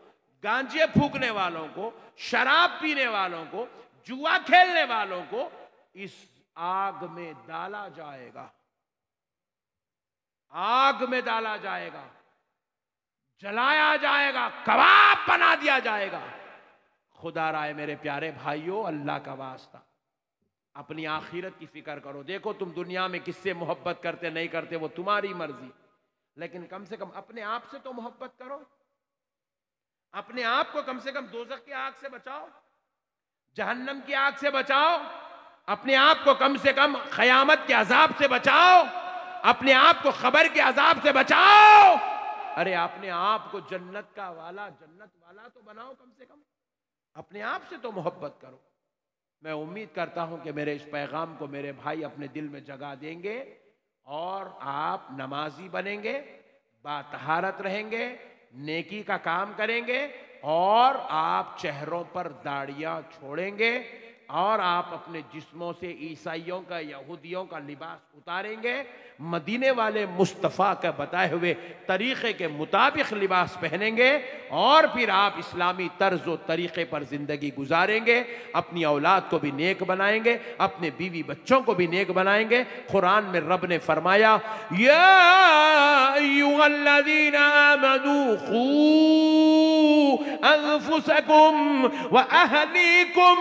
गांजे फूकने वालों को, शराब पीने वालों को, जुआ खेलने वालों को इस आग में डाला जाएगा, आग में डाला जाएगा, जलाया जाएगा, कबाब बना दिया जाएगा। खुदा राय मेरे प्यारे भाइयों, अल्लाह का वास्ता अपनी आखिरत की फिक्र करो। देखो तुम दुनिया में किससे मोहब्बत करते नहीं करते वो तुम्हारी मर्जी, लेकिन कम से कम अपने आप से तो मोहब्बत करो। अपने आप को कम से कम दोज़ख की आग से बचाओ, जहन्नम की आग से बचाओ। अपने आप को कम से कम क़यामत के अजाब से बचाओ, अपने आप को खबर के अजाब से बचाओ। अरे अपने आप को जन्नत वाला तो बनाओ, कम से कम अपने आप से तो मोहब्बत करो। मैं उम्मीद करता हूं कि मेरे इस पैगाम को मेरे भाई अपने दिल में जगा देंगे और आप नमाजी बनेंगे, बातहारत रहेंगे, नेकी का काम करेंगे और आप चेहरों पर दाढ़ियां छोड़ेंगे और आप अपने जिस्मों से ईसाइयों का, यहूदियों का लिबास उतारेंगे, मदीने वाले मुस्तफ़ा का बताए हुए तरीक़े के मुताबिक लिबास पहनेंगे और फिर आप इस्लामी तर्ज व तरीक़े पर ज़िंदगी गुजारेंगे। अपनी औलाद को भी नेक बनाएंगे, अपने बीवी बच्चों को भी नेक बनाएंगे। कुरान में रब ने फरमाया या अय्युहल्लज़ीना आमनू क़ू अन्फुसकुम व अहलीकुम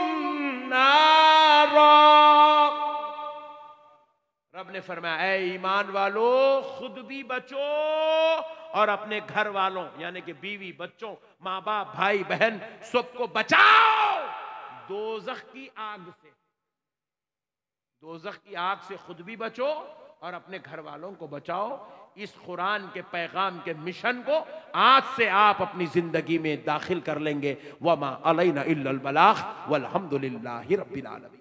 नारा। रब ने फरमाया ऐ ईमान वालो, खुद भी बचो और अपने घर वालों यानी कि बीवी बच्चों, माँ बाप, भाई बहन सबको बचाओ दोज़ख की आग से। दोज़ख की आग से खुद भी बचो और अपने घर वालों को बचाओ। इस कुरान के पैगाम के मिशन को आज से आप अपनी जिंदगी में दाखिल कर लेंगे। वमा अलैना इल्लल बलाग वल्हम्दुलिल्लाहि रब्बिल आलमीन।